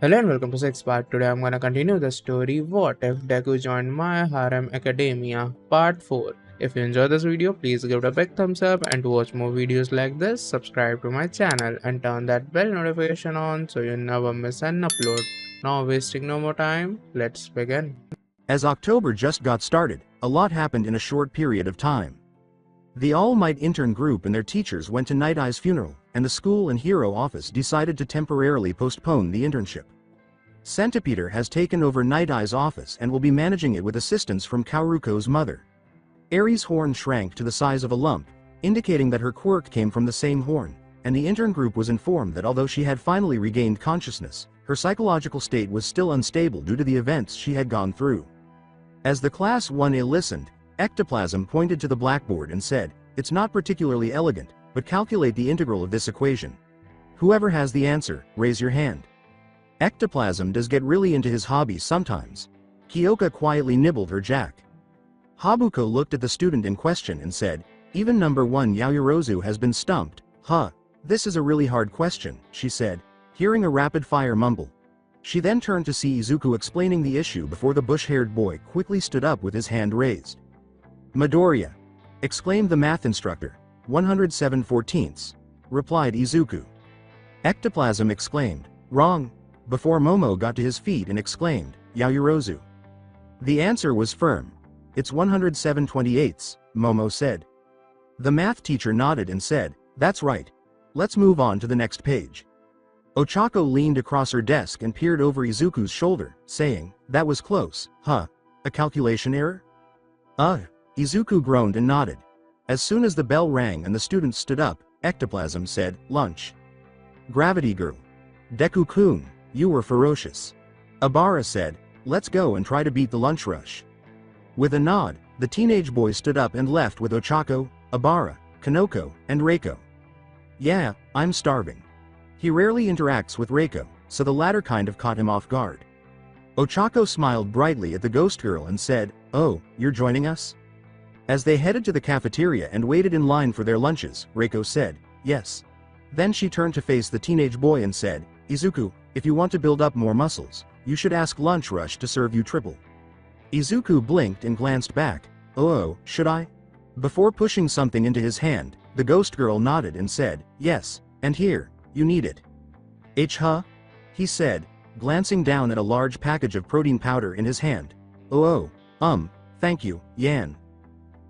Hello and welcome to Six Part. Today I'm gonna continue the story What If Deku Joined My Harem Academia Part 4. If you enjoy this video, please give it a big thumbs up, and to watch more videos like this, subscribe to my channel and turn that bell notification on so you never miss an upload. Now wasting no more time, let's begin. As October just got started, a lot happened in a short period of time. The All Might intern group and their teachers went to Night Eye's funeral, and the school and hero office decided to temporarily postpone the internship. Centipeter has taken over Night Eye's office and will be managing it with assistance from Kaoruko's mother. Arie's horn shrank to the size of a lump, indicating that her quirk came from the same horn, and the intern group was informed that although she had finally regained consciousness, her psychological state was still unstable due to the events she had gone through. As the Class 1A listened, Ectoplasm pointed to the blackboard and said, "It's not particularly elegant, but calculate the integral of this equation. Whoever has the answer, raise your hand." Ectoplasm does get really into his hobbies sometimes. Kyoka quietly nibbled her jack. Habuko looked at the student in question and said, "Even number 1 Yaoyorozu has been stumped, huh? This is a really hard question," she said, hearing a rapid-fire mumble. She then turned to see Izuku explaining the issue before the bush-haired boy quickly stood up with his hand raised. "Midoriya!" exclaimed the math instructor. 107/14, replied Izuku. Ectoplasm exclaimed, "Wrong," before Momo got to his feet and exclaimed, "Yaoyorozu." The answer was firm. "It's 107/28, Momo said. The math teacher nodded and said, "That's right. Let's move on to the next page." Ochako leaned across her desk and peered over Izuku's shoulder, saying, "That was close, huh? A calculation error?" Izuku groaned and nodded. As soon as the bell rang and the students stood up, Ectoplasm said, "Lunch." "Gravity Girl. Deku-kun, you were ferocious." Abara said, "Let's go and try to beat the lunch rush." With a nod, the teenage boy stood up and left with Ochako, Abara, Kanoko, and Reiko. "Yeah, I'm starving." He rarely interacts with Reiko, so the latter kind of caught him off guard. Ochako smiled brightly at the ghost girl and said, "Oh, you're joining us?" As they headed to the cafeteria and waited in line for their lunches, Reiko said, "Yes." Then she turned to face the teenage boy and said, "Izuku, if you want to build up more muscles, you should ask Lunch Rush to serve you triple." Izuku blinked and glanced back. "Oh, should I?" Before pushing something into his hand, the ghost girl nodded and said, "Yes, and here, you need it." Huh? He said, glancing down at a large package of protein powder in his hand. Thank you, Yan."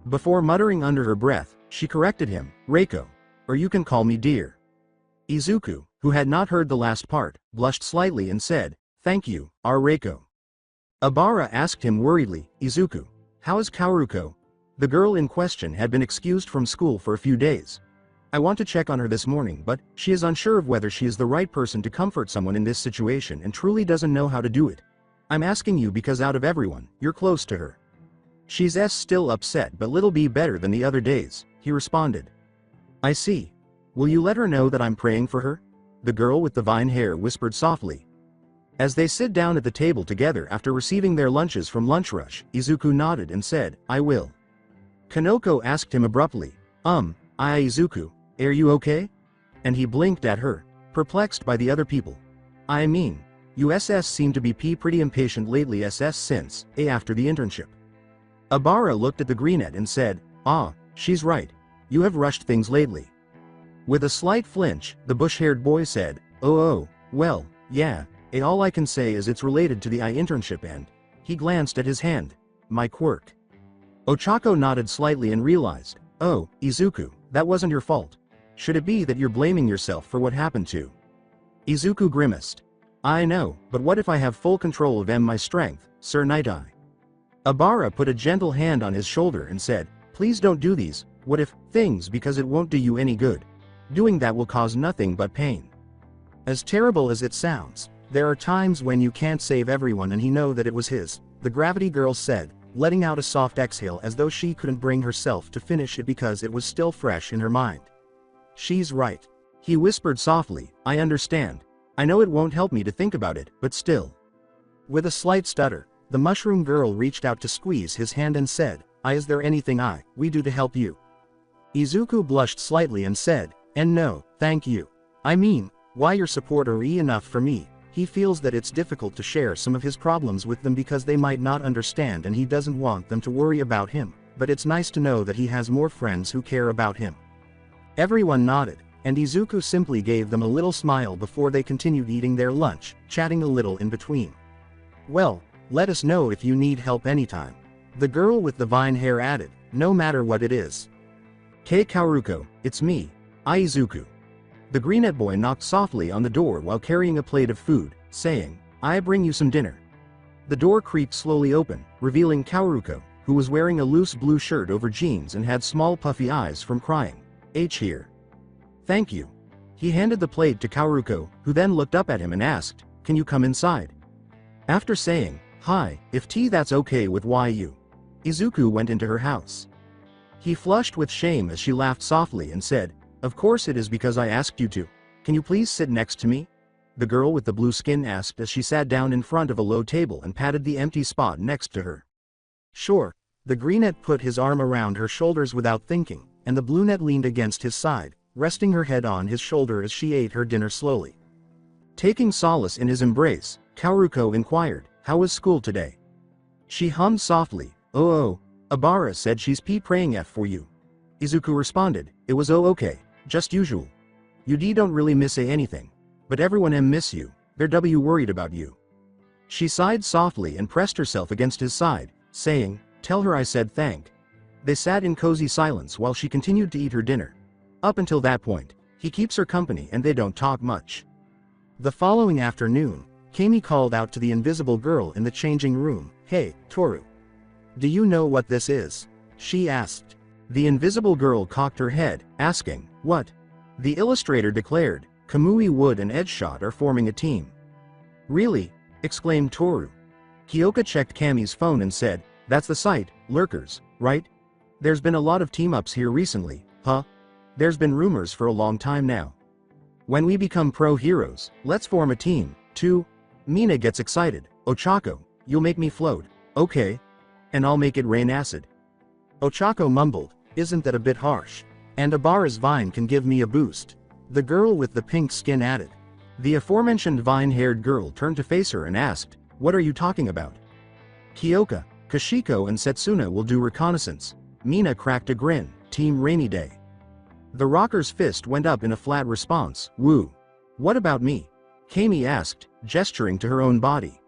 Before muttering under her breath, she corrected him, "Reiko. Or you can call me dear." Izuku, who had not heard the last part, blushed slightly and said, "Thank you, our Reiko." Abara asked him worriedly, "Izuku, how is Kaoruko?" The girl in question had been excused from school for a few days. "I want to check on her this morning, but she is unsure of whether she is the right person to comfort someone in this situation and truly doesn't know how to do it. I'm asking you because out of everyone, you're close to her." "She's still upset but little be better than the other days," he responded. "I see. Will you let her know that I'm praying for her?" the girl with the vine hair whispered softly. As they sit down at the table together after receiving their lunches from Lunch Rush, Izuku nodded and said, "I will." Kanoko asked him abruptly, Izuku, are you okay?" And he blinked at her, perplexed by the other people. "I mean, USS seem to be pretty impatient lately since, after the internship." Abara looked at the greenette and said, She's right. You have rushed things lately." With a slight flinch, the bush-haired boy said, Well, yeah, all I can say is it's related to the internship and..." He glanced at his hand. "My quirk." Ochako nodded slightly and realized, "Oh, Izuku, that wasn't your fault. Should it be that you're blaming yourself for what happened to?" Izuku grimaced. "I know, but what if I have full control of my strength, Sir Night Eye?" Abara put a gentle hand on his shoulder and said, "Please don't do these what if things because it won't do you any good. Doing that will cause nothing but pain." As terrible as it sounds, there are times when you can't save everyone and he know that it was his, the Gravity Girl said, letting out a soft exhale as though she couldn't bring herself to finish it because it was still fresh in her mind. "She's right." He whispered softly, "I understand. I know it won't help me to think about it, but still." With a slight stutter, the mushroom girl reached out to squeeze his hand and said, Is there anything we do to help you?" Izuku blushed slightly and said, "And no, thank you. I mean, why your support are enough for me, He feels that it's difficult to share some of his problems with them because they might not understand and he doesn't want them to worry about him, but it's nice to know that he has more friends who care about him. Everyone nodded, and Izuku simply gave them a little smile before they continued eating their lunch, chatting a little in between. Well, let us know if you need help anytime. The girl with the vine hair added, no matter what it is. Kei Kaoruko, it's me, Izuku. The greenette boy knocked softly on the door while carrying a plate of food, saying, I bring you some dinner. The door creaked slowly open, revealing Kaoruko, who was wearing a loose blue shirt over jeans and had small puffy eyes from crying. H here. Thank you. He handed the plate to Kaoruko, who then looked up at him and asked, can you come inside? After saying, hi, if that's okay with you. Izuku went into her house. He flushed with shame as she laughed softly and said, of course it is because I asked you to. Can you please sit next to me? The girl with the blue skin asked as she sat down in front of a low table and patted the empty spot next to her. Sure. The greenette put his arm around her shoulders without thinking, and the bluenette leaned against his side, resting her head on his shoulder as she ate her dinner slowly. Taking solace in his embrace, Kaoruko inquired, how was school today? She hummed softly, oh, Abara said she's praying F for you. Izuku responded, it was okay, just usual. You don't really miss anything. But everyone miss you, they're worried about you. She sighed softly and pressed herself against his side, saying, tell her I said thank. They sat in cozy silence while she continued to eat her dinner. Up until that point, he keeps her company and they don't talk much. The following afternoon, Kami called out to the invisible girl in the changing room, hey, Toru. Do you know what this is? She asked. The invisible girl cocked her head, asking, what? The illustrator declared, Kamui Wood and Edgeshot are forming a team. Really? Exclaimed Toru. Kyoka checked Kami's phone and said, that's the site, Lurkers, right? There's been a lot of team-ups here recently, huh? There's been rumors for a long time now. When we become pro heroes, let's form a team, too. Mina gets excited, Ochako, you'll make me float, okay? And I'll make it rain acid. Ochako mumbled, isn't that a bit harsh? And Abara's vine can give me a boost. The girl with the pink skin added. The aforementioned vine-haired girl turned to face her and asked, what are you talking about? Kyoka, Kashiko and Setsuna will do reconnaissance. Mina cracked a grin, Team Rainy Day. The rocker's fist went up in a flat response, woo. What about me? Kami asked, gesturing to her own body.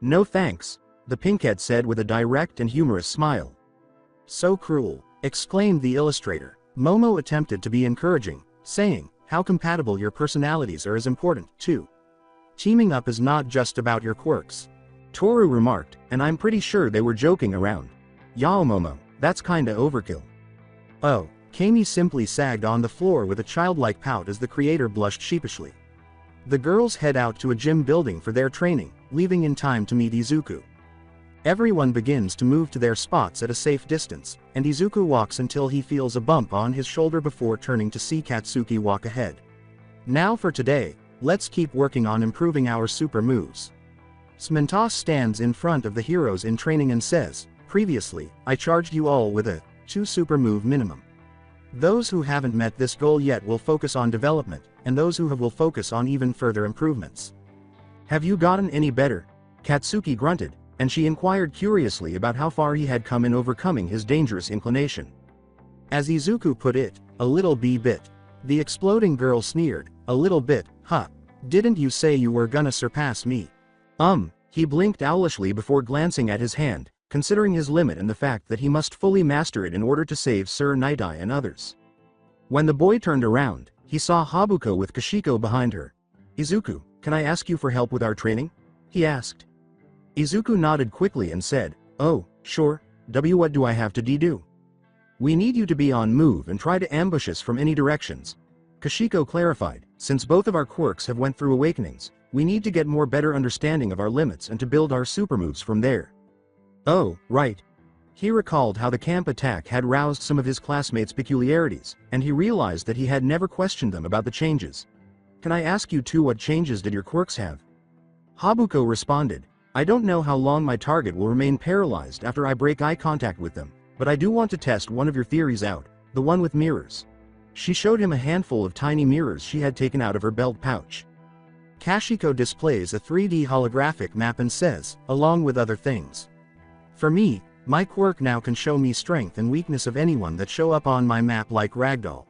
No thanks, the pinkette said with a direct and humorous smile. So cruel, exclaimed the illustrator. Momo attempted to be encouraging, saying, how compatible your personalities are is important, too. Teaming up is not just about your quirks. Toru remarked, and I'm pretty sure they were joking around. Yao Momo, that's kinda overkill. Oh, Kami simply sagged on the floor with a childlike pout as the creator blushed sheepishly. The girls head out to a gym building for their training, leaving in time to meet Izuku. Everyone begins to move to their spots at a safe distance, and Izuku walks until he feels a bump on his shoulder before turning to see Katsuki walk ahead. Now for today, let's keep working on improving our super moves. Smentos stands in front of the heroes in training and says, previously, I charged you all with a 2 super move minimum. Those who haven't met this goal yet will focus on development, and those who have will focus on even further improvements. Have you gotten any better? Katsuki grunted, and she inquired curiously about how far he had come in overcoming his dangerous inclination. As Izuku put it, a little bit. The exploding girl sneered, a little bit, huh? Didn't you say you were gonna surpass me? He blinked owlishly before glancing at his hand, considering his limit and the fact that he must fully master it in order to save Sir Night Eye and others. When the boy turned around, he saw Habuko with Kashiko behind her. Izuku, can I ask you for help with our training? He asked. Izuku nodded quickly and said, oh, sure, what do I have to do? We need you to be on move and try to ambush us from any directions. Kashiko clarified, since both of our quirks have went through awakenings, we need to get more better understanding of our limits and to build our super moves from there. Oh, right. He recalled how the camp attack had roused some of his classmates' peculiarities, and he realized that he had never questioned them about the changes. Can I ask you too, what changes did your quirks have? Habuko responded, I don't know how long my target will remain paralyzed after I break eye contact with them, but I do want to test one of your theories out, the one with mirrors. She showed him a handful of tiny mirrors she had taken out of her belt pouch. Kashiko displays a 3D holographic map and says, along with other things. For me, my quirk now can show me strength and weakness of anyone that show up on my map like ragdoll.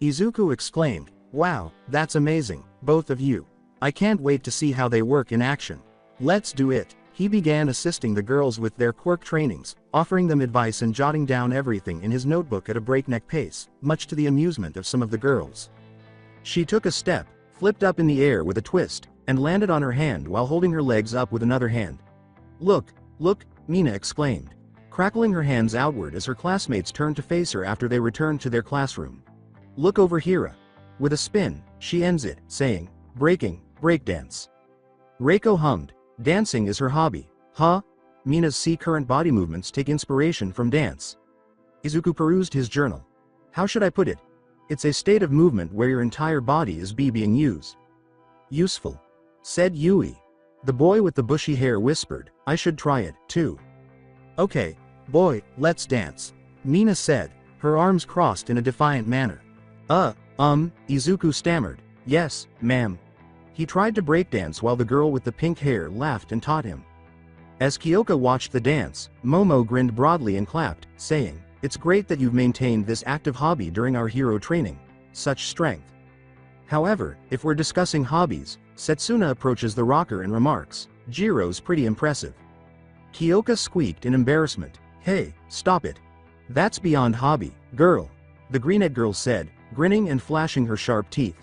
Izuku exclaimed, wow, that's amazing, both of you. I can't wait to see how they work in action. Let's do it. He began assisting the girls with their quirk trainings, offering them advice and jotting down everything in his notebook at a breakneck pace, much to the amusement of some of the girls. She took a step, flipped up in the air with a twist, and landed on her hand while holding her legs up with another hand. Look, look, Mina exclaimed, crackling her hands outward as her classmates turned to face her after they returned to their classroom. Look over here. With a spin, she ends it, saying, breakdance. Reiko hummed, dancing is her hobby, huh? Mina's current body movements take inspiration from dance. Izuku perused his journal. How should I put it? It's a state of movement where your entire body is being used. Useful, said Yui. The boy with the bushy hair whispered, I should try it, too. Okay, boy, let's dance, Mina said, her arms crossed in a defiant manner. Izuku stammered, yes, ma'am. He tried to breakdance while the girl with the pink hair laughed and taught him. As Kyoka watched the dance, Momo grinned broadly and clapped, saying, it's great that you've maintained this active hobby during our hero training. Such strength. However, if we're discussing hobbies, Setsuna approaches the rocker and remarks, Jiro's pretty impressive. Kyoka squeaked in embarrassment, hey, stop it. That's beyond hobby, girl. The green-eyed girl said, grinning and flashing her sharp teeth.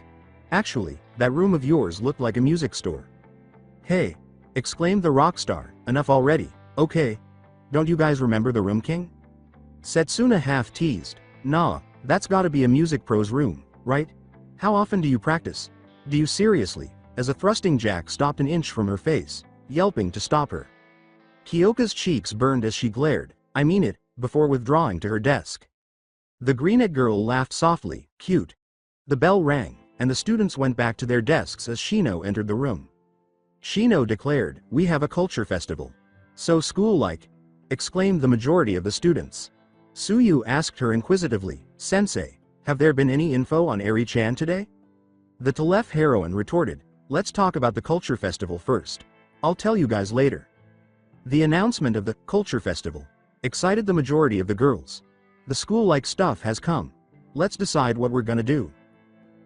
Actually, that room of yours looked like a music store. Hey, exclaimed the rock star, enough already, okay. Don't you guys remember the room king? Setsuna half teased, nah, that's gotta be a music pro's room, right? How often do you practice? Do you seriously? As a thrusting jack stopped an inch from her face, yelping to stop her. Kyoka's cheeks burned as she glared, I mean it, before withdrawing to her desk. The green-eyed girl laughed softly, cute. The bell rang, and the students went back to their desks as Shino entered the room. Shino declared, we have a culture festival. So school-like, exclaimed the majority of the students. Suyu asked her inquisitively, Sensei, have there been any info on Arie-chan today? The Telef heroine retorted, let's talk about the culture festival first. I'll tell you guys later. The announcement of the culture festival excited the majority of the girls. The school-like stuff has come. Let's decide what we're gonna do.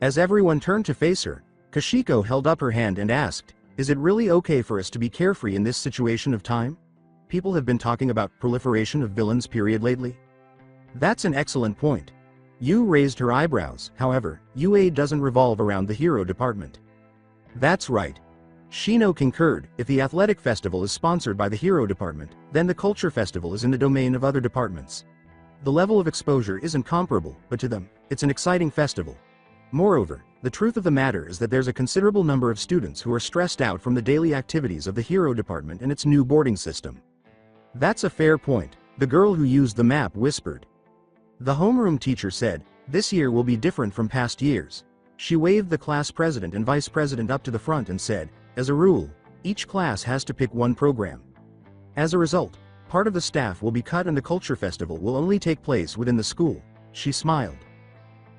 As everyone turned to face her, Kashiko held up her hand and asked, is it really okay for us to be carefree in this situation of time? People have been talking about proliferation of villains period lately. That's an excellent point. Yu raised her eyebrows, however, UA doesn't revolve around the hero department. That's right. Shino concurred, if the athletic festival is sponsored by the hero department, then the culture festival is in the domain of other departments. The level of exposure isn't comparable, but to them, it's an exciting festival. Moreover, the truth of the matter is that there's a considerable number of students who are stressed out from the daily activities of the hero department and its new boarding system. That's a fair point, the girl who used the map whispered. The homeroom teacher said, this year will be different from past years. She waved the class president and vice president up to the front and said, as a rule, each class has to pick one program. As a result, part of the staff will be cut and the culture festival will only take place within the school. She smiled.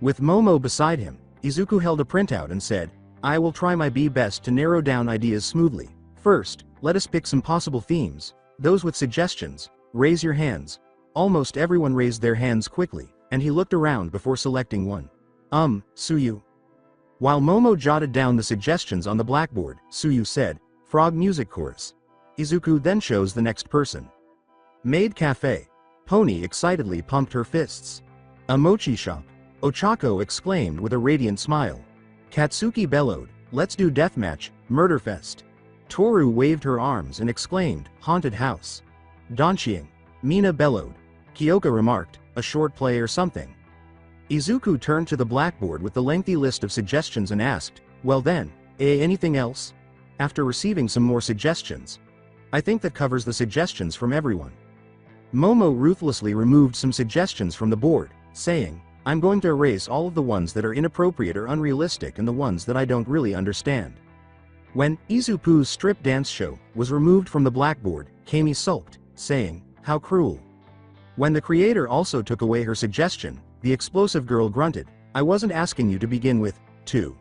With Momo beside him, Izuku held a printout and said, I will try my best to narrow down ideas smoothly. First, let us pick some possible themes. Those with suggestions, raise your hands. Almost everyone raised their hands quickly, and he looked around before selecting one. Suyu. While Momo jotted down the suggestions on the blackboard, Suyu said, Frog Music Chorus. Izuku then chose the next person. Maid Cafe. Pony excitedly pumped her fists. A mochi shop. Ochako exclaimed with a radiant smile. Katsuki bellowed, let's do deathmatch, Murderfest. Toru waved her arms and exclaimed, Haunted House. Donchiing. Mina bellowed. Kyoka remarked, a short play or something. Izuku turned to the blackboard with the lengthy list of suggestions and asked, well then, anything else? After receiving some more suggestions. I think that covers the suggestions from everyone. Momo ruthlessly removed some suggestions from the board, saying, I'm going to erase all of the ones that are inappropriate or unrealistic and the ones that I don't really understand. When Izupu's strip dance show was removed from the blackboard, Kami sulked, saying, how cruel. When the creator also took away her suggestion, the explosive girl grunted, I wasn't asking you to begin with, too.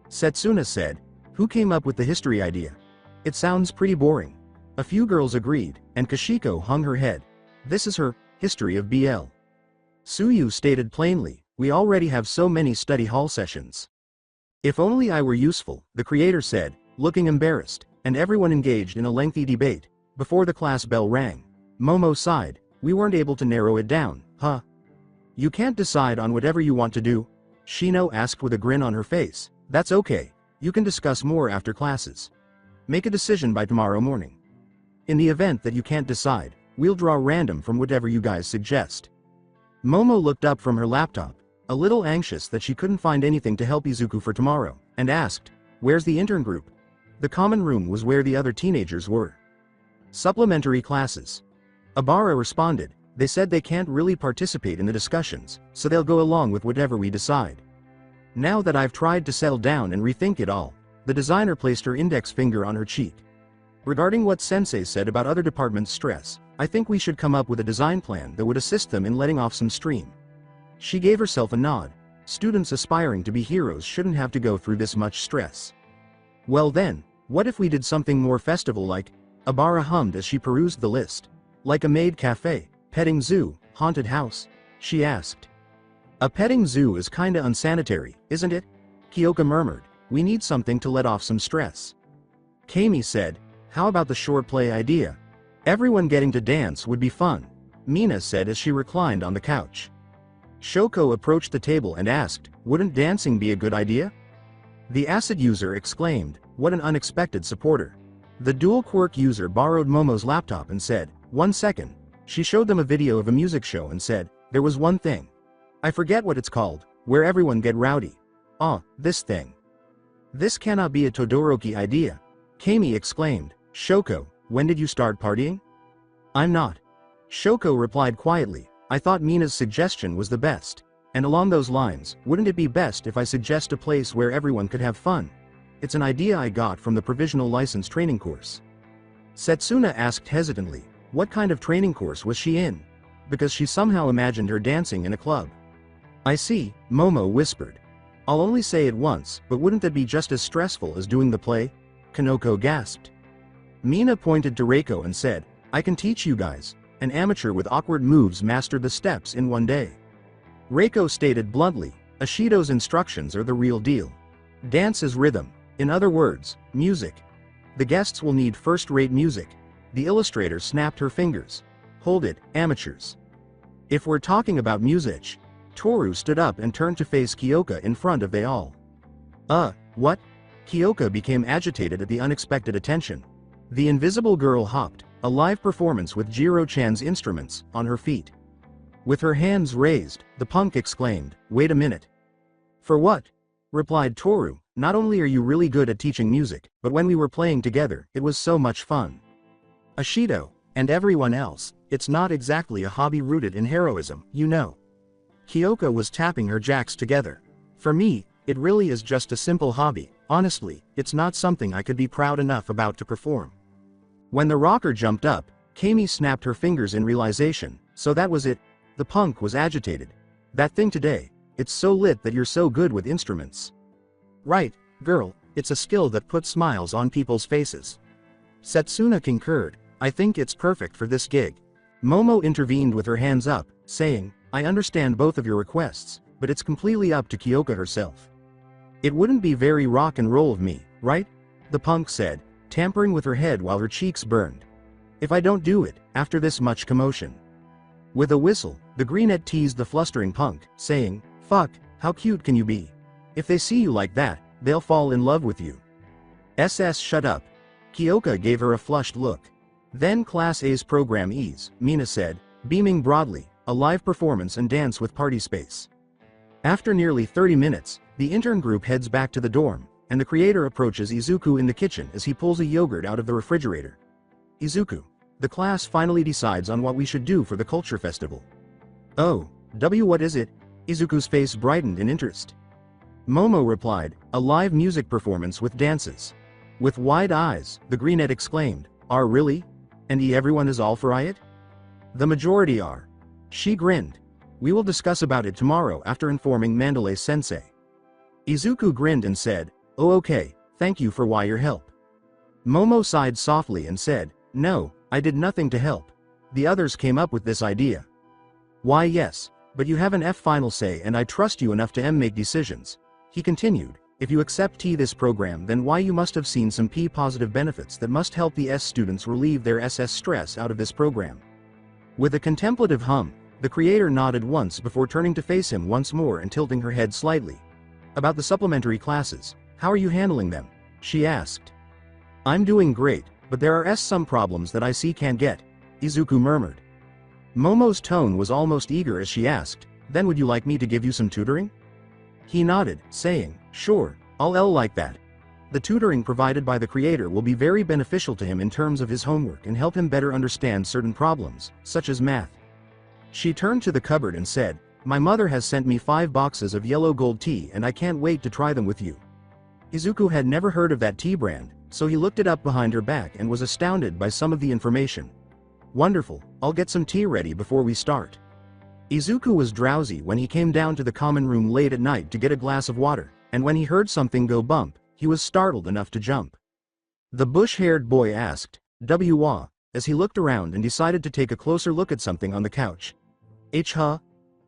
Setsuna said, Who came up with the history idea? It sounds pretty boring. A few girls agreed, and Kashiko hung her head. This is her history of BL. Suyu stated plainly, we already have so many study hall sessions. If only I were useful, the creator said, looking embarrassed, and everyone engaged in a lengthy debate. Before the class bell rang, Momo sighed, we weren't able to narrow it down, huh? You can't decide on whatever you want to do? Shino asked with a grin on her face. That's okay, you can discuss more after classes. Make a decision by tomorrow morning. In the event that you can't decide, we'll draw random from whatever you guys suggest. Momo looked up from her laptop, a little anxious that she couldn't find anything to help Izuku for tomorrow, and asked, where's the intern group? The common room was where the other teenagers were. Supplementary classes. Abara responded, they said they can't really participate in the discussions, so they'll go along with whatever we decide. Now that I've tried to settle down and rethink it all, the designer placed her index finger on her cheek. Regarding what Sensei said about other departments' stress, I think we should come up with a design plan that would assist them in letting off some steam. She gave herself a nod. Students aspiring to be heroes shouldn't have to go through this much stress. Well then, what if we did something more festival-like? Abara hummed as she perused the list. Like a maid cafe, petting zoo, haunted house? She asked. A petting zoo is kinda unsanitary, isn't it? Kyoka murmured, we need something to let off some stress. Kami said, how about the short play idea? Everyone getting to dance would be fun, Mina said as she reclined on the couch. Shoko approached the table and asked, wouldn't dancing be a good idea? The acid user exclaimed, what an unexpected supporter. The dual quirk user borrowed Momo's laptop and said, 1 second. She showed them a video of a music show and said, there was one thing. I forget what it's called, where everyone get rowdy. This thing. This cannot be a Todoroki idea. Kami exclaimed, Shoko, when did you start partying? I'm not. Shoko replied quietly, I thought Mina's suggestion was the best. And along those lines, wouldn't it be best if I suggest a place where everyone could have fun? It's an idea I got from the provisional license training course. Setsuna asked hesitantly, what kind of training course was she in? Because she somehow imagined her dancing in a club. I see, Momo whispered. I'll only say it once, but wouldn't that be just as stressful as doing the play? Kanoko gasped. Mina pointed to Reiko and said, I can teach you guys. An amateur with awkward moves mastered the steps in 1 day. Reiko stated bluntly, Ashido's instructions are the real deal. Dance is rhythm. In other words, music. The guests will need first-rate music. The illustrator snapped her fingers. Hold it, amateurs. If we're talking about music. Toru stood up and turned to face Kyoka in front of they all. What? Kyoka became agitated at the unexpected attention. The invisible girl hopped, a live performance with Jiro-chan's instruments, on her feet. With her hands raised, the punk exclaimed, wait a minute. For what? Replied Toru, not only are you really good at teaching music, but when we were playing together, it was so much fun. Ashido, and everyone else, it's not exactly a hobby rooted in heroism, you know. Kyoka was tapping her jacks together. For me, it really is just a simple hobby, honestly, it's not something I could be proud enough about to perform. When the rocker jumped up, Kami snapped her fingers in realization, so that was it. The punk was agitated. That thing today, it's so lit that you're so good with instruments. Right, girl, it's a skill that puts smiles on people's faces. Setsuna concurred, I think it's perfect for this gig. Momo intervened with her hands up, saying, I understand both of your requests, but it's completely up to Kyoka herself. It wouldn't be very rock and roll of me, right? The punk said, tampering with her head while her cheeks burned. If I don't do it, after this much commotion. With a whistle, the greenette teased the flustering punk, saying, fuck, how cute can you be? If they see you like that, they'll fall in love with you. Shut up. Kyoka gave her a flushed look. Then Class A's program E's, Mina said, beaming broadly, a live performance and dance with party space. After nearly 30 minutes, the intern group heads back to the dorm, and the creator approaches Izuku in the kitchen as he pulls a yogurt out of the refrigerator. Izuku, the class finally decides on what we should do for the culture festival. Oh, what is it? Izuku's face brightened in interest. Momo replied, a live music performance with dances. With wide eyes, the greenette exclaimed, really? And everyone is all for it? The majority are. She grinned. We will discuss about it tomorrow after informing Mandalay-sensei. Izuku grinned and said, oh okay, thank you for your help. Momo sighed softly and said, no, I did nothing to help. The others came up with this idea. Why yes, but you have an F final say and I trust you enough to make decisions. He continued, if you accept this program then why you must have seen some P positive benefits that must help the S students relieve their SS stress out of this program. With a contemplative hum, the creator nodded once before turning to face him once more and tilting her head slightly. About the supplementary classes, how are you handling them? She asked. I'm doing great, but there are some problems that I see can't get, Izuku murmured. Momo's tone was almost eager as she asked, then would you like me to give you some tutoring? He nodded, saying, sure, I'll like that. The tutoring provided by the creator will be very beneficial to him in terms of his homework and help him better understand certain problems, such as math. She turned to the cupboard and said, my mother has sent me 5 boxes of yellow gold tea and I can't wait to try them with you. Izuku had never heard of that tea brand, so he looked it up behind her back and was astounded by some of the information. Wonderful, I'll get some tea ready before we start. Izuku was drowsy when he came down to the common room late at night to get a glass of water, and when he heard something go bump, he was startled enough to jump. The bush-haired boy asked, "Wha?" as he looked around and decided to take a closer look at something on the couch.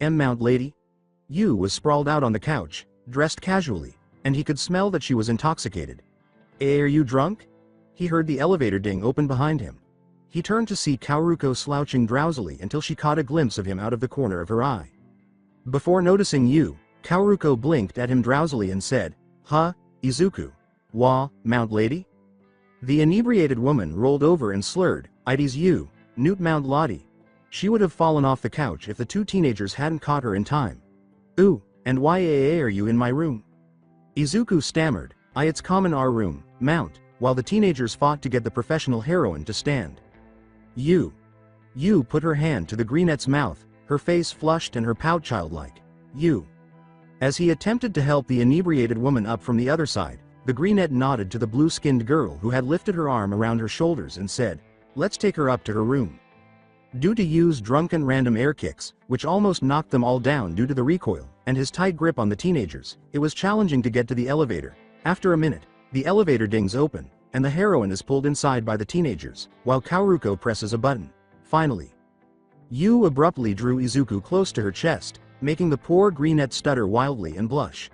Mount lady? Yu was sprawled out on the couch, dressed casually, and he could smell that she was intoxicated. Are you drunk? He heard the elevator ding open behind him. He turned to see Kaoruko slouching drowsily until she caught a glimpse of him out of the corner of her eye. Before noticing Yu, Kaoruko blinked at him drowsily and said, Izuku. Wa, Mount lady? The inebriated woman rolled over and slurred, "Ides Yu, Newt Mount Lottie." She would have fallen off the couch if the 2 teenagers hadn't caught her in time. Ooh, and why are you in my room? Izuku stammered, it's common our room, Mount, while the teenagers fought to get the professional heroine to stand. Yu put her hand to the greenette's mouth, her face flushed and her pout childlike. Yu. As he attempted to help the inebriated woman up from the other side, the greenette nodded to the blue-skinned girl who had lifted her arm around her shoulders and said, let's take her up to her room. Due to Yu's drunken random air kicks, which almost knocked them all down due to the recoil, and his tight grip on the teenagers, it was challenging to get to the elevator. After a minute, the elevator dings open, and the heroine is pulled inside by the teenagers, while Kaoruko presses a button. Finally, Yu abruptly drew Izuku close to her chest, making the poor greenette stutter wildly and blush.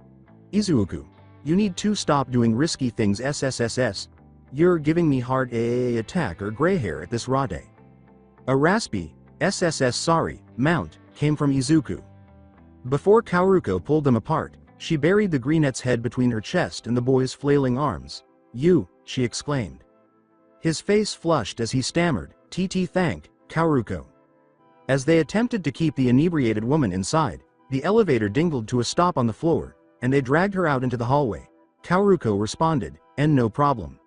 Izuku, you need to stop doing risky things SSSS. You're giving me heart attack or gray hair at this raw day. A raspy, SSS sorry, Mount, came from Izuku. Before Kaoruko pulled them apart, she buried the greenette's head between her chest and the boy's flailing arms. You, she exclaimed. His face flushed as he stammered, thank, Kaoruko. As they attempted to keep the inebriated woman inside, the elevator dingled to a stop on the floor, and they dragged her out into the hallway. Kaoruko responded, and no problem.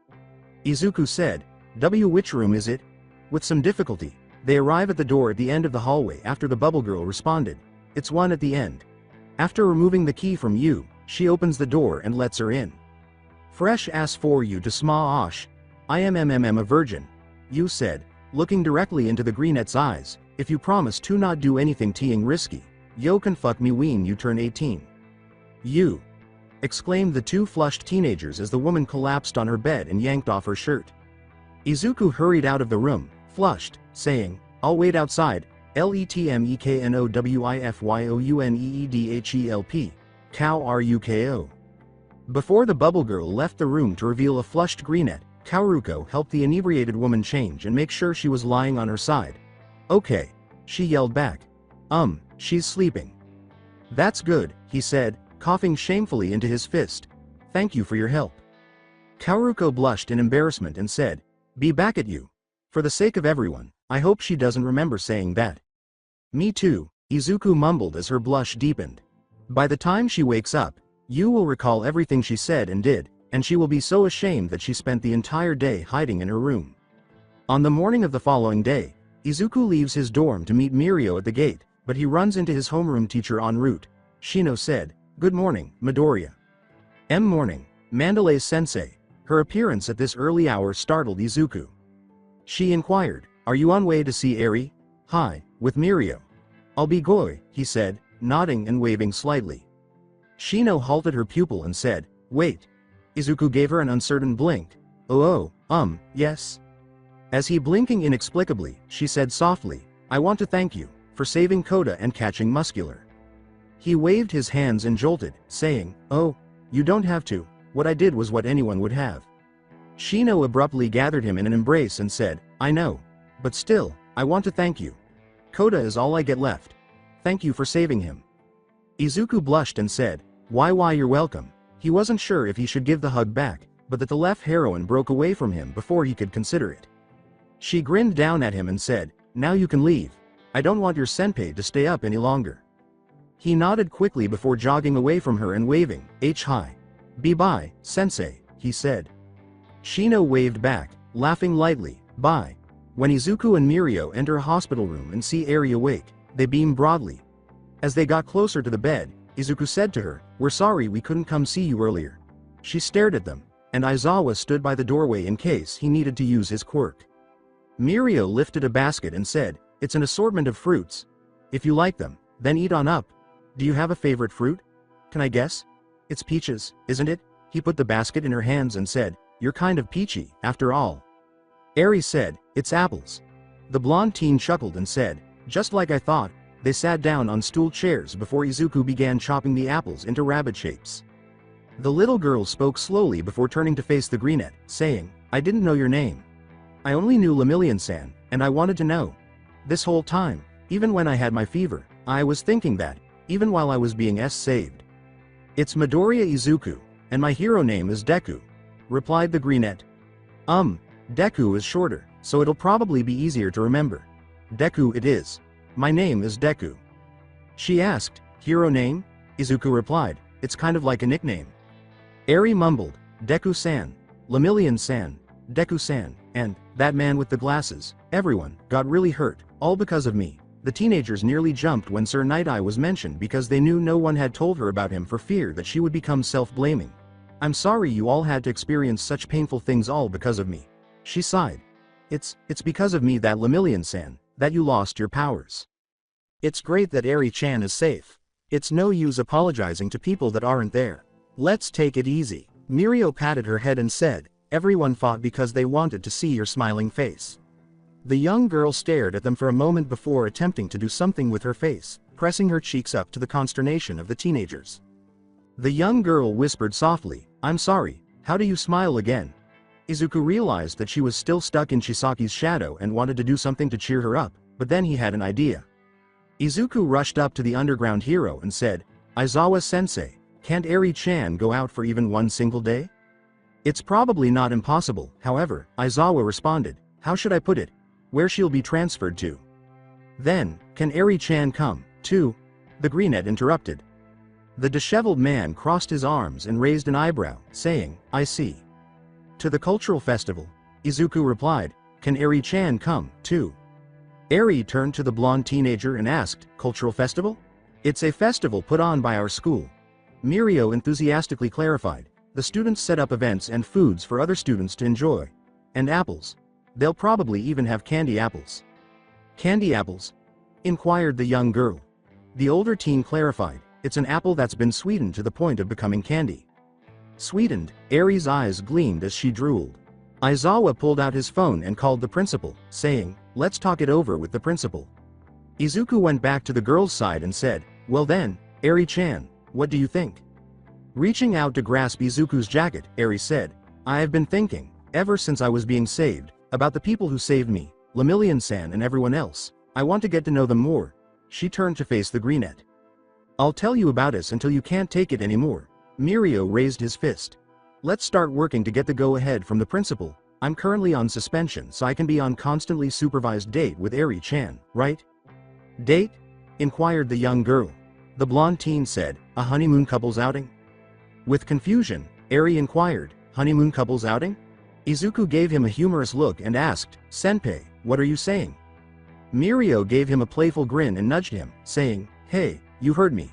Izuku said, which room is it? With some difficulty, they arrive at the door at the end of the hallway after the bubble girl responded, it's one at the end. After removing the key from Yu, she opens the door and lets her in. Fresh ass for you to sma-osh. I am a virgin, Yu said, looking directly into the greenette's eyes, if you promise to not do anything teeing risky, yo can fuck me ween you turn 18. Yu! Exclaimed the 2 flushed teenagers as the woman collapsed on her bed and yanked off her shirt. Izuku hurried out of the room, flushed, saying, I'll wait outside, letmeknowifyounEEDHELP, cow ruko. Before the bubble girl left the room to reveal a flushed greenette, Kaoruko helped the inebriated woman change and make sure she was lying on her side. Okay, she yelled back. She's sleeping. That's good, he said, coughing shamefully into his fist. Thank you for your help. Kaoruko blushed in embarrassment and said, be back at you. For the sake of everyone, I hope she doesn't remember saying that. Me too, Izuku mumbled as her blush deepened. By the time she wakes up, Yu will recall everything she said and did, and she will be so ashamed that she spent the entire day hiding in her room. On the morning of the following day, Izuku leaves his dorm to meet Mirio at the gate, but he runs into his homeroom teacher en route. Shino said, good morning, Midoriya. Morning, Mandalay-sensei. Her appearance at this early hour startled Izuku. She inquired, are you on way to see Arie? Hi, with Mirio. I'll be goy, he said, nodding and waving slightly. Shino halted her pupil and said, wait. Izuku gave her an uncertain blink. Oh, yes. As he blinking inexplicably, she said softly, I want to thank you, for saving Koda and catching Muscular. He waved his hands and jolted, saying, oh, you don't have to, what I did was what anyone would have. Shino abruptly gathered him in an embrace and said, I know. But still, I want to thank you. Koda is all I get left. Thank you for saving him. Izuku blushed and said, why you're welcome. He wasn't sure if he should give the hug back, but that the left heroine broke away from him before he could consider it. She grinned down at him and said, now you can leave. I don't want your senpai to stay up any longer. He nodded quickly before jogging away from her and waving, hi. Bye, sensei, he said. Shino waved back, laughing lightly, bye. When Izuku and Mirio enter a hospital room and see Arie awake, they beam broadly. As they got closer to the bed, Izuku said to her, we're sorry we couldn't come see you earlier. She stared at them, and Aizawa stood by the doorway in case he needed to use his quirk. Mirio lifted a basket and said, it's an assortment of fruits. If you like them, then eat on up. Do you have a favorite fruit? Can I guess? It's peaches, isn't it? He put the basket in her hands and said, you're kind of peachy, after all. Arie said, it's apples. The blonde teen chuckled and said, just like I thought. They sat down on stool chairs before Izuku began chopping the apples into rabbit shapes. The little girl spoke slowly before turning to face the greenette, saying, I didn't know your name. I only knew Lemillion-san, and I wanted to know. This whole time, even when I had my fever, I was thinking that, even while I was being saved. It's Midoriya Izuku, and my hero name is Deku, replied the greenette. Deku is shorter, so it'll probably be easier to remember. Deku it is. My name is Deku. She asked, hero name? Izuku replied, it's kind of like a nickname. Arie mumbled, Deku-san, Lemillion-san, Deku-san, and, that man with the glasses, everyone, got really hurt, all because of me. The teenagers nearly jumped when Sir Night-Eye was mentioned because they knew no one had told her about him for fear that she would become self-blaming. I'm sorry you all had to experience such painful things all because of me. She sighed. It's because of me that Lemillion-san, that you lost your powers. It's great that Arie-chan is safe. It's no use apologizing to people that aren't there. Let's take it easy. Mirio patted her head and said, everyone fought because they wanted to see your smiling face. The young girl stared at them for a moment before attempting to do something with her face, pressing her cheeks up to the consternation of the teenagers. The young girl whispered softly, I'm sorry, how do you smile again? Izuku realized that she was still stuck in Chisaki's shadow and wanted to do something to cheer her up, but then he had an idea. Izuku rushed up to the underground hero and said, Aizawa-sensei, can't Arie-chan go out for even one single day? It's probably not impossible, however, Aizawa responded, how should I put it? Where she'll be transferred to. Then, can Arie-chan come, too? The greenette interrupted. The disheveled man crossed his arms and raised an eyebrow, saying, I see. To the cultural festival, Izuku replied, can Arie-chan come, too? Arie turned to the blonde teenager and asked, cultural festival? It's a festival put on by our school. Mirio enthusiastically clarified, the students set up events and foods for other students to enjoy. And apples. They'll probably even have candy apples. Candy apples? Inquired the young girl. The older teen clarified, it's an apple that's been sweetened to the point of becoming candy. Sweetened, Arie's eyes gleamed as she drooled. Aizawa pulled out his phone and called the principal, saying, let's talk it over with the principal. Izuku went back to the girl's side and said, well then, Arie-chan, what do you think? Reaching out to grasp Izuku's jacket, Arie said, I have been thinking, ever since I was being saved, about the people who saved me, Lemillion-san and everyone else. I want to get to know them more. She turned to face the greenette. I'll tell you about us until you can't take it anymore. Mirio raised his fist. Let's start working to get the go-ahead from the principal. I'm currently on suspension so I can be on constantly supervised date with Arie-chan, right? Date? Inquired the young girl. The blonde teen said, a honeymoon couple's outing? With confusion, Arie inquired, honeymoon couple's outing? Izuku gave him a humorous look and asked, Senpai, what are you saying? Mirio gave him a playful grin and nudged him, saying, hey, you heard me.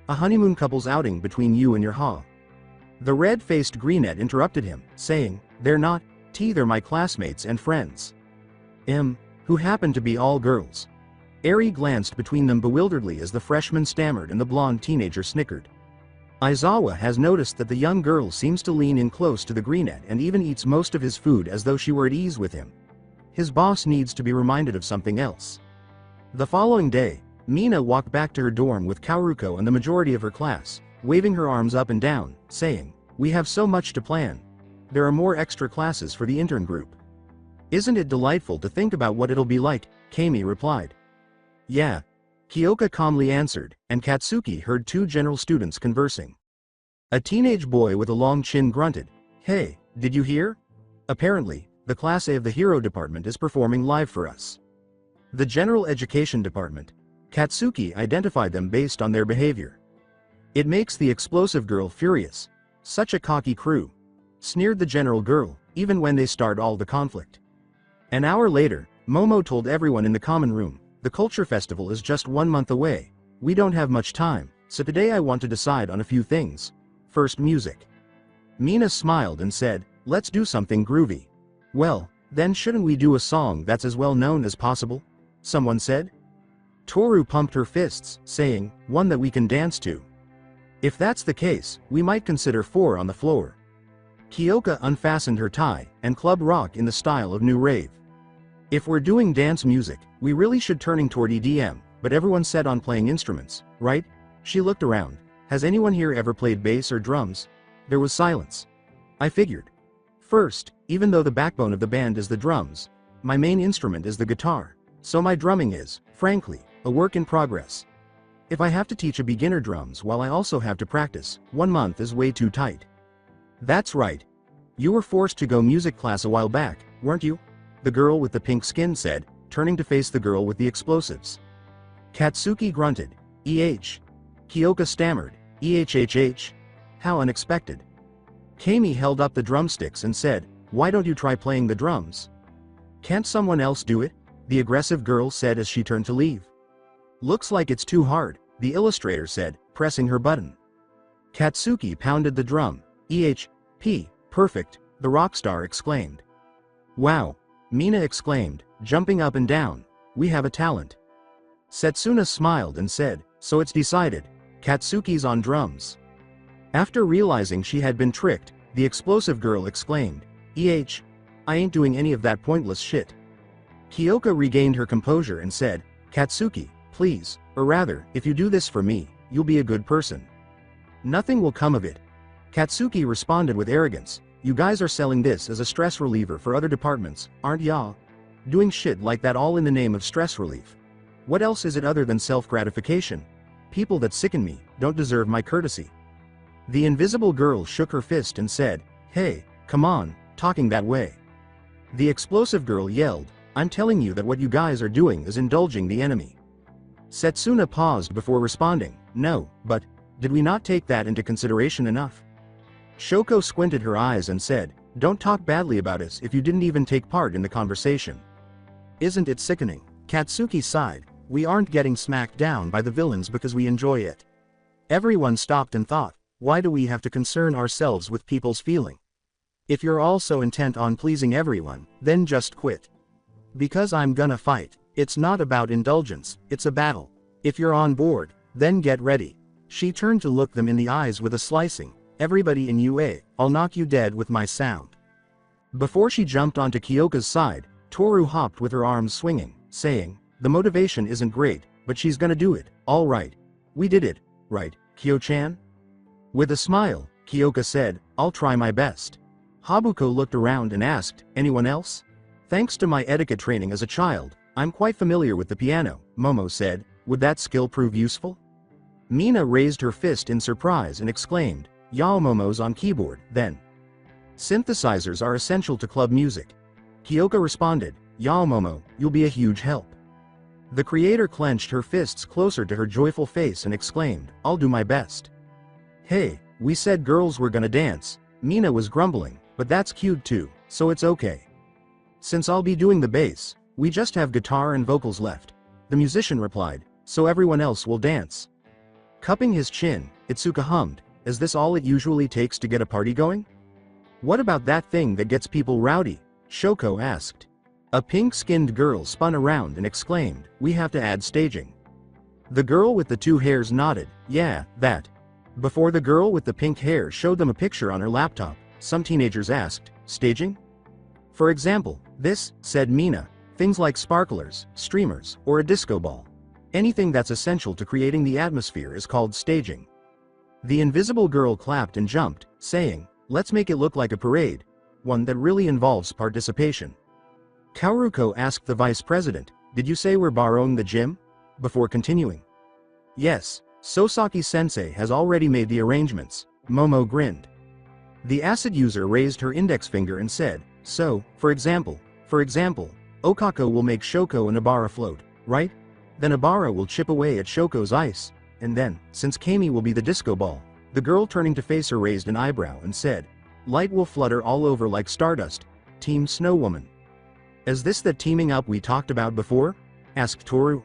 A honeymoon couple's outing between you and your ha. The red-faced greenette interrupted him, saying, they're not, they're my classmates and friends. Who happen to be all girls. Arie glanced between them bewilderedly as the freshman stammered and the blonde teenager snickered. Aizawa has noticed that the young girl seems to lean in close to the greenette and even eats most of his food as though she were at ease with him. His boss needs to be reminded of something else. The following day, Mina walked back to her dorm with Kaoruko and the majority of her class, waving her arms up and down, saying, "We have so much to plan. There are more extra classes for the intern group." "Isn't it delightful to think about what it'll be like?" Kami replied. "Yeah," Kyoka calmly answered, and Katsuki heard two general students conversing. A teenage boy with a long chin grunted, "Hey, did you hear? Apparently, the Class A of the Hero Department is performing live for us." The General Education Department. Katsuki identified them based on their behavior. "It makes the explosive girl furious. Such a cocky crew," sneered the general girl, even when they start all the conflict. An hour later, Momo told everyone in the common room, "The culture festival is just 1 month away. We don't have much time, so today I want to decide on a few things. First, music." Mina smiled and said, "Let's do something groovy." "Well, then shouldn't we do a song that's as well known as possible?" someone said. Toru pumped her fists, saying, "One that we can dance to." "If that's the case, we might consider 4 on the floor." Kyoka unfastened her tie, and club rock in the style of new rave. "If we're doing dance music, we really should turning toward EDM, but everyone's set on playing instruments, right?" She looked around. "Has anyone here ever played bass or drums?" There was silence. "I figured. First, even though the backbone of the band is the drums, my main instrument is the guitar, so my drumming is, frankly, a work in progress. If I have to teach a beginner drums while I also have to practice, 1 month is way too tight." "That's right. You were forced to go music class a while back, weren't you?" the girl with the pink skin said, turning to face the girl with the explosives. Katsuki grunted, "Eh." Kyoka stammered, "Eh. How unexpected." Kami held up the drumsticks and said, "Why don't you try playing the drums?" "Can't someone else do it?" the aggressive girl said as she turned to leave. "Looks like it's too hard," the illustrator said, pressing her button. Katsuki pounded the drum. "Eh, perfect," the rock star exclaimed. "Wow," Mina exclaimed, jumping up and down, "we have a talent." Setsuna smiled and said, "So it's decided. Katsuki's on drums." After realizing she had been tricked, the explosive girl exclaimed, "Eh, I ain't doing any of that pointless shit." Kyoka regained her composure and said, "Katsuki, please, or rather, if you do this for me, you'll be a good person." "Nothing will come of it." Katsuki responded with arrogance, "You guys are selling this as a stress reliever for other departments, aren't ya? Doing shit like that all in the name of stress relief. What else is it other than self-gratification? People that sicken me don't deserve my courtesy." The invisible girl shook her fist and said, "Hey, come on, talking that way." The explosive girl yelled, "I'm telling you that what you guys are doing is indulging the enemy." Setsuna paused before responding, "No, but, did we not take that into consideration enough?" Shoko squinted her eyes and said, "Don't talk badly about us if you didn't even take part in the conversation." "Isn't it sickening?" Katsuki sighed, "We aren't getting smacked down by the villains because we enjoy it." Everyone stopped and thought, why do we have to concern ourselves with people's feeling? If you're all so intent on pleasing everyone, then just quit. Because I'm gonna fight. It's not about indulgence, it's a battle. If you're on board, then get ready. She turned to look them in the eyes with a slicing, "Everybody in UA, I'll knock you dead with my sound." Before she jumped onto Kyoka's side, Toru hopped with her arms swinging, saying, "The motivation isn't great, but she's gonna do it, all right. We did it, right, Kyo-chan?" With a smile, Kyoka said, "I'll try my best." Habuko looked around and asked, "Anyone else?" "Thanks to my etiquette training as a child, I'm quite familiar with the piano," Momo said. "Would that skill prove useful?" Mina raised her fist in surprise and exclaimed, "Y'all Momo's on keyboard, then." "Synthesizers are essential to club music." Kyoka responded, "Y'all Momo, you'll be a huge help." The creator clenched her fists closer to her joyful face and exclaimed, "I'll do my best." "Hey, we said girls were gonna dance," Mina was grumbling, "but that's cute too, so it's okay. Since I'll be doing the bass, we just have guitar and vocals left," the musician replied, "so everyone else will dance." Cupping his chin, Itsuka hummed, "Is this all it usually takes to get a party going?" "What about that thing that gets people rowdy?" Shoko asked. A pink-skinned girl spun around and exclaimed, "We have to add staging." The girl with the 2 hairs nodded, "Yeah, that. Before the girl with the pink hair showed them a picture on her laptop, some teenagers asked, "Staging?" "For example, this," said Mina, "things like sparklers, streamers, or a disco ball. Anything that's essential to creating the atmosphere is called staging." The invisible girl clapped and jumped, saying, "Let's make it look like a parade. One that really involves participation." Kaoruko asked the vice president, "Did you say we're borrowing the gym?" Before continuing. "Yes, Sosaki-sensei has already made the arrangements," Momo grinned. The acid user raised her index finger and said, "So, for example, Okako will make Shoko and Abara float, right? Then Abara will chip away at Shoko's ice, and then, since Kami will be the disco ball," the girl turning to face her raised an eyebrow and said, "Light will flutter all over like stardust, Team Snow Woman." "Is this the teaming up we talked about before?" asked Toru.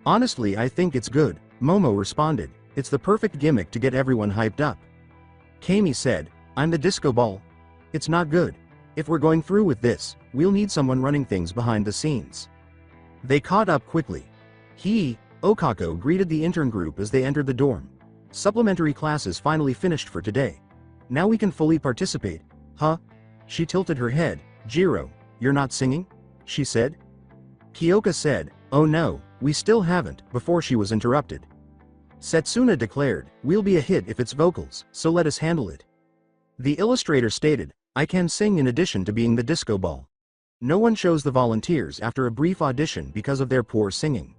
"Honestly, I think it's good," Momo responded. "It's the perfect gimmick to get everyone hyped up." Kami said, "I'm the disco ball. It's not good. If we're going through with this, we'll need someone running things behind the scenes." They caught up quickly. Okako greeted the intern group as they entered the dorm. "Supplementary classes finally finished for today. Now we can fully participate." "Huh?" She tilted her head. "Jiro, you're not singing?" she said. Kyoka said, "Oh no, we still haven't," before she was interrupted. Setsuna declared, "We'll be a hit if it's vocals, so let us handle it." The illustrator stated, "I can sing in addition to being the disco ball." No one chose the volunteers after a brief audition because of their poor singing.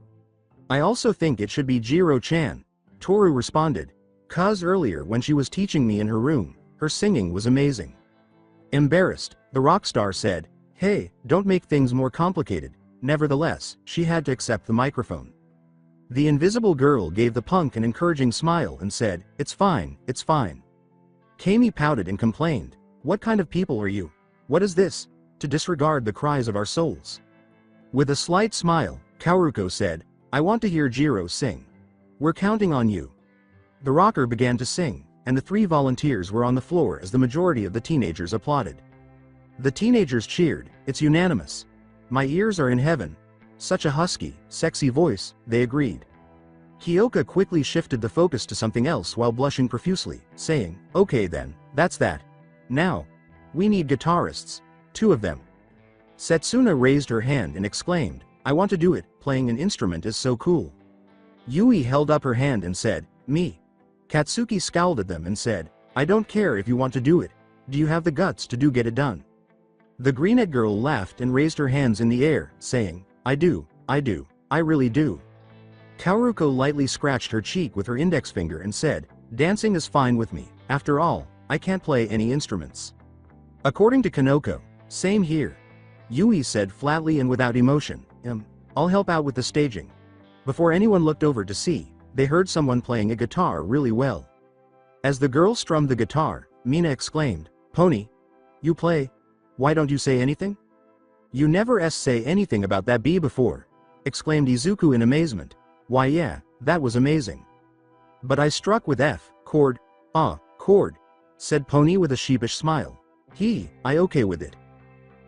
"I also think it should be Jiro-chan," Toru responded. "'Cause earlier when she was teaching me in her room, her singing was amazing." Embarrassed, the rock star said, "Hey, don't make things more complicated." Nevertheless, she had to accept the microphone. The invisible girl gave the punk an encouraging smile and said, "It's fine, it's fine." Kami pouted and complained, "What kind of people are you? What is this? To disregard the cries of our souls?" With a slight smile, Kaoruko said, "I want to hear Jiro sing. We're counting on you." The rocker began to sing, and the 3 volunteers were on the floor as the majority of the teenagers applauded. The teenagers cheered, "It's unanimous. My ears are in heaven. Such a husky, sexy voice," they agreed. Kyoka quickly shifted the focus to something else while blushing profusely, saying, "Okay then, that's that. Now, we need guitarists. 2 of them." Setsuna raised her hand and exclaimed, "I want to do it, playing an instrument is so cool." Yui held up her hand and said, "Me." Katsuki scowled at them and said, "I don't care if you want to do it. Do you have the guts to get it done?" The greenette girl laughed and raised her hands in the air, saying, I do, I really do." Kaoruko lightly scratched her cheek with her index finger and said, "Dancing is fine with me, after all, I can't play any instruments." According to Kanoko, "Same here." Yui said flatly and without emotion, I'll help out with the staging." Before anyone looked over to see, they heard someone playing a guitar really well. As the girl strummed the guitar, Mina exclaimed, "Pony, you play? Why don't you say anything?" "You never say anything about that bee before," exclaimed Izuku in amazement. "Why yeah, that was amazing. But I struck with F, chord, chord," said Pony with a sheepish smile. I okay with it."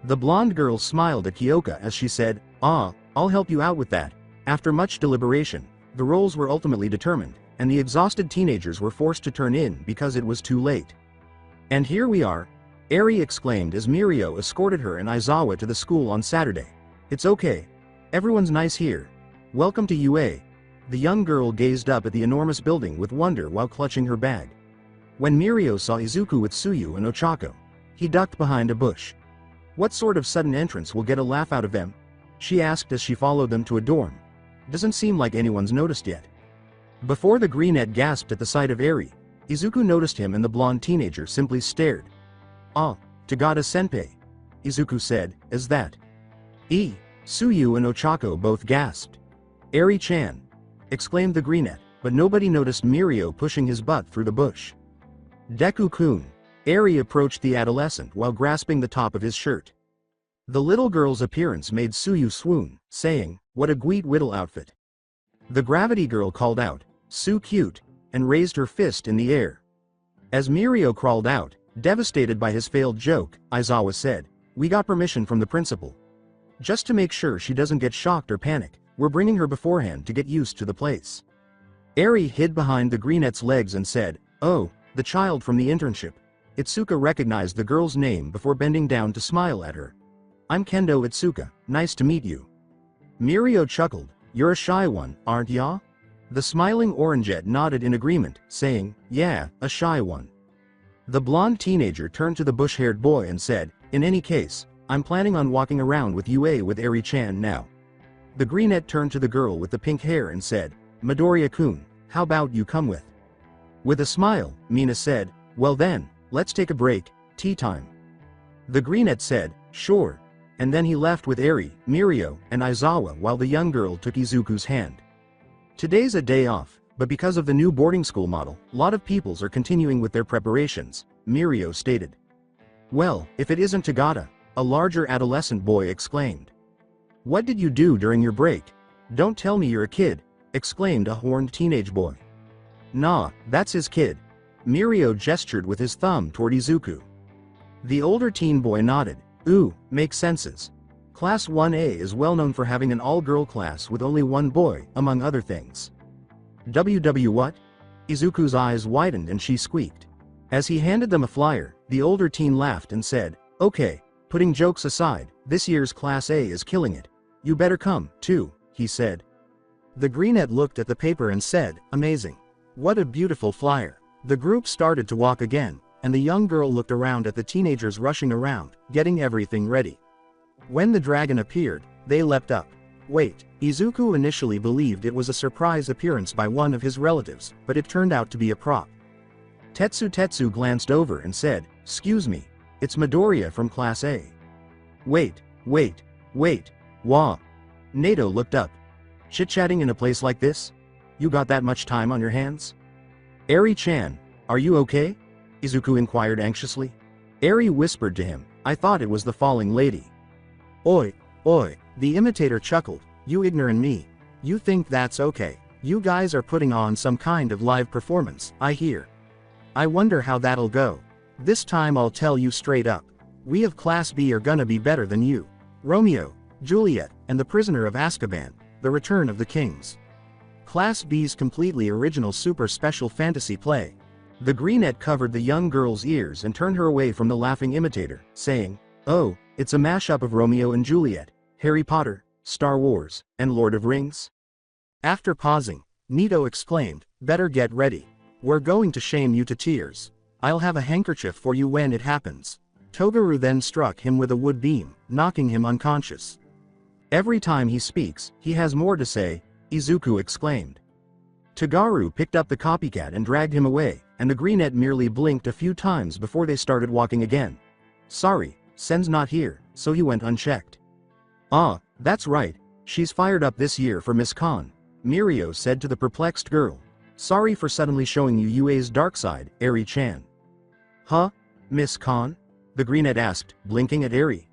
The blonde girl smiled at Kyoka as she said, I'll help you out with that." After much deliberation, the roles were ultimately determined, and the exhausted teenagers were forced to turn in because it was too late. "And here we are," Arie exclaimed as Mirio escorted her and Aizawa to the school on Saturday. "It's okay. Everyone's nice here. Welcome to UA." The young girl gazed up at the enormous building with wonder while clutching her bag. When Mirio saw Izuku with Tsuyu and Ochako, he ducked behind a bush. "What sort of sudden entrance will get a laugh out of them?" she asked as she followed them to a dorm. "Doesn't seem like anyone's noticed yet." Before the greenette gasped at the sight of Arie, Izuku noticed him and the blonde teenager simply stared. Tagada-senpai," Izuku said, "is that?" Tsuyu and Ochako both gasped. "Arie-chan," exclaimed the greenette, but nobody noticed Mirio pushing his butt through the bush. "Deku-kun," Arie approached the adolescent while grasping the top of his shirt. The little girl's appearance made Tsuyu swoon, saying, "What a gweet whittle outfit." The gravity girl called out, "Su cute," and raised her fist in the air. As Mirio crawled out, devastated by his failed joke, Aizawa said, "We got permission from the principal. Just to make sure she doesn't get shocked or panic, we're bringing her beforehand to get used to the place." Arie hid behind the greenette's legs and said, "Oh, the child from the internship." Itsuka recognized the girl's name before bending down to smile at her. "I'm Kendo Itsuka, nice to meet you." Mirio chuckled, "You're a shy one, aren't ya?" The smiling orangette nodded in agreement, saying, "Yeah, a shy one." The blonde teenager turned to the bush-haired boy and said, "In any case, I'm planning on walking around with UA with Arie-chan now." The greenette turned to the girl with the pink hair and said, "Midoriya-kun, how about you come with?" With a smile, Mina said, "Well then, let's take a break, tea time." The greenette said, "Sure," and then he left with Arie, Mirio, and Aizawa while the young girl took Izuku's hand. Today's a day off, but because of the new boarding school model, a lot of peoples are continuing with their preparations, Mirio stated. "Well, if it isn't Tagata," a larger adolescent boy exclaimed. "What did you do during your break? Don't tell me you're a kid," exclaimed a horned teenage boy. "Nah, that's his kid." Mirio gestured with his thumb toward Izuku. The older teen boy nodded. "Ooh, makes senses. Class 1A is well known for having an all-girl class with only one boy, among other things." "WW what?" Izuku's eyes widened and she squeaked. As he handed them a flyer, the older teen laughed and said, "Okay, putting jokes aside, this year's Class A is killing it. You better come, too," he said. The greenette looked at the paper and said, "Amazing. What a beautiful flyer." The group started to walk again, and the young girl looked around at the teenagers rushing around, getting everything ready. When the dragon appeared, they leapt up. Wait, Izuku initially believed it was a surprise appearance by one of his relatives, but it turned out to be a prop. Tetsu glanced over and said, "Excuse me, it's Midoriya from Class A." Wait, wah. Nato looked up. "Chit-chatting in a place like this? You got that much time on your hands?" "Arie-chan, are you okay?" Izuku inquired anxiously. Arie whispered to him, "I thought it was the falling lady." Oi, the imitator chuckled, "You ignorant me. You think that's okay? You guys are putting on some kind of live performance, I hear. I wonder how that'll go. This time I'll tell you straight up. We of Class B are gonna be better than you. Romeo, Juliet, and the Prisoner of Azkaban, The Return of the Kings. Class B's completely original super special fantasy play." The greenette covered the young girl's ears and turned her away from the laughing imitator, saying, "Oh, it's a mashup of Romeo and Juliet, Harry Potter, Star Wars, and Lord of Rings." After pausing, Nito exclaimed, "Better get ready. We're going to shame you to tears. I'll have a handkerchief for you when it happens." Togaru then struck him with a wood beam, knocking him unconscious. "Every time he speaks, he has more to say," Izuku exclaimed. Togaru picked up the copycat and dragged him away, and the greenette merely blinked a few times before they started walking again. "Sorry, Sen's not here," so he went unchecked. "Ah, that's right, she's fired up this year for Miss Khan," Mirio said to the perplexed girl. "Sorry for suddenly showing you UA's dark side, Arie-chan." "Huh? Miss Khan?" the greenette asked, blinking at Arie.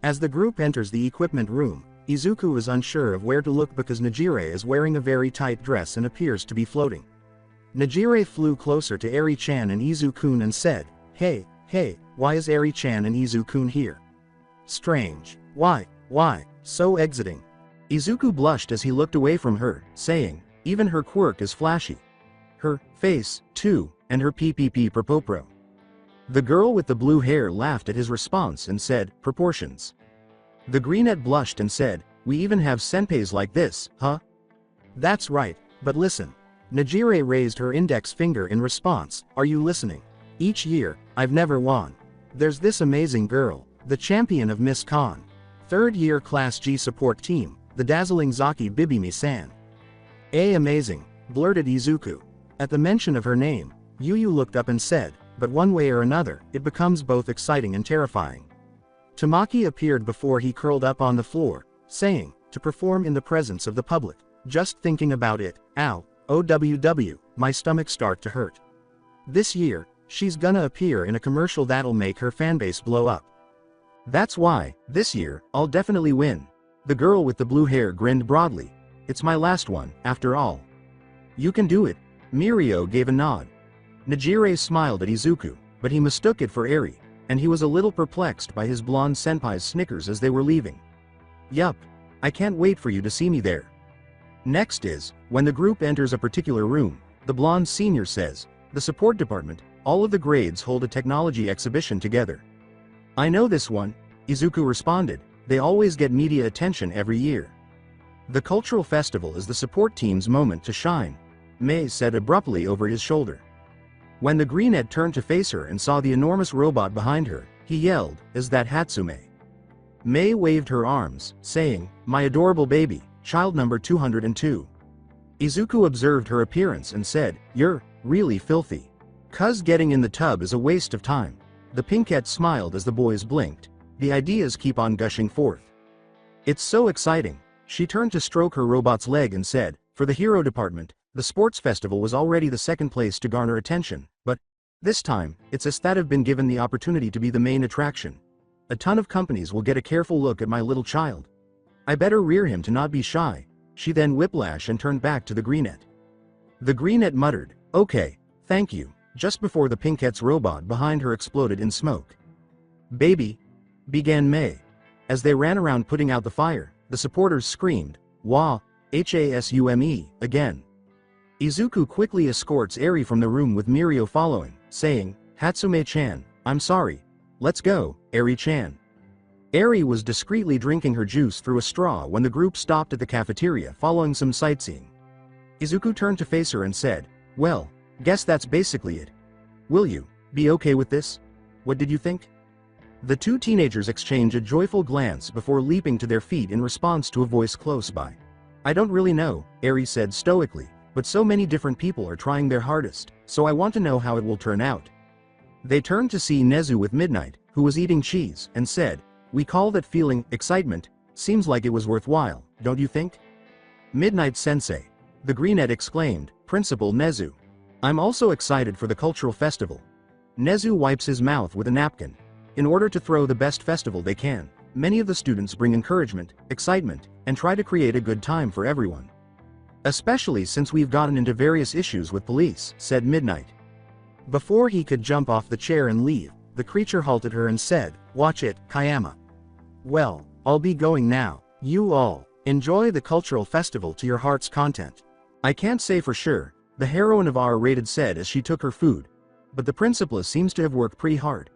As the group enters the equipment room, Izuku is unsure of where to look because Najire is wearing a very tight dress and appears to be floating. Najire flew closer to Arie-chan and Izu-kun and said, Hey, why is Arie-chan and Izu-kun here? Strange. Why, so exiting." Izuku blushed as he looked away from her, saying, "Even her quirk is flashy. Her face, too, and her PPP propopro." The girl with the blue hair laughed at his response and said, "Proportions." The greenette blushed and said, "We even have senpais like this, huh?" "That's right, but listen." Najire raised her index finger in response, "Are you listening? Each year, I've never won. There's this amazing girl, the champion of Miss Khan. Third-year Class G support team, the dazzling Zaki Bibimi-san." Amazing," blurted Izuku. At the mention of her name, Yu looked up and said, "But one way or another, it becomes both exciting and terrifying." Tamaki appeared before he curled up on the floor, saying, "To perform in the presence of the public. Just thinking about it, ow, OWW, my stomach start to hurt. This year, she's gonna appear in a commercial that'll make her fanbase blow up. That's why, this year, I'll definitely win." The girl with the blue hair grinned broadly. "It's my last one, after all." "You can do it." Mirio gave a nod. Najire smiled at Izuku, but he mistook it for Arie, and he was a little perplexed by his blonde senpai's snickers as they were leaving. "Yup. I can't wait for you to see me there." Next is, when the group enters a particular room, the blonde senior says, the support department, all of the grades hold a technology exhibition together. I know this one, Izuku responded, they always get media attention every year. The cultural festival is the support team's moment to shine, Mei said abruptly over his shoulder. When the greenette turned to face her and saw the enormous robot behind her, he yelled, is that Hatsume? Mei waved her arms, saying, my adorable baby, child number 202. Izuku observed her appearance and said, you're really filthy. 'Cause getting in the tub is a waste of time. The pinkette smiled as the boys blinked. The ideas keep on gushing forth. It's so exciting. She turned to stroke her robot's leg and said, for the hero department, the sports festival was already the second place to garner attention, but this time, it's as that have been given the opportunity to be the main attraction. A ton of companies will get a careful look at my little child. I better rear him to not be shy. She then whiplash and turned back to the greenette. The greenette muttered, okay, thank you, just before the pinkette's robot behind her exploded in smoke. Baby, began Mei. As they ran around putting out the fire, the supporters screamed, wah, HASUME, again. Izuku quickly escorts Arie from the room with Mirio following, saying, Hatsume-chan, I'm sorry. Let's go, Arie-chan. Arie was discreetly drinking her juice through a straw when the group stopped at the cafeteria following some sightseeing. Izuku turned to face her and said, well, guess that's basically it. Will you be okay with this? What did you think? The two teenagers exchange a joyful glance before leaping to their feet in response to a voice close by. I don't really know, Arie said stoically, but so many different people are trying their hardest, so I want to know how it will turn out. They turned to see Nezu with Midnight, who was eating cheese, and said, we call that feeling excitement. Seems like it was worthwhile, don't you think? Midnight Sensei. The greenette exclaimed, Principal Nezu. I'm also excited for the cultural festival. Nezu wipes his mouth with a napkin. In order to throw the best festival they can, many of the students bring encouragement, excitement, and try to create a good time for everyone. Especially since we've gotten into various issues with police, said Midnight. Before he could jump off the chair and leave, the creature halted her and said, watch it, Kayama. Well, I'll be going now. You all, enjoy the cultural festival to your heart's content. I can't say for sure, the heroine of R-rated said as she took her food, but the principal seems to have worked pretty hard,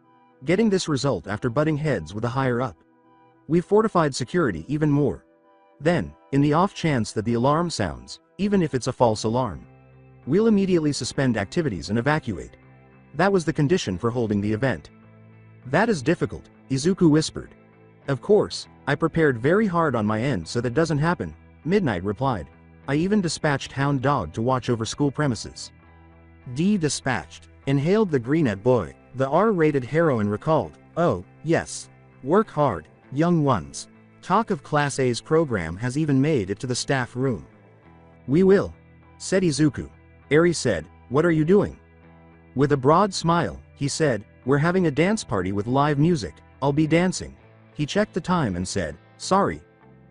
getting this result after butting heads with a higher up. We've fortified security even more. Then, in the off chance that the alarm sounds, even if it's a false alarm, we'll immediately suspend activities and evacuate. That was the condition for holding the event. That is difficult, Izuku whispered. Of course, I prepared very hard on my end so that doesn't happen, Midnight replied. I even dispatched Hound Dog to watch over school premises. Dispatched, inhaled the greenette boy, the R-rated heroine recalled. Oh, yes. Work hard, young ones. Talk of Class A's program has even made it to the staff room. We will, said Izuku. Arie said, what are you doing? With a broad smile, he said, we're having a dance party with live music, I'll be dancing. He checked the time and said, sorry.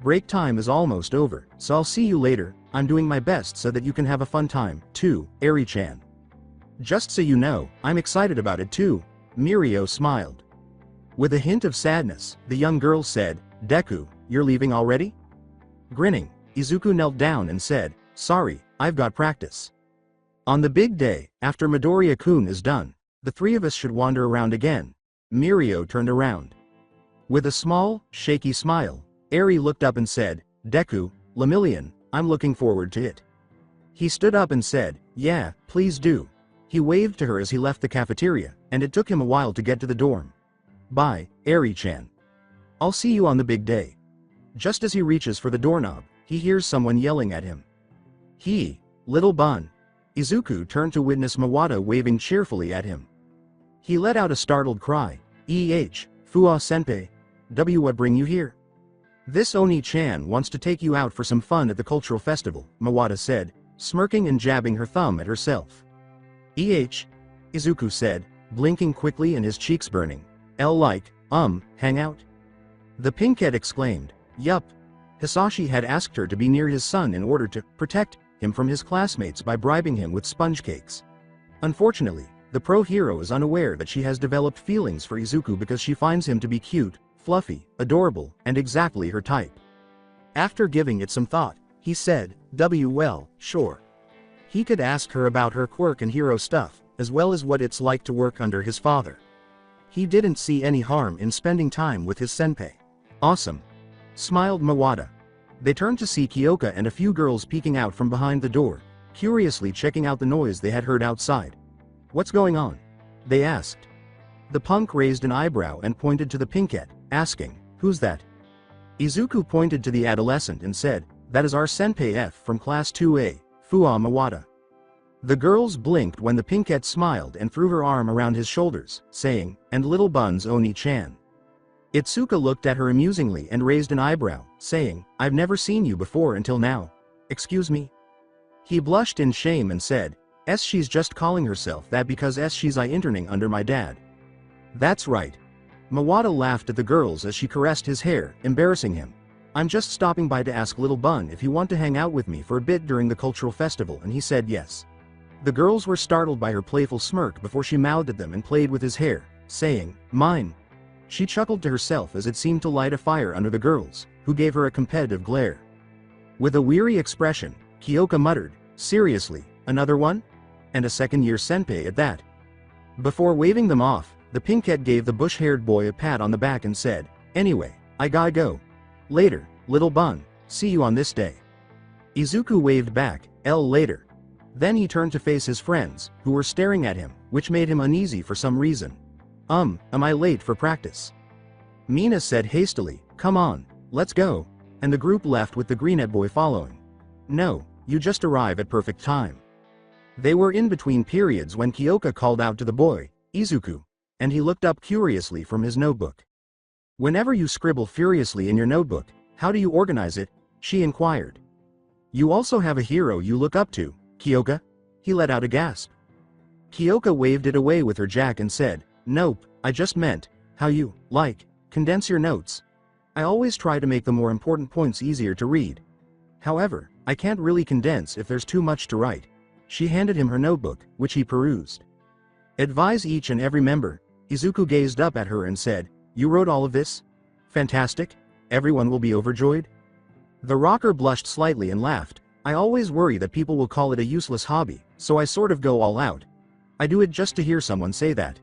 Break time is almost over, so I'll see you later. I'm doing my best so that you can have a fun time, too, Arie-chan. Just so you know, I'm excited about it too, Mirio smiled. With a hint of sadness, the young girl said, Deku, you're leaving already? Grinning, Izuku knelt down and said, sorry, I've got practice. On the big day, after Midoriya-kun is done, the three of us should wander around again. Mirio turned around. With a small, shaky smile, Arie looked up and said, Deku, Lemillion, I'm looking forward to it. He stood up and said, yeah, please do. He waved to her as he left the cafeteria, and it took him a while to get to the dorm. Bye, Arie-chan. I'll see you on the big day. Just as he reaches for the doorknob, he hears someone yelling at him. Little bun. Izuku turned to witness Mawata waving cheerfully at him. He let out a startled cry. Fuwa-senpai. What bring you here? This Oni-chan wants to take you out for some fun at the cultural festival, Mawata said, smirking and jabbing her thumb at herself. Izuku said, blinking quickly and his cheeks burning. Hang out? The pinkette exclaimed, yup. Hisashi had asked her to be near his son in order to protect him from his classmates by bribing him with sponge cakes. Unfortunately, the pro-hero is unaware that she has developed feelings for Izuku because she finds him to be cute, fluffy, adorable, and exactly her type. After giving it some thought, He said, well, sure. He could ask her about her quirk and hero stuff, as well as what it's like to work under his father. He didn't see any harm in spending time with his senpai. Awesome. Smiled Mawata. They turned to see Kyoka and a few girls peeking out from behind the door, curiously checking out the noise they had heard outside. What's going on? They asked. The punk raised an eyebrow and pointed to the pinkette, asking, who's that? Izuku pointed to the adolescent and said, that is our senpai F from class 2A, Fua Mawata. The girls blinked when the pinkette smiled and threw her arm around his shoulders, saying, and little buns Oni-chan. Itsuka looked at her amusingly and raised an eyebrow, saying, I've never seen you before until now. Excuse me? He blushed in shame and said, she's just calling herself that because she's interning under my dad. That's right. Mawata laughed at the girls as she caressed his hair, embarrassing him. I'm just stopping by to ask Little Bun if you want to hang out with me for a bit during the cultural festival, and he said yes. The girls were startled by her playful smirk before she mouthed at them and played with his hair, saying, mine. She chuckled to herself as it seemed to light a fire under the girls, who gave her a competitive glare. With a weary expression, Kyoka muttered, seriously, another one? And a second-year senpai at that. Before waving them off, the pinkette gave the bush-haired boy a pat on the back and said, anyway, I gotta go. Later, Little Bun, see you on this day. Izuku waved back, later. Then he turned to face his friends, who were staring at him, which made him uneasy for some reason. Am I late for practice? Mina said hastily, come on, let's go, and the group left with the greenette boy following. No, you just arrive at perfect time. They were in between periods when Kyoka called out to the boy, Izuku, and he looked up curiously from his notebook. Whenever you scribble furiously in your notebook, how do you organize it? She inquired. You also have a hero you look up to, Kyoka? He let out a gasp. Kyoka waved it away with her jack and said, nope, I just meant, how you, condense your notes. I always try to make the more important points easier to read. However, I can't really condense if there's too much to write. She handed him her notebook, which he perused. Advise each and every member. Izuku gazed up at her and said, you wrote all of this? Fantastic. Everyone will be overjoyed. The rocker blushed slightly and laughed. I always worry that people will call it a useless hobby, so I sort of go all out. I do it just to hear someone say that.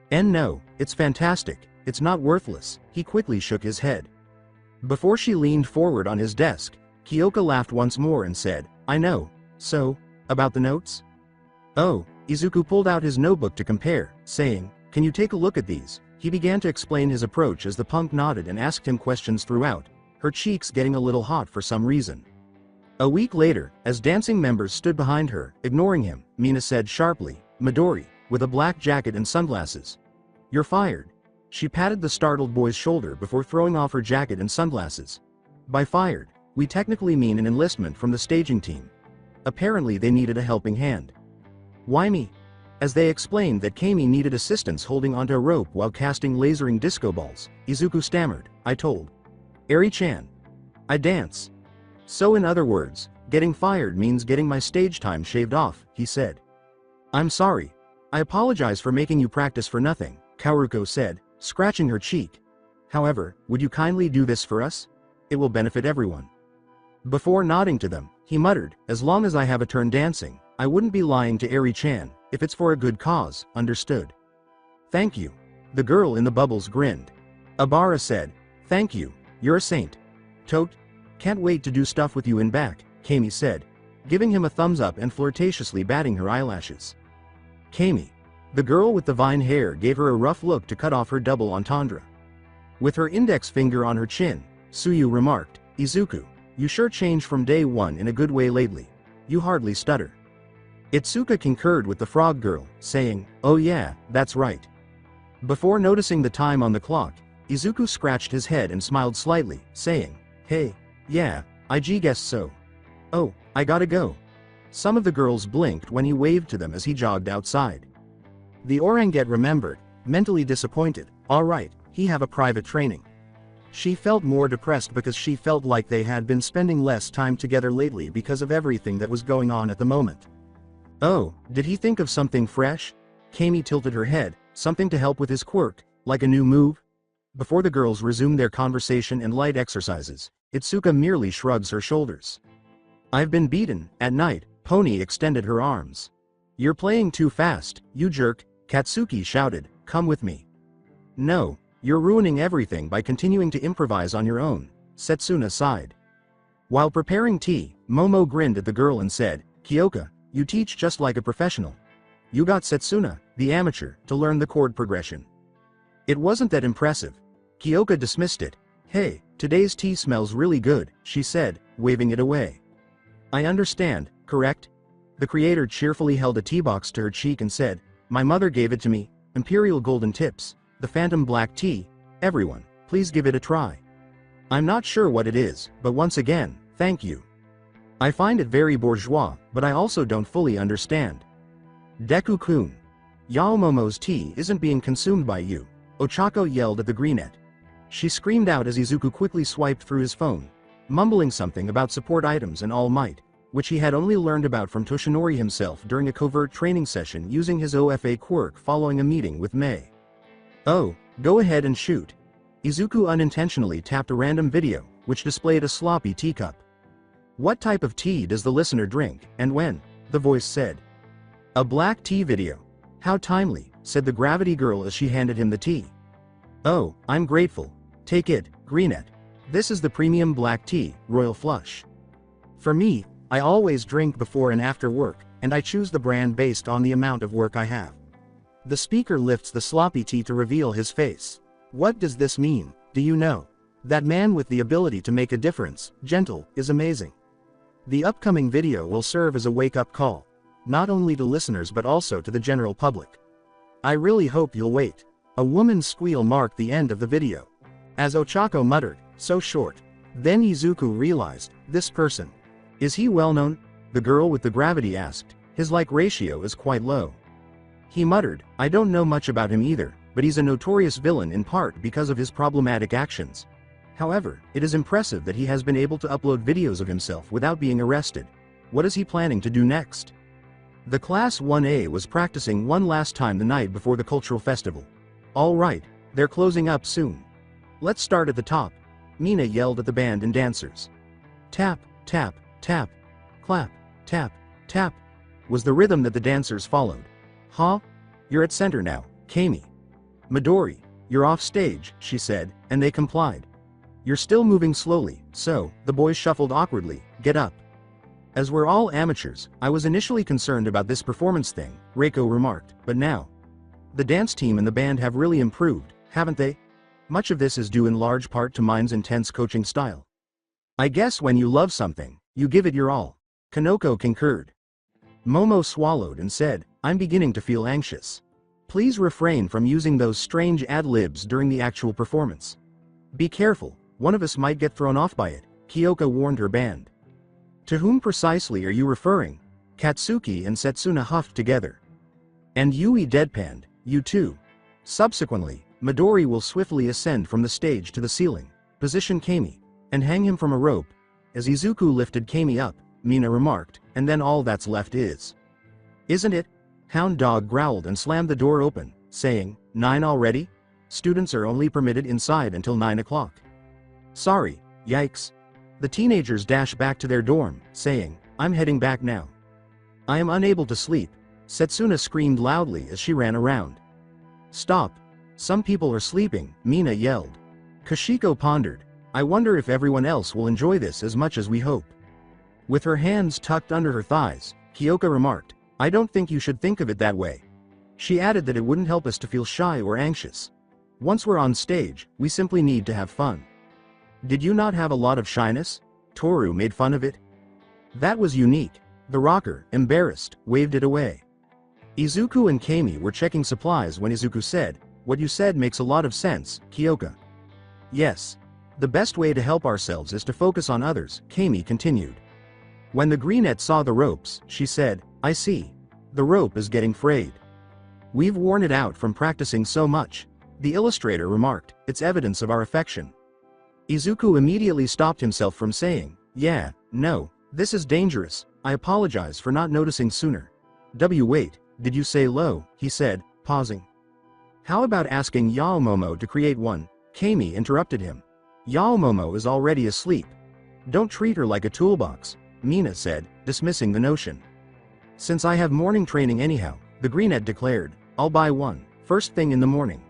And no, it's fantastic, it's not worthless. He quickly shook his head. Before she leaned forward on his desk, Kyoka laughed once more and said, I know. So, about the notes? Oh, Izuku pulled out his notebook to compare, saying, can you take a look at these? He began to explain his approach as the punk nodded and asked him questions throughout, her cheeks getting a little hot for some reason. A week later, as dancing members stood behind her, ignoring him, Mina said sharply, Midori, with a black jacket and sunglasses. You're fired. She patted the startled boy's shoulder before throwing off her jacket and sunglasses. By fired, we technically mean an enlistment from the staging team. Apparently they needed a helping hand. Why me? As they explained that Kami needed assistance holding onto a rope while casting lasering disco balls, Izuku stammered, I told Arie-chan. I dance. So in other words, getting fired means getting my stage time shaved off, he said. I'm sorry. I apologize for making you practice for nothing, Kaoruko said, scratching her cheek. However, would you kindly do this for us? It will benefit everyone. Before nodding to them, he muttered, as long as I have a turn dancing, I wouldn't be lying to Arie-chan, if it's for a good cause, understood. Thank you. The girl in the bubbles grinned. Abara said, thank you, you're a saint. Tote. Can't wait to do stuff with you in back, Kami said, giving him a thumbs up and flirtatiously batting her eyelashes. Kami. The girl with the vine hair gave her a rough look to cut off her double entendre. With her index finger on her chin, Suyu remarked, Izuku, you sure changed from day one in a good way lately. You hardly stutter. Itsuka concurred with the frog girl, saying, oh yeah, that's right. Before noticing the time on the clock, Izuku scratched his head and smiled slightly, saying, hey, yeah, I guess so. Oh, I gotta go. Some of the girls blinked when he waved to them as he jogged outside. The oranguette remembered, mentally disappointed, alright, he have a private training. She felt more depressed because she felt like they had been spending less time together lately because of everything that was going on at the moment. Oh, did he think of something fresh? Kami tilted her head, something to help with his quirk, like a new move? Before the girls resumed their conversation and light exercises, Itsuka merely shrugs her shoulders. I've been beaten. At night, Pony extended her arms. You're playing too fast, you jerk, Katsuki shouted, come with me. No, you're ruining everything by continuing to improvise on your own, Setsuna sighed. While preparing tea, Momo grinned at the girl and said, Kyoka, you teach just like a professional. You got Setsuna, the amateur, to learn the chord progression. It wasn't that impressive. Kyoka dismissed it. Hey, today's tea smells really good, she said, waving it away. I understand, correct? The creator cheerfully held a tea box to her cheek and said, my mother gave it to me, Imperial Golden Tips, the Phantom Black Tea, everyone, please give it a try. I'm not sure what it is, but once again, thank you. I find it very bourgeois, but I also don't fully understand. Deku-kun. Yao Momo's tea isn't being consumed by you, Ochako yelled at the greenette. She screamed out as Izuku quickly swiped through his phone, mumbling something about support items and All Might, which he had only learned about from Toshinori himself during a covert training session using his OFA quirk following a meeting with Mei. Oh, go ahead and shoot. Izuku unintentionally tapped a random video, which displayed a sloppy teacup. What type of tea does the listener drink, and when? The voice said. A black tea video. How timely, said the gravity girl as she handed him the tea. Oh, I'm grateful. Take it, greenette. This is the premium black tea, Royal Flush. For me, I always drink before and after work, and I choose the brand based on the amount of work I have. The speaker lifts the sloppy tea to reveal his face. What does this mean, do you know? That man with the ability to make a difference, gentle, is amazing. The upcoming video will serve as a wake-up call, not only to listeners but also to the general public. I really hope you'll wait. A woman's squeal marked the end of the video. As Ochako muttered, so short. Then Izuku realized, this person. Is he well known? The girl with the gravity asked. His like ratio is quite low. He muttered, I don't know much about him either, but he's a notorious villain in part because of his problematic actions. However, it is impressive that he has been able to upload videos of himself without being arrested. What is he planning to do next? The Class 1A was practicing one last time the night before the cultural festival. All right, they're closing up soon. Let's start at the top. Mina yelled at the band and dancers. Tap, tap, tap, clap, tap, tap, was the rhythm that the dancers followed. Huh? You're at center now, Kami. Midori, you're off stage, she said, and they complied. You're still moving slowly, so, the boys shuffled awkwardly, get up. As we're all amateurs, I was initially concerned about this performance thing, Reiko remarked, but now. The dance team and the band have really improved, haven't they? Much of this is due in large part to Mine's intense coaching style. I guess when you love something, you give it your all. Kanoko concurred. Momo swallowed and said, I'm beginning to feel anxious. Please refrain from using those strange ad-libs during the actual performance. Be careful, one of us might get thrown off by it, Kyoka warned her band. To whom precisely are you referring? Katsuki and Setsuna huffed together. And Yui deadpanned, you too. Subsequently, Midori will swiftly ascend from the stage to the ceiling, position Kami, and hang him from a rope. As Izuku lifted Kami up, Mina remarked, and then all that's left is. Isn't it? Hound Dog growled and slammed the door open, saying, 9 already? Students are only permitted inside until 9 o'clock. Sorry, yikes. The teenagers dashed back to their dorm, saying, I'm heading back now. I am unable to sleep. Setsuna screamed loudly as she ran around. Stop. Some people are sleeping, Mina yelled. Kashiko pondered. I wonder if everyone else will enjoy this as much as we hope. With her hands tucked under her thighs, Kyoka remarked, I don't think you should think of it that way. She added that it wouldn't help us to feel shy or anxious. Once we're on stage, we simply need to have fun. Did you not have a lot of shyness? Toru made fun of it. That was unique. The rocker, embarrassed, waved it away. Izuku and Kami were checking supplies when Izuku said, what you said makes a lot of sense, Kyoka. Yes. The best way to help ourselves is to focus on others, Kami continued. When the greenette saw the ropes, she said, I see. The rope is getting frayed. We've worn it out from practicing so much. The illustrator remarked, it's evidence of our affection. Izuku immediately stopped himself from saying, yeah, no, this is dangerous, I apologize for not noticing sooner. Wait, did you say low, he said, pausing. How about asking Yao Momo to create one? Kami interrupted him. Yao Momo is already asleep. Don't treat her like a toolbox. Mina said, dismissing the notion. Since I have morning training anyhow, the greenette declared, I'll buy one, first thing in the morning.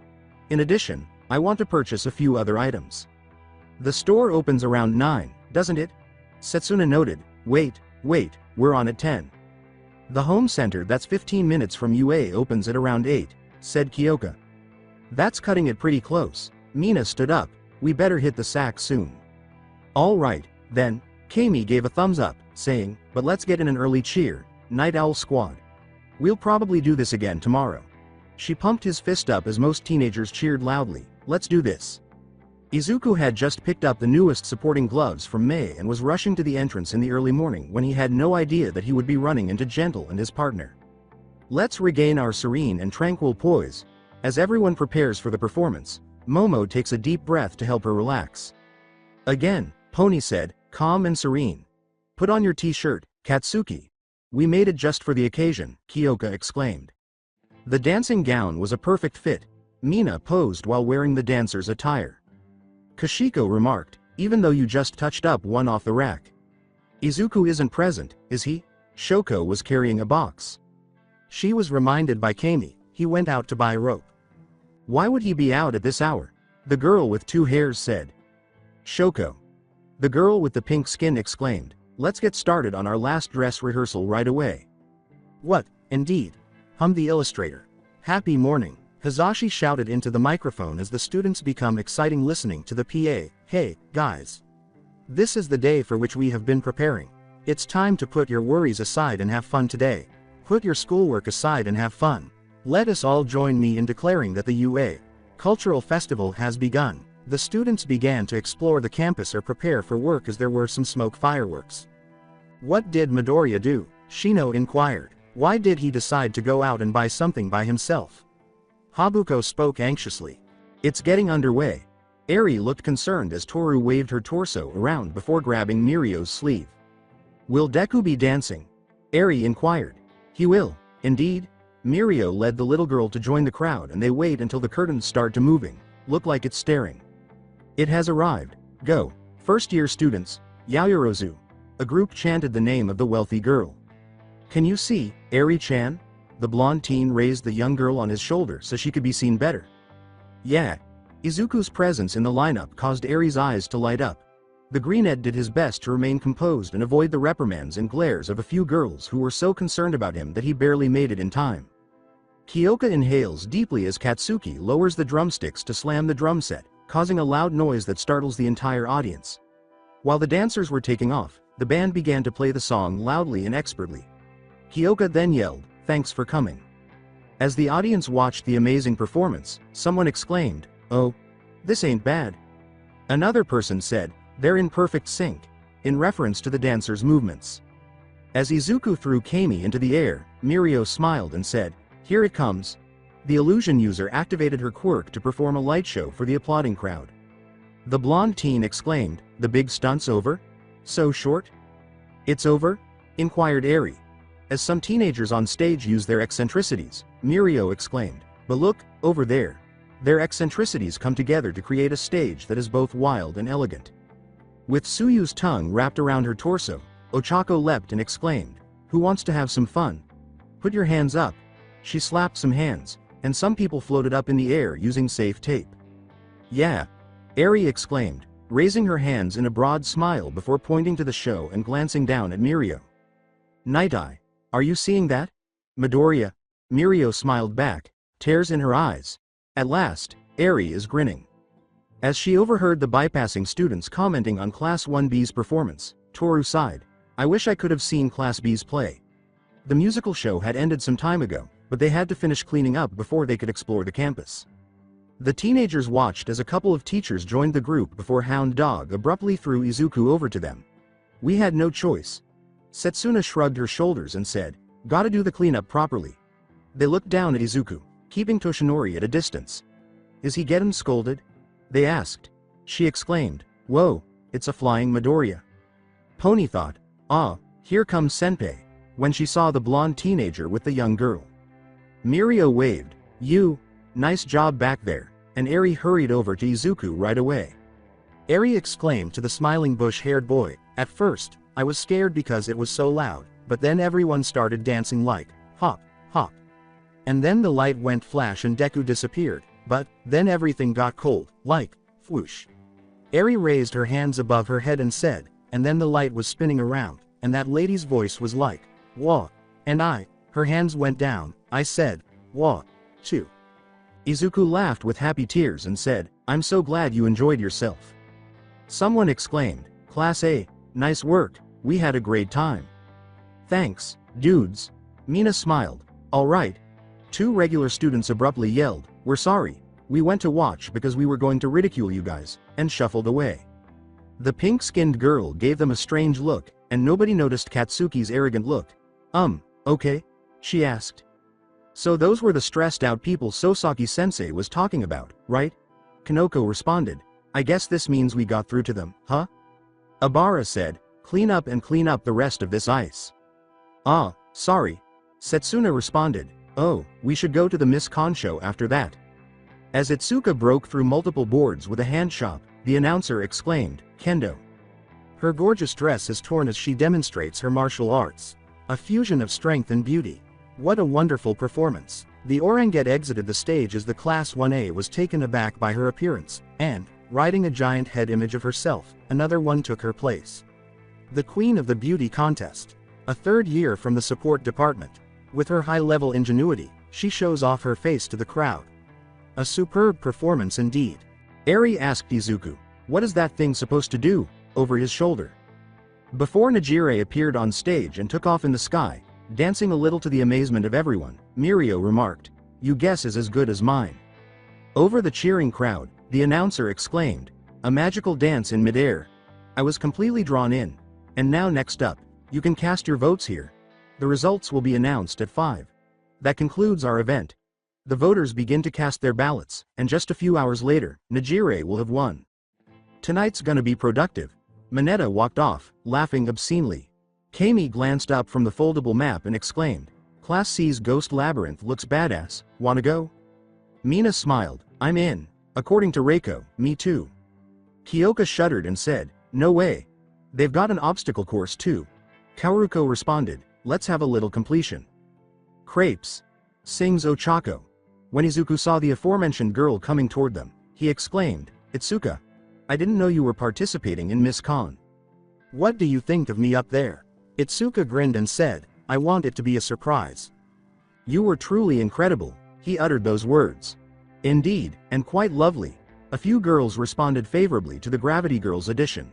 In addition, I want to purchase a few other items. The store opens around 9, doesn't it? Setsuna noted, wait, we're on at 10. The home center that's 15 minutes from UA opens at around 8, said Kyoka. That's cutting it pretty close. Mina stood up, we better hit the sack soon. All right, then, Kami gave a thumbs up, saying, but let's get in an early cheer, Night Owl Squad. We'll probably do this again tomorrow. She pumped his fist up as most teenagers cheered loudly, let's do this. Izuku had just picked up the newest supporting gloves from Mei and was rushing to the entrance in the early morning when he had no idea that he would be running into Gentle and his partner. Let's regain our serene and tranquil poise. As everyone prepares for the performance, Momo takes a deep breath to help her relax. Again, Pony said, calm and serene. Put on your t-shirt, Katsuki. We made it just for the occasion, Kyoka exclaimed. The dancing gown was a perfect fit. Mina posed while wearing the dancer's attire. Kashiko remarked, even though you just touched up one off the rack. Izuku isn't present, is he? Shoko was carrying a box. She was reminded by Kami, he went out to buy rope. Why would he be out at this hour? The girl with 2 hairs said. Shoko. The girl with the pink skin exclaimed, let's get started on our last dress rehearsal right away. What, indeed? Hummed the illustrator. Happy morning, Hazashi shouted into the microphone as the students become exciting listening to the PA, hey, guys. This is the day for which we have been preparing. It's time to put your worries aside and have fun today. Put your schoolwork aside and have fun. Let us all join me in declaring that the UA Cultural Festival has begun. The students began to explore the campus or prepare for work as there were some smoke fireworks. What did Midoriya do? Shino inquired. Why did he decide to go out and buy something by himself? Habuko spoke anxiously. It's getting underway. Arie looked concerned as Toru waved her torso around before grabbing Mirio's sleeve. Will Deku be dancing? Arie inquired. He will, indeed. Mirio led the little girl to join the crowd and they wait until the curtains start to moving. Look like it's staring. It has arrived. Go. First-year students, Yaoyorozu. A group chanted the name of the wealthy girl. Can you see, Arie-chan? The blonde teen raised the young girl on his shoulder so she could be seen better. Yeah. Izuku's presence in the lineup caused Arie's eyes to light up. The greenhead did his best to remain composed and avoid the reprimands and glares of a few girls who were so concerned about him that he barely made it in time. Kyoka inhales deeply as Katsuki lowers the drumsticks to slam the drum set, causing a loud noise that startles the entire audience. While the dancers were taking off, the band began to play the song loudly and expertly. Kyoka then yelled, "Thanks for coming." As the audience watched the amazing performance, someone exclaimed, "Oh, this ain't bad." Another person said, "They're in perfect sync," in reference to the dancers' movements. As Izuku threw Kami into the air, Mirio smiled and said, "Here it comes." The illusion user activated her quirk to perform a light show for the applauding crowd. The blonde teen exclaimed, "The big stunt's over? So short?" "It's over?" inquired Arie. As some teenagers on stage used their eccentricities, Mirio exclaimed, "But look, over there." Their eccentricities come together to create a stage that is both wild and elegant. With Tsuyu's tongue wrapped around her torso, Ochako leapt and exclaimed, "Who wants to have some fun? Put your hands up." She slapped some hands, and some people floated up in the air using safe tape. "Yeah," Arie exclaimed, raising her hands in a broad smile before pointing to the show and glancing down at Mirio. "Night Eye, are you seeing that? Midoriya?" Mirio smiled back, tears in her eyes. At last, Arie is grinning. As she overheard the bypassing students commenting on Class 1B's performance, Toru sighed, "I wish I could have seen Class B's play." The musical show had ended some time ago, but they had to finish cleaning up before they could explore the campus. The teenagers watched as a couple of teachers joined the group before Hound Dog abruptly threw Izuku over to them. "We had no choice." Setsuna shrugged her shoulders and said, "Gotta do the cleanup properly." They looked down at Izuku, keeping Toshinori at a distance. "Is he getting scolded?" they asked. She exclaimed, "Whoa, it's a flying Midoriya." Pony thought, "Ah, here comes Senpai," when she saw the blonde teenager with the young girl. Mirio waved, Nice job back there," and Arie hurried over to Izuku right away. Arie exclaimed to the smiling bush-haired boy, "At first, I was scared because it was so loud, but then everyone started dancing like, hop, hop. And then the light went flash and Deku disappeared, but then everything got cold, like, whoosh. Arie raised her hands above her head and said, and then the light was spinning around, and that lady's voice was like, wah. And her hands went down, I said, wah, too. Izuku laughed with happy tears and said, I'm so glad you enjoyed yourself. Someone exclaimed, Class A, nice work, we had a great time. Thanks, dudes. Mina smiled. Alright. 2 regular students abruptly yelled, we're sorry, we went to watch because we were going to ridicule you guys, and shuffled away. The pink-skinned girl gave them a strange look, and nobody noticed Katsuki's arrogant look. Okay? She asked. So those were the stressed-out people Sosaki-sensei was talking about, right? Kanoko responded. I guess this means we got through to them, huh? Abara said, clean up the rest of this ice. Ah, sorry. Setsuna responded, oh, we should go to the Miss Con show after that. As Itsuka broke through multiple boards with a hand shop, the announcer exclaimed, Kendo. Her gorgeous dress is torn as she demonstrates her martial arts. A fusion of strength and beauty. What a wonderful performance. The Oranget exited the stage as the Class 1A was taken aback by her appearance, and, riding a giant head image of herself, another one took her place. The queen of the beauty contest. A 3rd year from the support department. With her high-level ingenuity, she shows off her face to the crowd. A superb performance indeed. Arie asked Izuku, what is that thing supposed to do, over his shoulder? Before Najire appeared on stage and took off in the sky, dancing a little to the amazement of everyone, Mirio remarked, your guess is as good as mine. Over the cheering crowd, the announcer exclaimed, a magical dance in midair. I was completely drawn in. And now next up, you can cast your votes here. The results will be announced at 5. That concludes our event. The voters begin to cast their ballots, and just a few hours later, Najire will have won. Tonight's gonna be productive. Mineta walked off, laughing obscenely. Kami glanced up from the foldable map and exclaimed, Class C's Ghost Labyrinth looks badass, wanna go? Mina smiled, I'm in. According to Reiko, me too. Kyoka shuddered and said, no way. They've got an obstacle course too. Kaoruko responded, let's have a little completion. Crepes. Sings Ochako. When Izuku saw the aforementioned girl coming toward them, he exclaimed, Itsuka. I didn't know you were participating in Miss Con. What do you think of me up there? Itsuka grinned and said, I want it to be a surprise. You were truly incredible, he uttered those words. Indeed, and quite lovely. A few girls responded favorably to the Gravity Girls edition.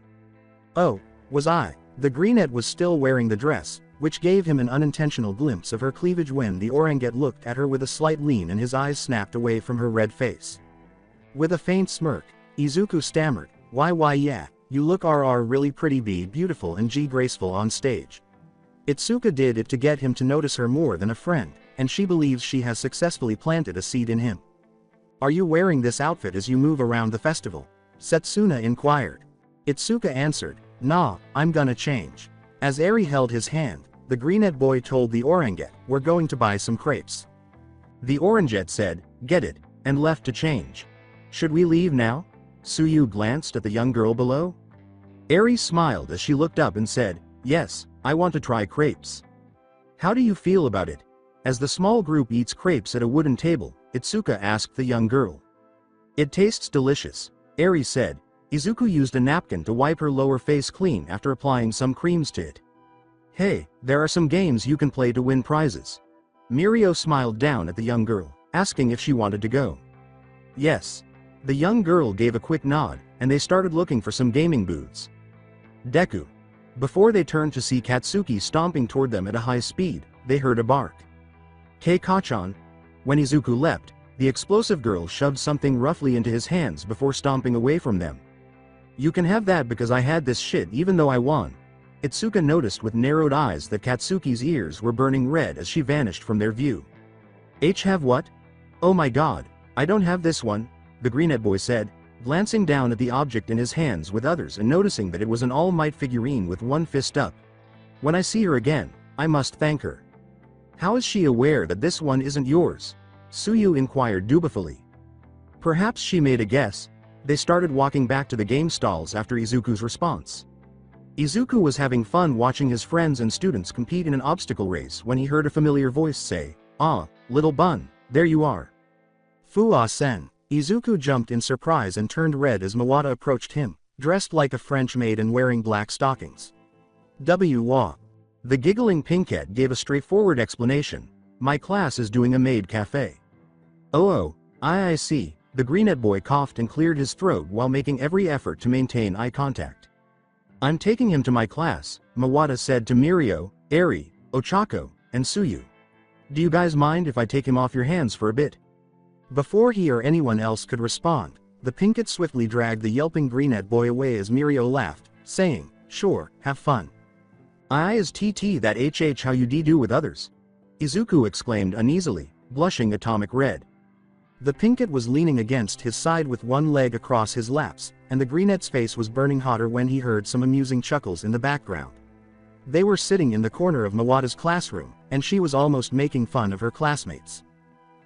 Oh, was I? The greenette was still wearing the dress, which gave him an unintentional glimpse of her cleavage when the Oranget looked at her with a slight lean and his eyes snapped away from her red face. With a faint smirk, Izuku stammered, why yeah, you look really pretty beautiful and graceful on stage. Itsuka did it to get him to notice her more than a friend, and she believes she has successfully planted a seed in him. Are you wearing this outfit as you move around the festival? Setsuna inquired. Itsuka answered, nah, I'm gonna change. As Arie held his hand, the greenette boy told the Oranget, we're going to buy some crepes. The Oranget said, get it, and left to change. Should we leave now? Suyu glanced at the young girl below. Arie smiled as she looked up and said, yes, I want to try crepes. How do you feel about it? As the small group eats crepes at a wooden table, Itsuka asked the young girl. It tastes delicious, Arie said. Izuku used a napkin to wipe her lower face clean after applying some creams to it. Hey, there are some games you can play to win prizes. Mirio smiled down at the young girl, asking if she wanted to go. Yes. The young girl gave a quick nod, and they started looking for some gaming booths. Deku. Before they turned to see Katsuki stomping toward them at a high speed, they heard a bark. Keikachan. When Izuku leapt, the explosive girl shoved something roughly into his hands before stomping away from them. You can have that because I had this shit even though I won. Itsuka noticed with narrowed eyes that Katsuki's ears were burning red as she vanished from their view. Have what? Oh my god, I don't have this one, the greenette boy said, glancing down at the object in his hands with others and noticing that it was an All Might figurine with one fist up. When I see her again, I must thank her. How is she aware that this one isn't yours? Suyu inquired dutifully. Perhaps she made a guess. They started walking back to the game stalls after Izuku's response. Izuku was having fun watching his friends and students compete in an obstacle race when he heard a familiar voice say, "Ah, little bun, there you are." Fuwa-sen. Izuku jumped in surprise and turned red as Mawata approached him, dressed like a French maid and wearing black stockings. W-wa. The giggling pinkhead gave a straightforward explanation. "My class is doing a maid cafe." Oh, I see. The greenette boy coughed and cleared his throat while making every effort to maintain eye contact. "I'm taking him to my class," Mawata said to Mirio, Arie, Ochako, and Suyu. "Do you guys mind if I take him off your hands for a bit?" Before he or anyone else could respond, the pinkette swiftly dragged the yelping greenette boy away as Mirio laughed, saying, "Sure, have fun." "I is TT that HH how you do with others," Izuku exclaimed uneasily, blushing atomic red. The pinkette was leaning against his side with one leg across his laps, and the greenette's face was burning hotter when he heard some amusing chuckles in the background. They were sitting in the corner of Mawata's classroom, and she was almost making fun of her classmates.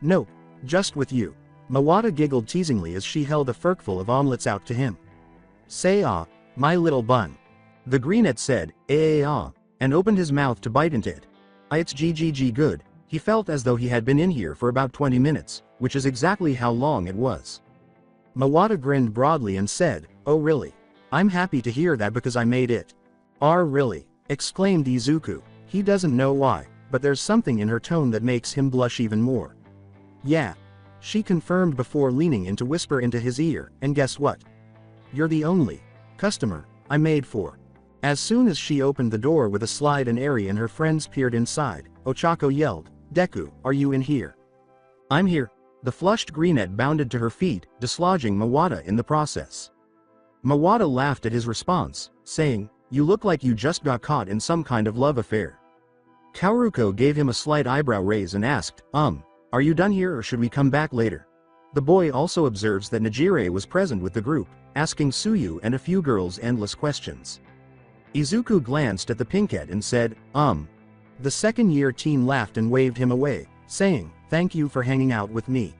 "Nope, just with you." Mawata giggled teasingly as she held a furkful of omelets out to him. "Say ah, my little bun." The greenette said, ah, and opened his mouth to bite into it. It's GGG good." He felt as though he had been in here for about 20 minutes, which is exactly how long it was. Mawata grinned broadly and said, "Oh really? I'm happy to hear that because I made it." Really?" exclaimed Izuku. He doesn't know why, but there's something in her tone that makes him blush even more. "Yeah," she confirmed before leaning in to whisper into his ear, "and guess what? You're the only customer I made for." As soon as she opened the door with a slide and Arie and her friends peered inside, Ochako yelled, "Deku, are you in here?" "I'm here." The flushed greenette bounded to her feet, dislodging Mawata in the process. Mawata laughed at his response, saying, "You look like you just got caught in some kind of love affair." Kaoruko gave him a slight eyebrow raise and asked, "Are you done here or should we come back later?" The boy also observes that Najire was present with the group, asking Suyu and a few girls endless questions. Izuku glanced at the pinkette and said, The second-year teen laughed and waved him away, saying, "Thank you for hanging out with me.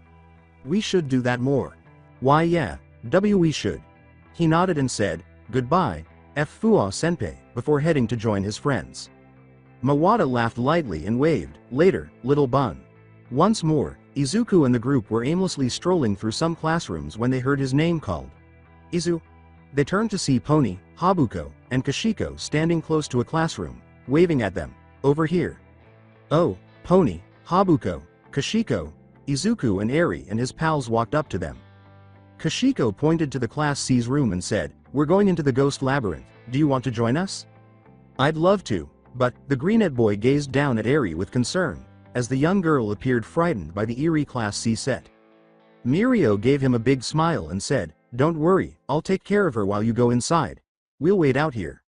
We should do that more." "Why yeah, we should." He nodded and said, "Goodbye, Fuwa-senpai," before heading to join his friends. Mawata laughed lightly and waved, "Later, little bun." Once more, Izuku and the group were aimlessly strolling through some classrooms when they heard his name called. "Izu." They turned to see Pony, Habuko, and Kashiko standing close to a classroom, waving at them. "Over here." "Oh, Pony, Habuko, Kashiko." Izuku and Arie and his pals walked up to them. Kashiko pointed to the Class C's room and said, "We're going into the Ghost Labyrinth, do you want to join us?" "I'd love to," but the greenette boy gazed down at Arie with concern, as the young girl appeared frightened by the eerie Class C set. Mirio gave him a big smile and said, "Don't worry, I'll take care of her while you go inside. We'll wait out here."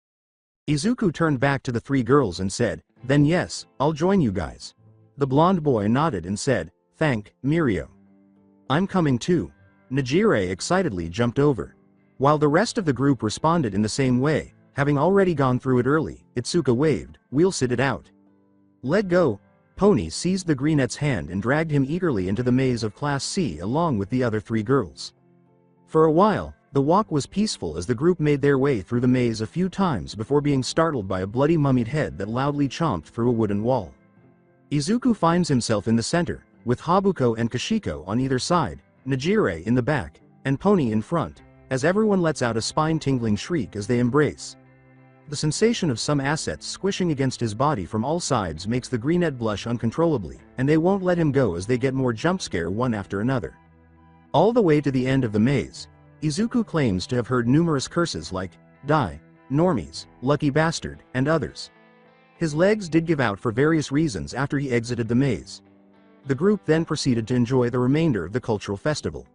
Izuku turned back to the three girls and said, "Then yes, I'll join you guys." The blonde boy nodded and said, "Thank, Mirio. I'm coming too." Najire excitedly jumped over. While the rest of the group responded in the same way, having already gone through it early, Itsuka waved, "We'll sit it out." "Let go." Pony seized the greenette's hand and dragged him eagerly into the maze of Class C along with the other three girls. For a while, the walk was peaceful as the group made their way through the maze a few times before being startled by a bloody mummied head that loudly chomped through a wooden wall. Izuku finds himself in the center, with Habuko and Kashiko on either side, Najire in the back, and Pony in front, as everyone lets out a spine-tingling shriek as they embrace. The sensation of some assets squishing against his body from all sides makes the greenette blush uncontrollably, and they won't let him go as they get more jump scare one after another. All the way to the end of the maze, Izuku claims to have heard numerous curses like, "Die, normies, lucky bastard," and others. His legs did give out for various reasons after he exited the maze. The group then proceeded to enjoy the remainder of the cultural festival.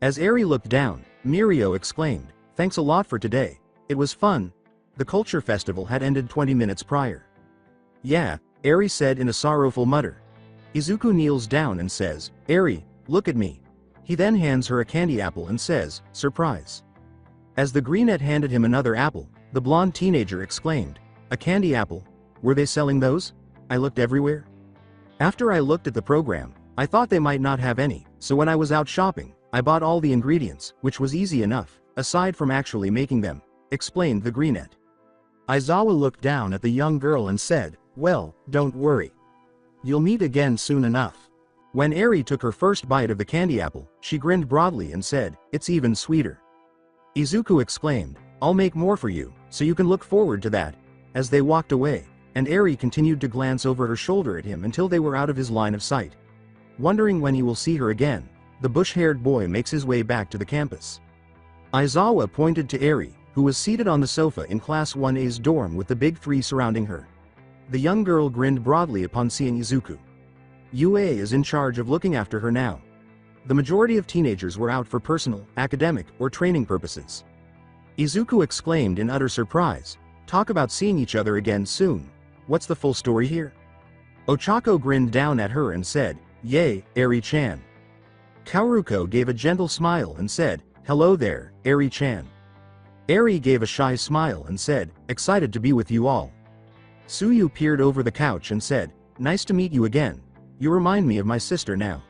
As Arie looked down, Mirio exclaimed, "Thanks a lot for today. It was fun." The culture festival had ended 20 minutes prior. "Yeah," Arie said in a sorrowful mutter. Izuku kneels down and says, "Arie, look at me." He then hands her a candy apple and says, "Surprise." As the greenette handed him another apple, the blonde teenager exclaimed, "A candy apple? Were they selling those? I looked everywhere. After I looked at the program, I thought they might not have any, so when I was out shopping, I bought all the ingredients, which was easy enough, aside from actually making them," explained the greenette. Aizawa looked down at the young girl and said, "Well, don't worry. You'll meet again soon enough." When Arie took her first bite of the candy apple, she grinned broadly and said, "It's even sweeter." Izuku exclaimed, "I'll make more for you, so you can look forward to that." As they walked away, and Arie continued to glance over her shoulder at him until they were out of his line of sight. Wondering when he will see her again, the bush-haired boy makes his way back to the campus. Aizawa pointed to Arie, who was seated on the sofa in Class 1A's dorm with the big three surrounding her. The young girl grinned broadly upon seeing Izuku. UA is in charge of looking after her now. The majority of teenagers were out for personal, academic, or training purposes. Izuku exclaimed in utter surprise, "Talk about seeing each other again soon. What's the full story here?" Ochako grinned down at her and said, "Yay, Arie-chan." Kaoruko gave a gentle smile and said, "Hello there, Arie-chan." Arie gave a shy smile and said, "Excited to be with you all." Tsuyu peered over the couch and said, "Nice to meet you again. You remind me of my sister now."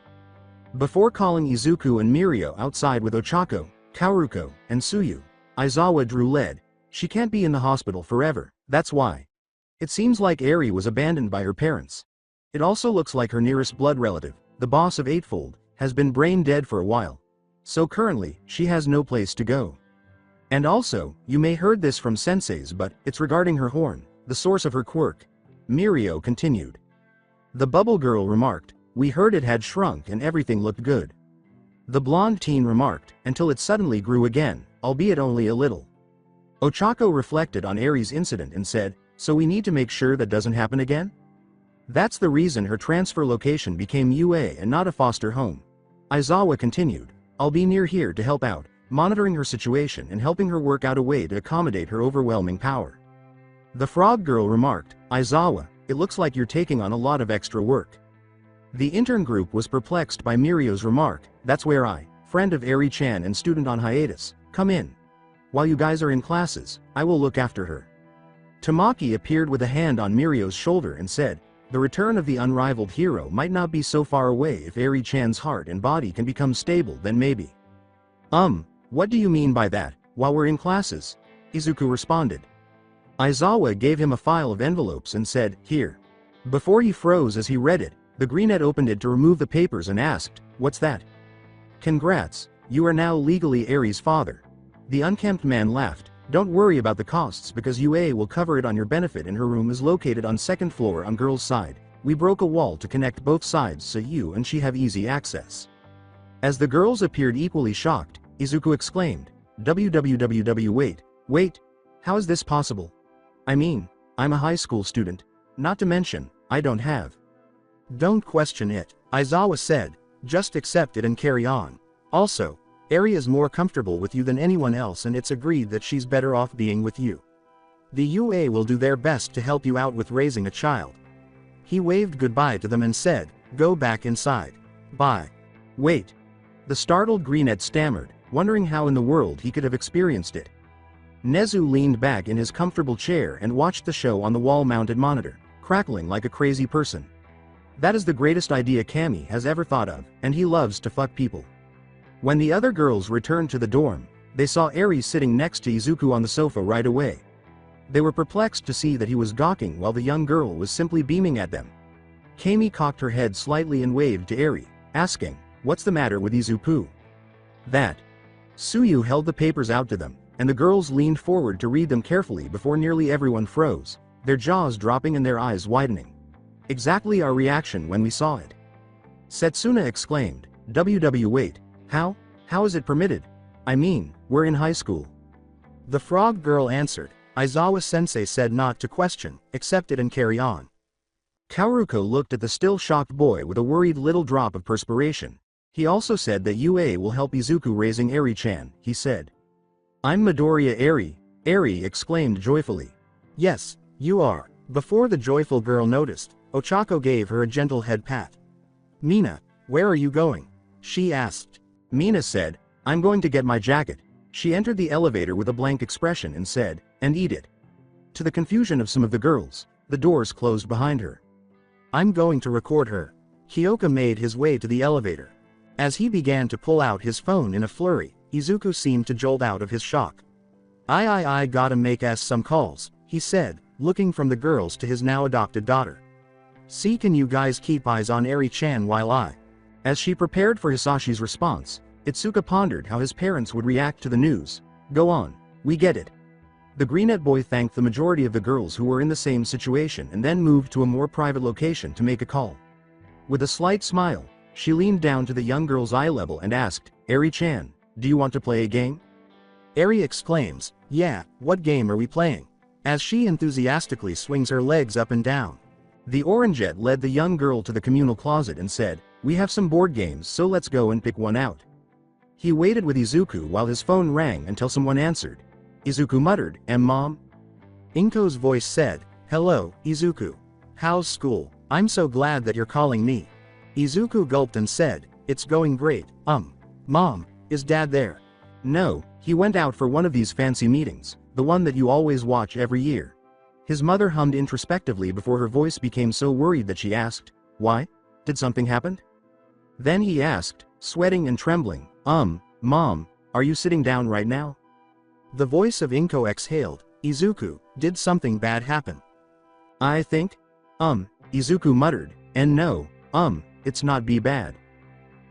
Before calling Izuku and Mirio outside with Ochako, Kaoruko, and Tsuyu, Aizawa drew lead. She can't be in the hospital forever, that's why. It seems like Arie was abandoned by her parents. It also looks like her nearest blood relative, the boss of Eightfold, has been brain dead for a while. So currently, she has no place to go. And also, you may heard this from senseis, but it's regarding her horn, the source of her quirk. Mirio continued. The bubble girl remarked, "We heard it had shrunk and everything looked good." The blonde teen remarked, "Until it suddenly grew again, albeit only a little." Ochako reflected on Arie's incident and said, "So we need to make sure that doesn't happen again?" That's the reason her transfer location became UA and not a foster home. Aizawa continued, "I'll be near here to help out, monitoring her situation and helping her work out a way to accommodate her overwhelming power." The frog girl remarked, "Aizawa, it looks like you're taking on a lot of extra work." The intern group was perplexed by Mirio's remark, "That's where I, friend of Arie-chan and student on hiatus, come in. While you guys are in classes, I will look after her." Tamaki appeared with a hand on Mirio's shoulder and said, "The return of the unrivaled hero might not be so far away if Arie-chan's heart and body can become stable, then maybe." What do you mean by that, while we're in classes?" Izuku responded. Aizawa gave him a file of envelopes and said, "Here." Before he froze as he read it, the greenette opened it to remove the papers and asked, "What's that?" "Congrats, you are now legally Arie's father." The unkempt man laughed, "Don't worry about the costs because UA will cover it on your benefit and her room is located on second floor on girl's side. We broke a wall to connect both sides so you and she have easy access." As the girls appeared equally shocked, Izuku exclaimed, wait, how is this possible? I mean, I'm a high school student. Not to mention, I don't have. "Don't question it," Aizawa said, "just accept it and carry on. Also, Arie is more comfortable with you than anyone else and it's agreed that she's better off being with you. The UA will do their best to help you out with raising a child." He waved goodbye to them and said, "Go back inside. Bye." "Wait." The startled greenette stammered, wondering how in the world he could have experienced it. Nezu leaned back in his comfortable chair and watched the show on the wall-mounted monitor, crackling like a crazy person. That is the greatest idea Kami has ever thought of, and he loves to fuck people. When the other girls returned to the dorm, they saw Arie sitting next to Izuku on the sofa right away. They were perplexed to see that he was gawking while the young girl was simply beaming at them. Kami cocked her head slightly and waved to Arie, asking, "What's the matter with Izuku?" "That." Tsuyu held the papers out to them, and the girls leaned forward to read them carefully before nearly everyone froze, their jaws dropping and their eyes widening. Exactly our reaction when we saw it. Setsuna exclaimed, wait, how is it permitted? I mean, we're in high school." The frog girl answered, "Aizawa-sensei said not to question, accept it and carry on." Kaoruko looked at the still shocked boy with a worried little drop of perspiration. He also said that UA will help Izuku raising Arie-chan, he said. "I'm Midoriya Arie," Arie exclaimed joyfully. "Yes, you are." Before the joyful girl noticed, Ochako gave her a gentle head pat. "Mina, where are you going?" she asked. Mina said, "I'm going to get my jacket." She entered the elevator with a blank expression and said, "And eat it." To the confusion of some of the girls, the doors closed behind her. "I'm going to record her." Kyoka made his way to the elevator. As he began to pull out his phone in a flurry, Izuku seemed to jolt out of his shock. I gotta make some calls. he said, looking from the girls to his now adopted daughter. See, can you guys keep eyes on Arie-chan while I... As she prepared for Hisashi's response, Itsuka pondered how his parents would react to the news. Go on, we get it. The Greenette boy thanked the majority of the girls who were in the same situation and then moved to a more private location to make a call. With a slight smile, she leaned down to the young girl's eye level and asked, Arie-chan, do you want to play a game? Arie exclaims, yeah, what game are we playing? As she enthusiastically swings her legs up and down. The Orangette led the young girl to the communal closet and said, we have some board games, so let's go and pick one out. He waited with Izuku while his phone rang until someone answered. Izuku muttered, Mom? Inko's voice said, hello, Izuku. How's school? I'm so glad that you're calling me. Izuku gulped and said, it's going great. Mom, is Dad there? No, he went out for one of these fancy meetings, the one that you always watch every year. His mother hummed introspectively before her voice became so worried that she asked, why? Did something happen? Then he asked, sweating and trembling, Mom, are you sitting down right now? The voice of Inko exhaled, Izuku, did something bad happen? I think? Izuku muttered, and no, it's not be bad.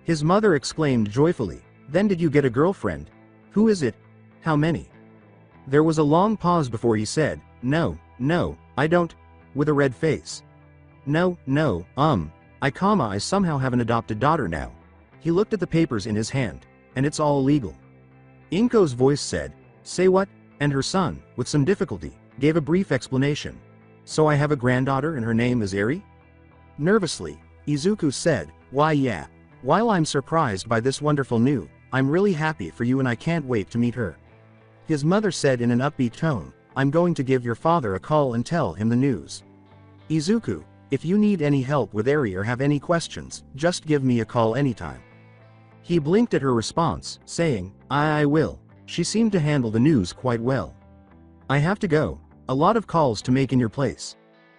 His mother exclaimed joyfully, then did you get a girlfriend? Who is it? How many? There was a long pause before he said, no, I don't, with a red face. No, I somehow have an adopted daughter now. He looked at the papers in his hand, and it's all legal. Inko's voice said, say what? And her son, with some difficulty, gave a brief explanation. So I have a granddaughter and her name is Arie? Nervously, Izuku said, why yeah. While I'm surprised by this wonderful news, I'm really happy for you and I can't wait to meet her. His mother said in an upbeat tone, I'm going to give your father a call and tell him the news. Izuku, if you need any help with Arie or have any questions, just give me a call anytime. He blinked at her response, saying, I will. She seemed to handle the news quite well. I have to go. A lot of calls to make in your place.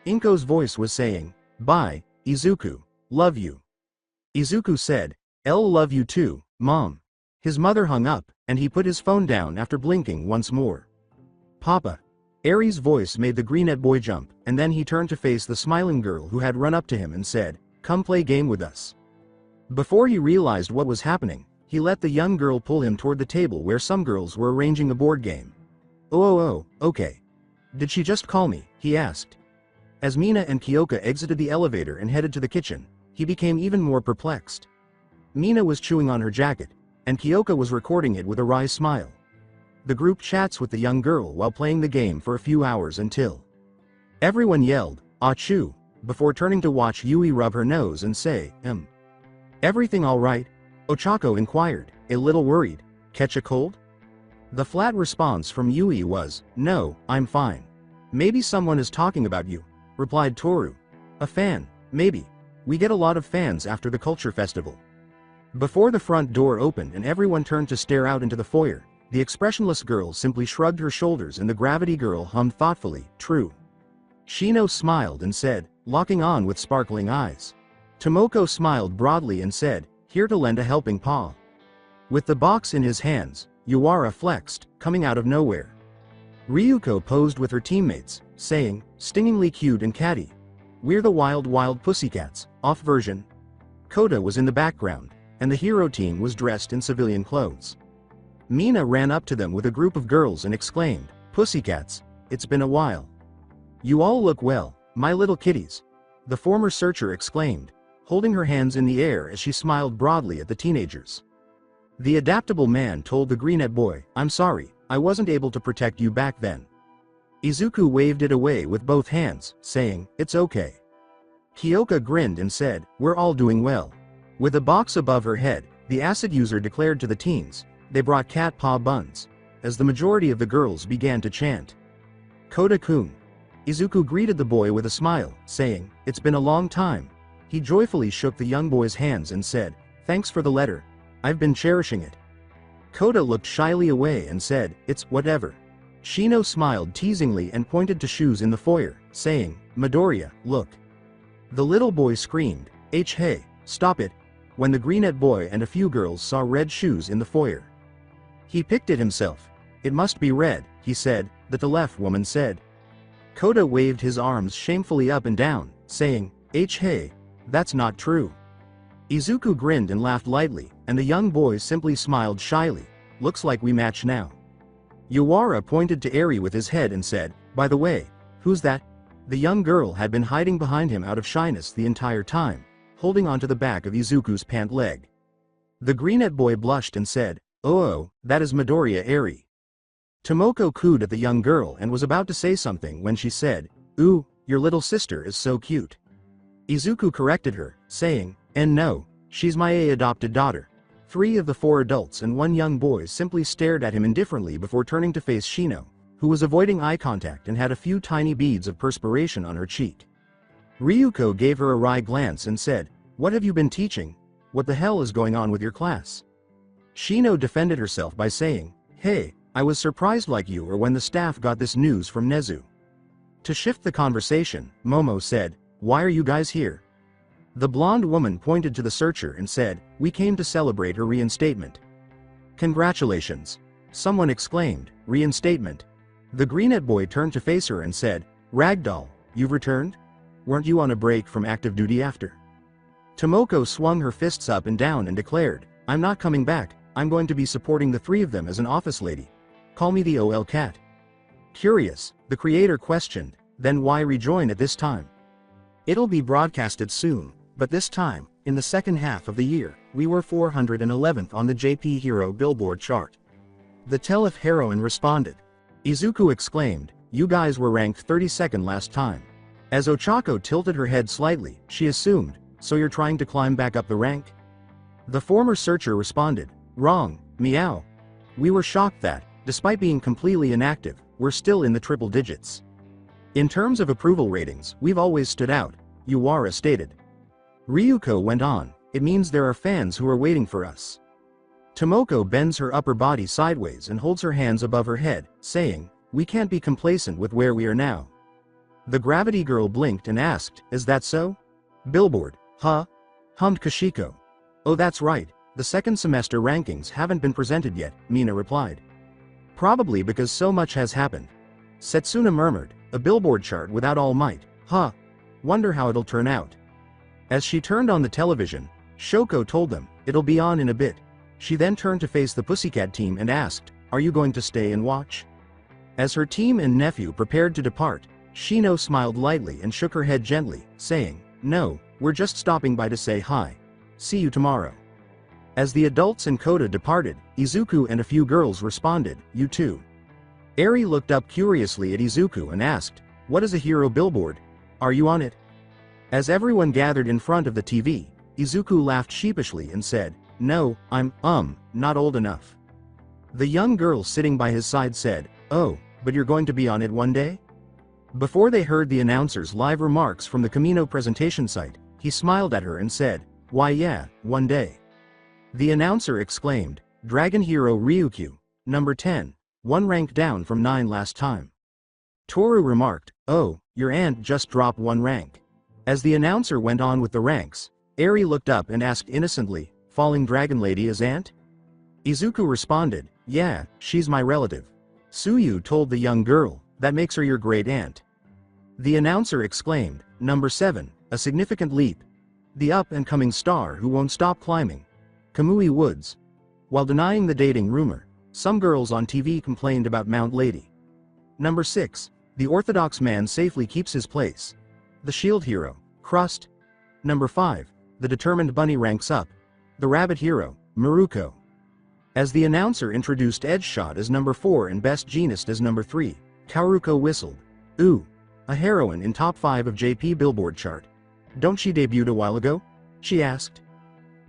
Inko's voice was saying, bye, Izuku, love you. Izuku said, I'll love you too, Mom. His mother hung up, and he put his phone down after blinking once more. Papa. Arie's voice made the Greenette boy jump, and then he turned to face the smiling girl who had run up to him and said, come play game with us. Before he realized what was happening, he let the young girl pull him toward the table where some girls were arranging a board game. Okay. Did she just call me? He asked. As Mina and Kyoka exited the elevator and headed to the kitchen, he became even more perplexed. Mina was chewing on her jacket, and Kyoka was recording it with a wry smile. The group chats with the young girl while playing the game for a few hours until everyone yelled, achoo, before turning to watch Yui rub her nose and say, Everything all right? Ochako inquired, a little worried. Catch a cold? The flat response from Yui was, no, I'm fine. Maybe someone is talking about you, replied Toru. A fan, maybe. We get a lot of fans after the culture festival. Before the front door opened and everyone turned to stare out into the foyer, the expressionless girl simply shrugged her shoulders and the gravity girl hummed thoughtfully, true. Shino smiled and said, locking on with sparkling eyes. Tomoko smiled broadly and said, here to lend a helping paw. With the box in his hands, Yuara flexed, coming out of nowhere. Ryuko posed with her teammates, saying, stingingly cute and catty. We're the wild pussycats, off version. Kota was in the background, and the hero team was dressed in civilian clothes. Mina ran up to them with a group of girls and exclaimed, pussycats, it's been a while. You all look well, my little kitties. The former searcher exclaimed, holding her hands in the air as she smiled broadly at the teenagers. The adaptable man told the Greenette boy, I'm sorry, I wasn't able to protect you back then. Izuku waved it away with both hands, saying, it's okay. Kyoka grinned and said, we're all doing well. With a box above her head, the acid user declared to the teens, they brought cat paw buns, as the majority of the girls began to chant. Kota-kun. Izuku greeted the boy with a smile, saying, it's been a long time. He joyfully shook the young boy's hands and said, thanks for the letter. I've been cherishing it. Kota looked shyly away and said, it's whatever. Shino smiled teasingly and pointed to shoes in the foyer, saying, Midoriya, look. The little boy screamed, hey, stop it, when the Greenette boy and a few girls saw red shoes in the foyer. He picked it himself. It must be red, he said, the Telef woman said. Kota waved his arms shamefully up and down, saying, hey, that's not true. Izuku grinned and laughed lightly, and the young boy simply smiled shyly. Looks like we match now. Yuara pointed to Arie with his head and said, by the way, who's that? The young girl had been hiding behind him out of shyness the entire time, holding onto the back of Izuku's pant leg. The greenette boy blushed and said, oh, that is Midoriya Arie. Tomoko cooed at the young girl and was about to say something when she said, ooh, your little sister is so cute. Izuku corrected her, saying, and no, she's my adopted daughter. 3 of the 4 adults and 1 young boy simply stared at him indifferently before turning to face Shino, who was avoiding eye contact and had a few tiny beads of perspiration on her cheek. Ryuko gave her a wry glance and said, what have you been teaching? What the hell is going on with your class? Shino defended herself by saying, hey, I was surprised like you or when the staff got this news from Nezu. To shift the conversation, Momo said, why are you guys here? The blonde woman pointed to the searcher and said, we came to celebrate her reinstatement. Congratulations. Someone exclaimed, reinstatement. The greenette boy turned to face her and said, Ragdoll, you've returned? Weren't you on a break from active duty after? Tomoko swung her fists up and down and declared, I'm not coming back, I'm going to be supporting the 3 of them as an office lady. Call me the OL cat. Curious, the creator questioned, then why rejoin at this time? It'll be broadcasted soon, but this time, in the second half of the year, we were 411th on the JP Hero Billboard chart. The Telef heroine responded. Izuku exclaimed, you guys were ranked 32nd last time. As Ochako tilted her head slightly, she assumed, so you're trying to climb back up the rank? The former searcher responded, wrong, meow. We were shocked that, despite being completely inactive, we're still in the triple digits. In terms of approval ratings, we've always stood out, Yuara stated. Ryuko went on, it means there are fans who are waiting for us. Tomoko bends her upper body sideways and holds her hands above her head, saying, we can't be complacent with where we are now. The gravity girl blinked and asked, is that so? Billboard, huh? Hummed Kashiko. Oh that's right, the second semester rankings haven't been presented yet, Mina replied. Probably because so much has happened. Setsuna murmured, a Billboard chart without All Might, huh? Wonder how it'll turn out. As she turned on the television, Shoko told them, it'll be on in a bit. She then turned to face the Pussycat team and asked, are you going to stay and watch? As her team and nephew prepared to depart, Shino smiled lightly and shook her head gently, saying, no, we're just stopping by to say hi. See you tomorrow. As the adults and Kota departed, Izuku and a few girls responded, you too. Arie looked up curiously at Izuku and asked, what is a hero billboard? Are you on it? As everyone gathered in front of the TV, Izuku laughed sheepishly and said, no, I'm, not old enough. The young girl sitting by his side said, oh, but you're going to be on it one day? Before they heard the announcer's live remarks from the Camino presentation site, he smiled at her and said, why yeah, one day. The announcer exclaimed, Dragon Hero Ryukyu, number 10, 1 rank down from 9 last time. Toru remarked, oh, your aunt just dropped 1 rank. As the announcer went on with the ranks, Arie looked up and asked innocently, Falling Dragon Lady is aunt? Izuku responded, yeah, she's my relative. Tsuyu told the young girl, that makes her your great aunt. The announcer exclaimed, number 7, a significant leap. The up-and-coming star who won't stop climbing. Kamui Woods. While denying the dating rumor, some girls on TV complained about Mount Lady. Number 6, the orthodox man safely keeps his place. The shield hero, Crust. Number 5, the determined bunny ranks up. The rabbit hero, Maruko. As the announcer introduced Edge Shot as number 4 and Best Jeanist as number 3, Kaoruko whistled. Ooh, a heroine in top 5 of JP Billboard chart. Don't she debuted a while ago? She asked.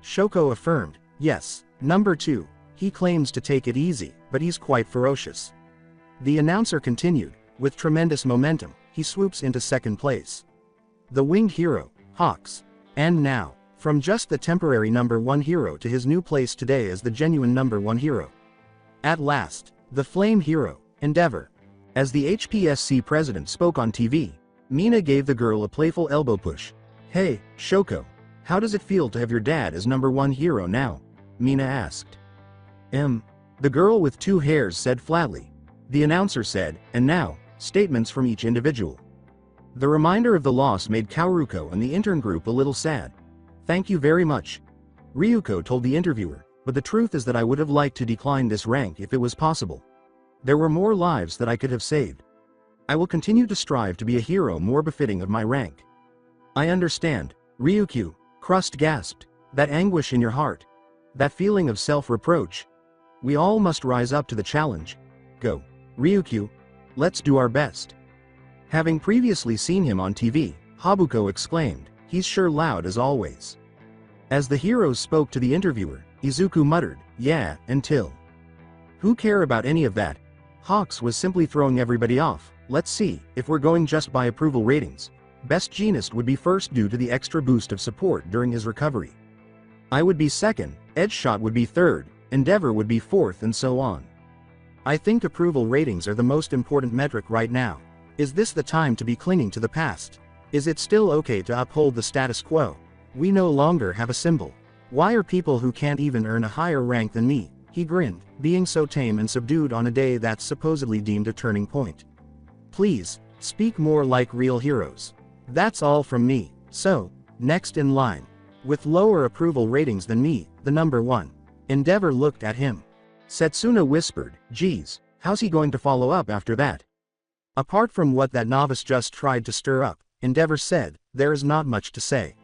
Shoko affirmed, yes, number 2, he claims to take it easy, but he's quite ferocious. The announcer continued, with tremendous momentum, he swoops into second place. The winged hero, Hawks. And now, from just the temporary number 1 hero to his new place today as the genuine number 1 hero. At last, the flame hero, Endeavor. As the HPSC president spoke on TV, Mina gave the girl a playful elbow push. Hey, Shoko, how does it feel to have your dad as number 1 hero now? Mina asked. The girl with 2 hairs said flatly. The announcer said, and now, statements from each individual. The reminder of the loss made Kaoruko and the intern group a little sad. "Thank you very much," Ryuko told the interviewer, "but the truth is that I would have liked to decline this rank if it was possible. There were more lives that I could have saved. I will continue to strive to be a hero more befitting of my rank." "I understand," Ryukyu, Crust gasped. "That anguish in your heart. That feeling of self-reproach. We all must rise up to the challenge. Go, Ryukyu. Let's do our best." Having previously seen him on TV, Habuko exclaimed, "He's sure loud as always." As the heroes spoke to the interviewer, Izuku muttered, "Yeah, until. Who care about any of that? Hawks was simply throwing everybody off. Let's see, if we're going just by approval ratings. Best Genist would be first due to the extra boost of support during his recovery. I would be second, Edgeshot would be third, Endeavor would be fourth, and so on. I think approval ratings are the most important metric right now. Is this the time to be clinging to the past? Is it still okay to uphold the status quo? We no longer have a symbol. Why are people who can't even earn a higher rank than me?" He grinned, being so tame and subdued on a day that's supposedly deemed a turning point. "Please, speak more like real heroes. That's all from me. So, next in line. With lower approval ratings than me, the number one." Endeavor looked at him. Setsuna whispered, "Geez, how's he going to follow up after that?" "Apart from what that novice just tried to stir up," Endeavor said, "there is not much to say.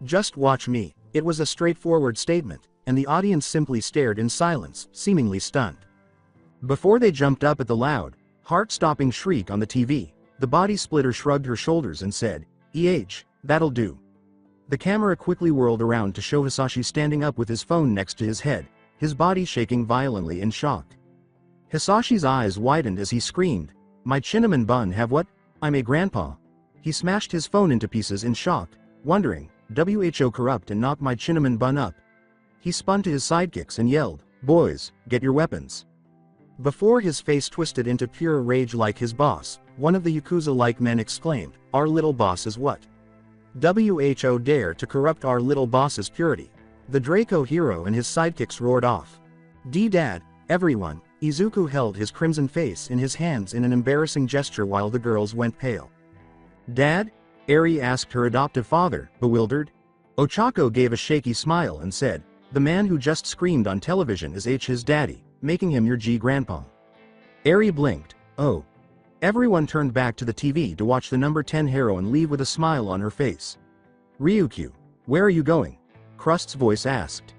Just watch me." It was a straightforward statement, and the audience simply stared in silence, seemingly stunned. Before they jumped up at the loud, heart-stopping shriek on the TV, the body splitter shrugged her shoulders and said, "That'll do." The camera quickly whirled around to show Hisashi standing up with his phone next to his head, his body shaking violently in shock. Hisashi's eyes widened as he screamed, "My cinnamon bun have what? I'm a grandpa." He smashed his phone into pieces in shock, wondering, "Who corrupt and knocked my cinnamon bun up?" He spun to his sidekicks and yelled, "Boys, get your weapons." Before his face twisted into pure rage like his boss, one of the Yakuza-like men exclaimed, "Our little boss is what? Who dare to corrupt our little boss's purity?" The Draco hero and his sidekicks roared off. "D-Dad, everyone." Izuku held his crimson face in his hands in an embarrassing gesture while the girls went pale. "Dad?" Arie asked her adoptive father, bewildered. Ochako gave a shaky smile and said, "The man who just screamed on television is his daddy, making him your grandpa." Arie blinked. "Oh." Everyone turned back to the TV to watch the number 10 heroine leave with a smile on her face. "Ryukyu, where are you going?" Crust's voice asked.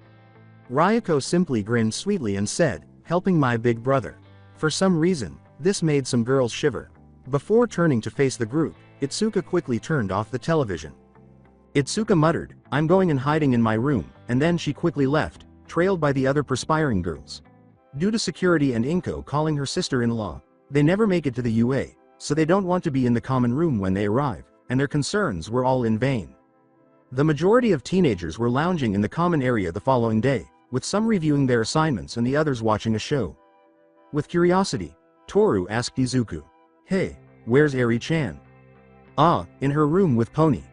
Ryuko simply grinned sweetly and said, "Helping my big brother." For some reason, this made some girls shiver. Before turning to face the group, Itsuka quickly turned off the television. Itsuka muttered, "I'm going and hiding in my room," and then she quickly left, trailed by the other perspiring girls. Due to security and Inko calling her sister-in-law, they never make it to the UA, so they don't want to be in the common room when they arrive, and their concerns were all in vain. The majority of teenagers were lounging in the common area the following day, with some reviewing their assignments and the others watching a show. With curiosity, Toru asked Izuku, "Hey, where's Arie-chan?" "Ah, in her room with Pony."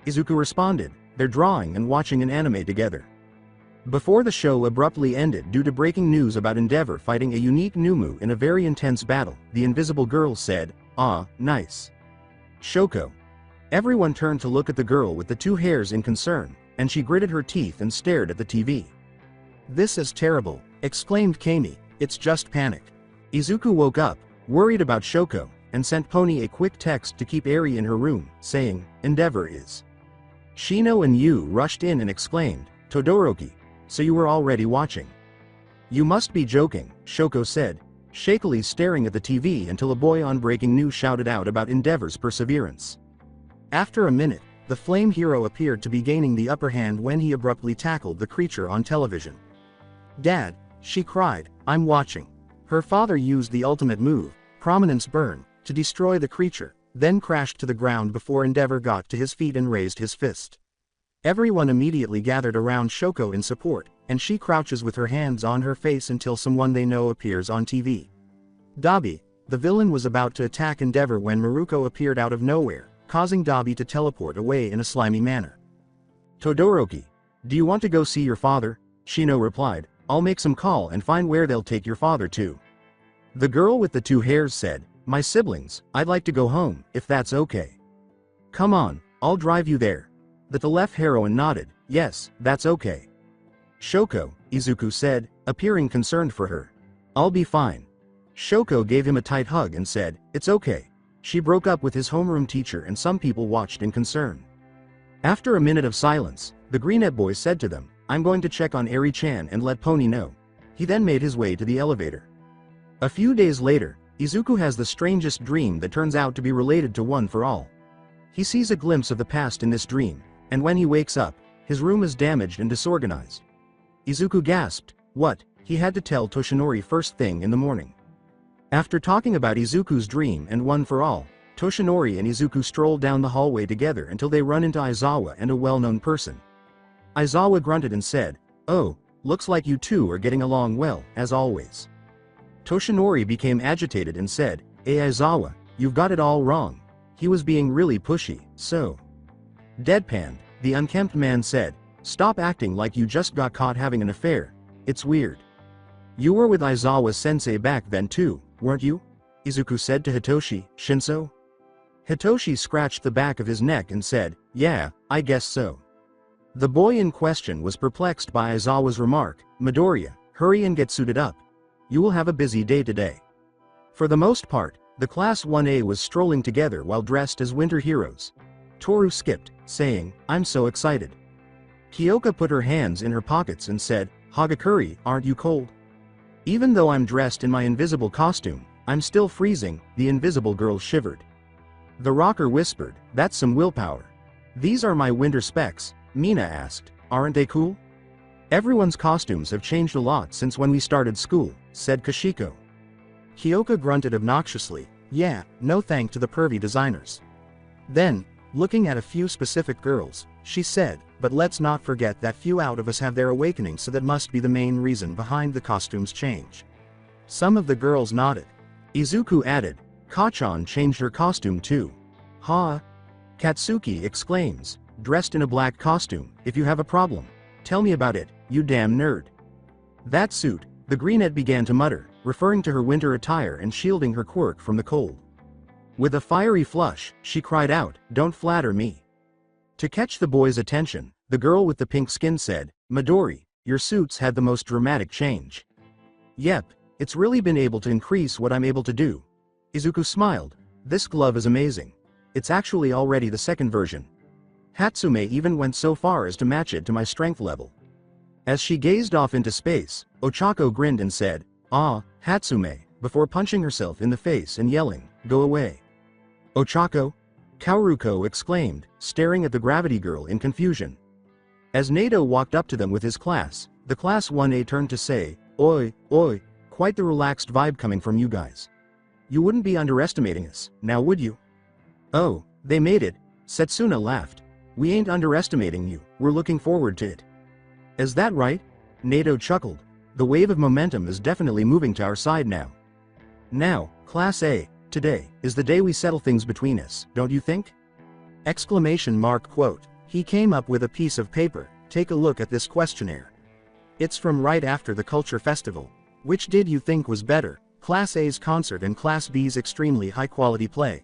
Izuku responded, "They're drawing and watching an anime together." Before the show abruptly ended due to breaking news about Endeavor fighting a unique Numu in a very intense battle, the Invisible Girl said, "Ah, nice. Shoko." Everyone turned to look at the girl with the two hairs in concern, and she gritted her teeth and stared at the TV. "This is terrible," exclaimed Kami, "it's just panic." Izuku woke up, worried about Shoko, and sent Pony a quick text to keep Arie in her room, saying, "Endeavor is." Shino and Yu rushed in and exclaimed, "Todoroki, so you were already watching?" "You must be joking," Shoko said, shakily staring at the TV until a boy on breaking news shouted out about Endeavor's perseverance. After a minute, the flame hero appeared to be gaining the upper hand when he abruptly tackled the creature on television. "Dad," she cried, "I'm watching." Her father used the ultimate move, Prominence Burn, to destroy the creature, then crashed to the ground before Endeavor got to his feet and raised his fist. Everyone immediately gathered around Shoko in support, and she crouches with her hands on her face until someone they know appears on TV. Dabi, the villain, was about to attack Endeavor when Maruko appeared out of nowhere, causing Dabi to teleport away in a slimy manner. "Todoroki, do you want to go see your father?" Shino replied, "I'll make some call and find where they'll take your father to." The girl with the two hairs said, My siblings, I'd like to go home, if that's okay. Come on, I'll drive you there. The left heroine nodded, yes, that's okay. Shoko, Izuku said, appearing concerned for her. I'll be fine. Shoko gave him a tight hug and said, it's okay. She broke up with his homeroom teacher and some people watched in concern. After a minute of silence, the Greenette boy said to them, I'm going to check on Arie-chan and let Pony know. He then made his way to the elevator. A few days later, Izuku has the strangest dream that turns out to be related to One for All. He sees a glimpse of the past in this dream, and when he wakes up, his room is damaged and disorganized. Izuku gasped, what? He had to tell Toshinori first thing in the morning. After talking about Izuku's dream and One for All, Toshinori and Izuku stroll down the hallway together until they run into Aizawa and a well-known person. Aizawa grunted and said, oh, looks like you two are getting along well, as always. Toshinori became agitated and said, Aizawa, you've got it all wrong. He was being really pushy, so. Deadpanned, the unkempt man said, stop acting like you just got caught having an affair. It's weird. You were with Aizawa-sensei back then too, weren't you? Izuku said to Hitoshi, Shinso? Hitoshi scratched the back of his neck and said, yeah, I guess so. The boy in question was perplexed by Aizawa's remark, Midoriya, hurry and get suited up. You will have a busy day today. For the most part, the Class 1A was strolling together while dressed as winter heroes. Toru skipped, saying, I'm so excited. Kyoka put her hands in her pockets and said, Hagakure, aren't you cold? Even though I'm dressed in my invisible costume, I'm still freezing, the invisible girl shivered. The rocker whispered, that's some willpower. These are my winter specs, Mina asked, aren't they cool? Everyone's costumes have changed a lot since when we started school, said Kashiko. Kyoka grunted obnoxiously, yeah, no thank to the pervy designers. Then, looking at a few specific girls, she said, but let's not forget that few out of us have their awakening, so that must be the main reason behind the costume's change. Some of the girls nodded. Izuku added, Kachan changed her costume too. Ha! Katsuki exclaims, dressed in a black costume, if you have a problem, tell me about it, you damn nerd. That suit, the Greenette began to mutter, referring to her winter attire and shielding her quirk from the cold. With a fiery flush, she cried out, don't flatter me. To catch the boy's attention, the girl with the pink skin said, Midori, your suits had the most dramatic change. Yep, it's really been able to increase what I'm able to do. Izuku smiled, this glove is amazing. It's actually already the second version. Hatsume even went so far as to match it to my strength level. As she gazed off into space, Ochako grinned and said, ah, Hatsume, before punching herself in the face and yelling, go away. Ochako? Kaoruko exclaimed, staring at the gravity girl in confusion. As Nato walked up to them with his class, the Class 1A turned to say, oi, oi, quite the relaxed vibe coming from you guys. You wouldn't be underestimating us, now would you? Oh, they made it, Setsuna laughed. We ain't underestimating you, we're looking forward to it. Is that right? Nato chuckled. The wave of momentum is definitely moving to our side now. Now, Class A, today, is the day we settle things between us, don't you think? Exclamation mark quote. He came up with a piece of paper, take a look at this questionnaire. It's from right after the Culture Festival. Which did you think was better, Class A's concert and Class B's extremely high-quality play?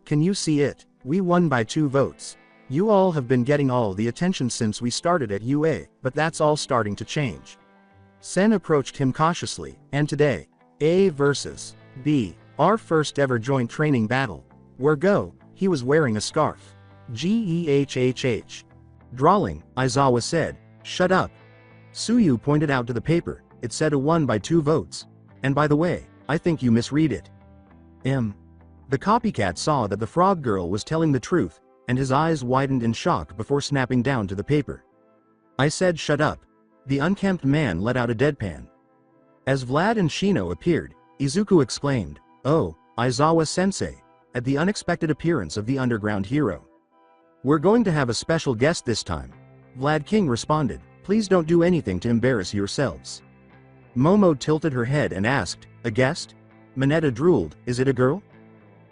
Can you see it? We won by 2 votes. You all have been getting all the attention since we started at UA, but that's all starting to change. Sen approached him cautiously, and today, A versus B, our first ever joint training battle. Where go? He was wearing a scarf. G-E-H-H-H. Drawling, Aizawa said, shut up. Tsuyu pointed out to the paper, it said a won by 2 votes. And by the way, I think you misread it. The copycat saw that the frog girl was telling the truth, and his eyes widened in shock before snapping down to the paper. I said shut up. The unkempt man let out a deadpan. As Vlad and Shino appeared, Izuku exclaimed, oh, Aizawa-sensei, at the unexpected appearance of the underground hero. We're going to have a special guest this time. Vlad King responded, please don't do anything to embarrass yourselves. Momo tilted her head and asked, a guest? Mineta drooled, is it a girl?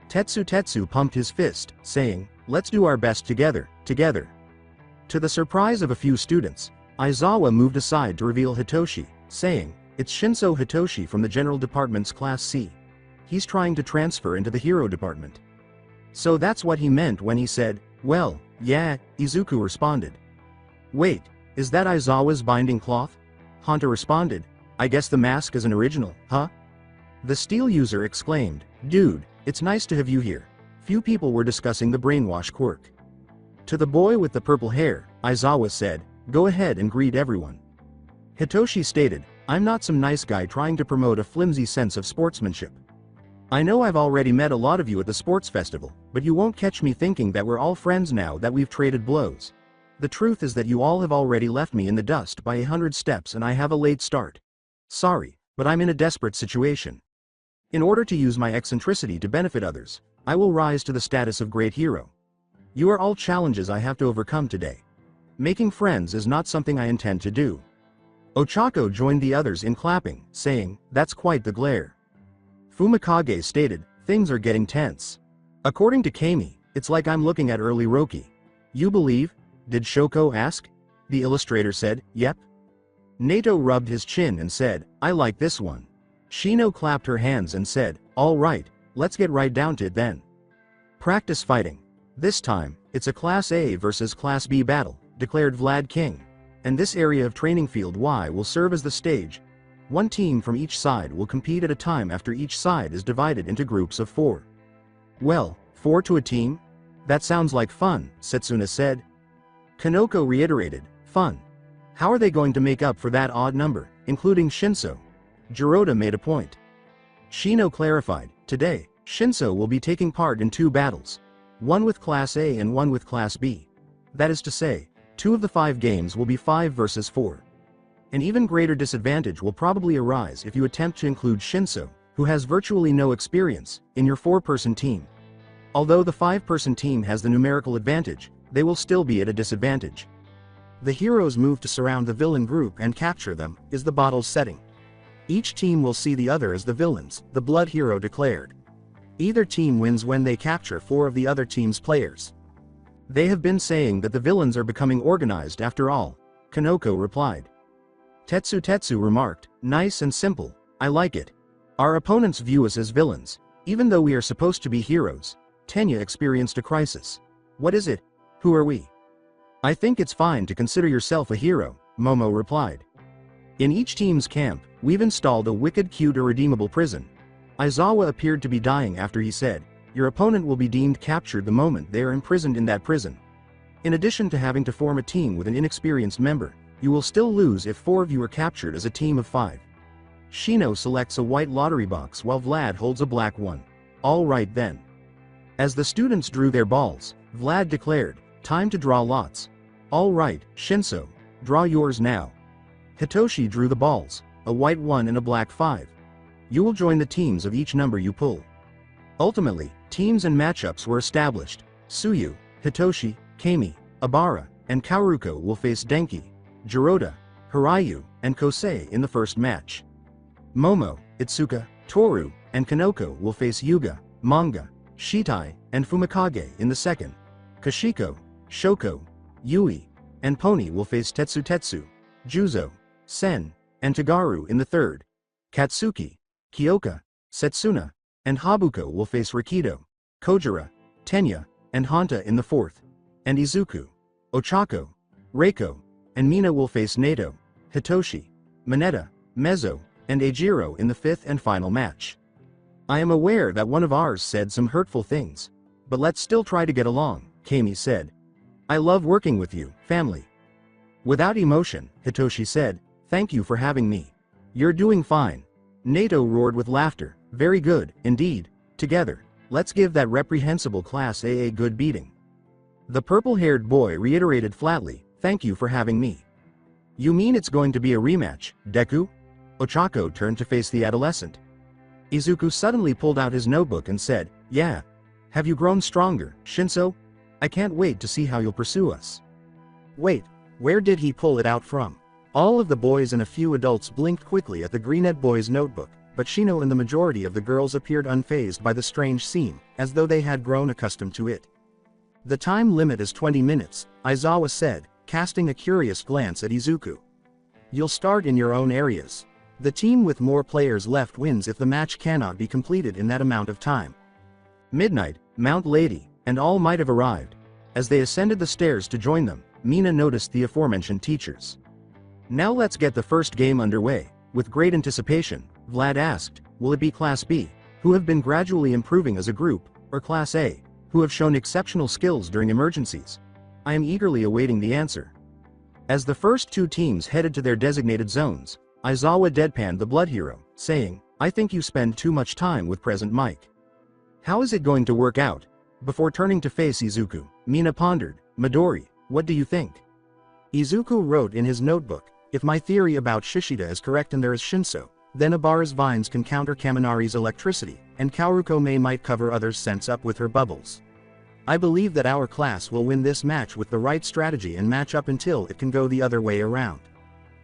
Tetsu pumped his fist, saying, let's do our best together, together. To the surprise of a few students, Aizawa moved aside to reveal Hitoshi, saying, it's Shinso Hitoshi from the General Department's Class C. he's trying to transfer into the hero department. So that's what he meant when he said, well, yeah, Izuku responded. Wait, is that Aizawa's binding cloth? Hanta responded, I guess the mask is an original, huh? The steel user exclaimed, dude, it's nice to have you here. Few people were discussing the brainwash quirk. To the boy with the purple hair, Aizawa said, go ahead and greet everyone. Hitoshi stated, I'm not some nice guy trying to promote a flimsy sense of sportsmanship. I know I've already met a lot of you at the sports festival, but you won't catch me thinking that we're all friends now that we've traded blows. The truth is that you all have already left me in the dust by 100 steps and I have a late start. Sorry, but I'm in a desperate situation. In order to use my eccentricity to benefit others, I will rise to the status of great hero. You are all challenges I have to overcome today. Making friends is not something I intend to do. Ochako joined the others in clapping, saying, that's quite the glare. Fumikage stated, things are getting tense. According to Kami, it's like I'm looking at early Roki. You believe? Did Shoko ask? The illustrator said, yep. Nato rubbed his chin and said, I like this one. Shino clapped her hands and said, all right, let's get right down to it then. Practice fighting. This time, it's a Class A versus Class B battle, declared Vlad King. And this area of training field Y will serve as the stage. One team from each side will compete at a time after each side is divided into groups of 4. Well, 4 to a team? That sounds like fun, Setsuna said. Kanoko reiterated, fun. How are they going to make up for that odd number, including Shinso? Jiroda made a point. Shino clarified, today, Shinso will be taking part in 2 battles. One with Class A and one with Class B. That is to say, 2 of the 5 games will be 5 versus 4. An even greater disadvantage will probably arise if you attempt to include Shinso, who has virtually no experience, in your 4-person team. Although the 5-person team has the numerical advantage, they will still be at a disadvantage. The hero's move to surround the villain group and capture them is the bottle's setting. Each team will see the other as the villains, the Blood Hero declared. Either team wins when they capture 4 of the other team's players. They have been saying that the villains are becoming organized after all, Kanoko replied. Tetsu remarked, nice and simple, I like it. Our opponents view us as villains, even though we are supposed to be heroes. Tenya experienced a crisis. What is it? Who are we? I think it's fine to consider yourself a hero, Momo replied. In each team's camp, we've installed a wicked cute irredeemable prison. Aizawa appeared to be dying after he said, your opponent will be deemed captured the moment they are imprisoned in that prison. In addition to having to form a team with an inexperienced member, you will still lose if 4 of you are captured as a team of 5. Shino selects a white lottery box while Vlad holds a black one. All right then. As the students drew their balls, Vlad declared, time to draw lots. All right, Shinso, draw yours now. Hitoshi drew the balls, a white 1 and a black 5. You will join the teams of each number you pull. Ultimately, teams and matchups were established. Tsuyu, Hitoshi, Kami, Abara, and Kaoruko will face Denki, Jiroda, Hiryu, and Kosei in the first match. Momo, Itsuka, Toru, and Kanoko will face Yuga, Manga, Shitai, and Fumikage in the second. Kashiko, Shoko, Yui, and Pony will face Tetsu, Juzo, Sen, and Tagaru in the third. Katsuki, Kyoka, Setsuna, and Habuko will face Rakido, Kojira, Tenya, and Hanta in the fourth. And Izuku, Ochako, Reiko, and Mina will face Nato, Hitoshi, Mineta, Mezzo, and Ejiro in the fifth and final match. I am aware that one of ours said some hurtful things. But let's still try to get along, Kami said. I love working with you, family. Without emotion, Hitoshi said, thank you for having me. You're doing fine. Nato roared with laughter, very good, indeed. Together, let's give that reprehensible Class A good beating. The purple-haired boy reiterated flatly, thank you for having me. You mean it's going to be a rematch, Deku? Ochako turned to face the adolescent. Izuku suddenly pulled out his notebook and said, yeah. Have you grown stronger, Shinso? I can't wait to see how you'll pursue us. Wait, where did he pull it out from? All of the boys and a few adults blinked quickly at the greenette boy's notebook, but Shino and the majority of the girls appeared unfazed by the strange scene, as though they had grown accustomed to it. The time limit is 20 minutes, Aizawa said, casting a curious glance at Izuku. You'll start in your own areas. The team with more players left wins if the match cannot be completed in that amount of time. Midnight, Mount Lady, and all might have arrived. As they ascended the stairs to join them, Mina noticed the aforementioned teachers. Now let's get the first game underway. With great anticipation, Vlad asked, will it be Class B, who have been gradually improving as a group, or Class A, who have shown exceptional skills during emergencies? I am eagerly awaiting the answer. As the first two teams headed to their designated zones, Aizawa deadpanned the blood hero, saying, I think you spend too much time with Present Mike. How is it going to work out? Before turning to face Izuku, Mina pondered, Midori, what do you think? Izuku wrote in his notebook, if my theory about Shishida is correct and there is Shinso, then Abara's vines can counter Kaminari's electricity, and Kaoruko might cover others' scents up with her bubbles. I believe that our class will win this match with the right strategy and match up until it can go the other way around.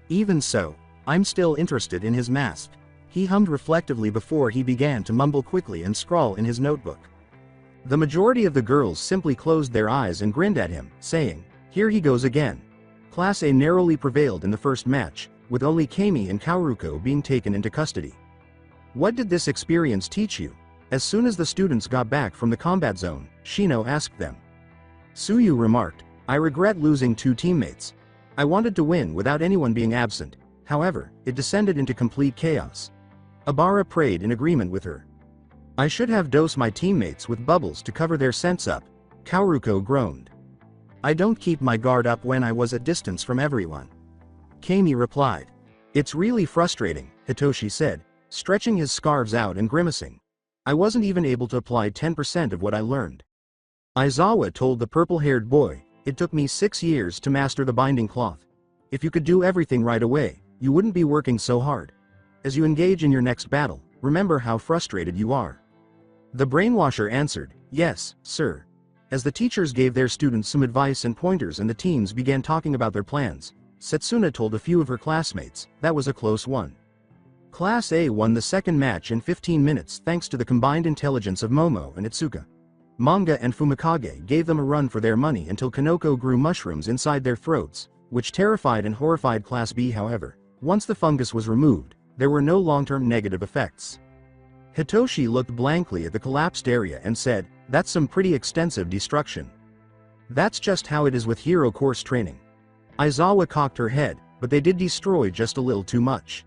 Even so, I'm still interested in his mask. He hummed reflectively before he began to mumble quickly and scrawl in his notebook. The majority of the girls simply closed their eyes and grinned at him, saying, here he goes again. Class A narrowly prevailed in the first match, with only Kami and Kaoruko being taken into custody. What did this experience teach you? As soon as the students got back from the combat zone, Shino asked them. Suyu remarked, I regret losing two teammates. I wanted to win without anyone being absent, however, it descended into complete chaos. Abara prayed in agreement with her. I should have dosed my teammates with bubbles to cover their sense up, Kaoruko groaned. I don't keep my guard up when I was at distance from everyone. Kami replied. It's really frustrating, Hitoshi said, stretching his scarves out and grimacing. I wasn't even able to apply 10% of what I learned. Aizawa told the purple-haired boy, it took me 6 years to master the binding cloth. If you could do everything right away, you wouldn't be working so hard. As you engage in your next battle, remember how frustrated you are. The brainwasher answered, yes, sir. As the teachers gave their students some advice and pointers and the teams began talking about their plans, Setsuna told a few of her classmates, that was a close one. Class A won the second match in 15 minutes thanks to the combined intelligence of Momo and Itsuka. Manga and Fumikage gave them a run for their money until Kanoko grew mushrooms inside their throats, which terrified and horrified Class B. However, once the fungus was removed, there were no long-term negative effects. Hitoshi looked blankly at the collapsed area and said, that's some pretty extensive destruction. That's just how it is with hero course training. Aizawa cocked her head, but they did destroy just a little too much.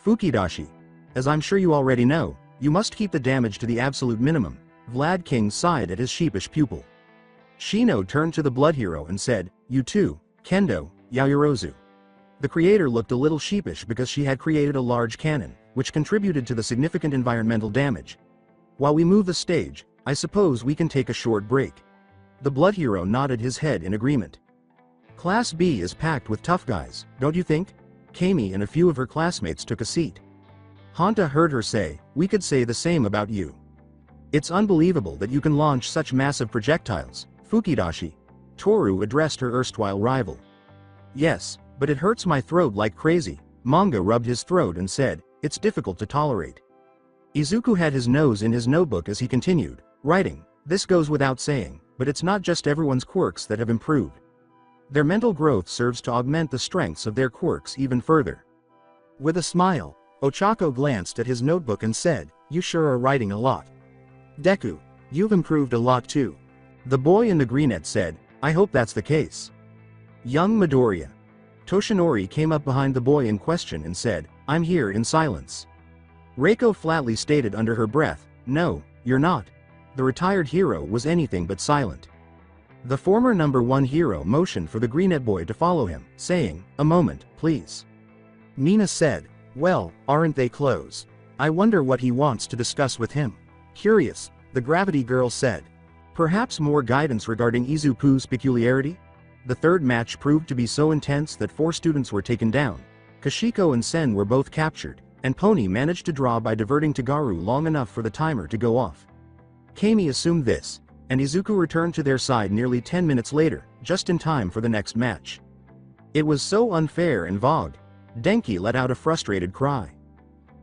Fukidashi. As I'm sure you already know, you must keep the damage to the absolute minimum. Vlad King sighed at his sheepish pupil. Shino turned to the blood hero and said, you too, Kendo, Yayorozu. The creator looked a little sheepish because she had created a large cannon, which contributed to the significant environmental damage. While we move the stage, I suppose we can take a short break. The blood hero nodded his head in agreement. Class B is packed with tough guys, don't you think? Kami and a few of her classmates took a seat. Hanta heard her say, we could say the same about you. It's unbelievable that you can launch such massive projectiles, Fukidashi. Toru addressed her erstwhile rival. Yes, but it hurts my throat like crazy. Manga rubbed his throat and said, it's difficult to tolerate. Izuku had his nose in his notebook as he continued, writing, this goes without saying, but it's not just everyone's quirks that have improved. Their mental growth serves to augment the strengths of their quirks even further. With a smile, Ochako glanced at his notebook and said, you sure are writing a lot. Deku, you've improved a lot too. The boy in the greenette said, I hope that's the case. Young Midoriya. Toshinori came up behind the boy in question and said, I'm here in silence. Reiko flatly stated under her breath, no, you're not. The retired hero was anything but silent. The former number 1 hero motioned for the greenette boy to follow him, saying, a moment, please. Mina said, well, aren't they close? I wonder what he wants to discuss with him. Curious, the gravity girl said. Perhaps more guidance regarding Izuku's peculiarity? The third match proved to be so intense that 4 students were taken down. Kashiko and Sen were both captured, and Pony managed to draw by diverting Tagaru long enough for the timer to go off. Kami assumed this, and Izuku returned to their side nearly 10 minutes later, just in time for the next match. It was so unfair and vague. Denki let out a frustrated cry.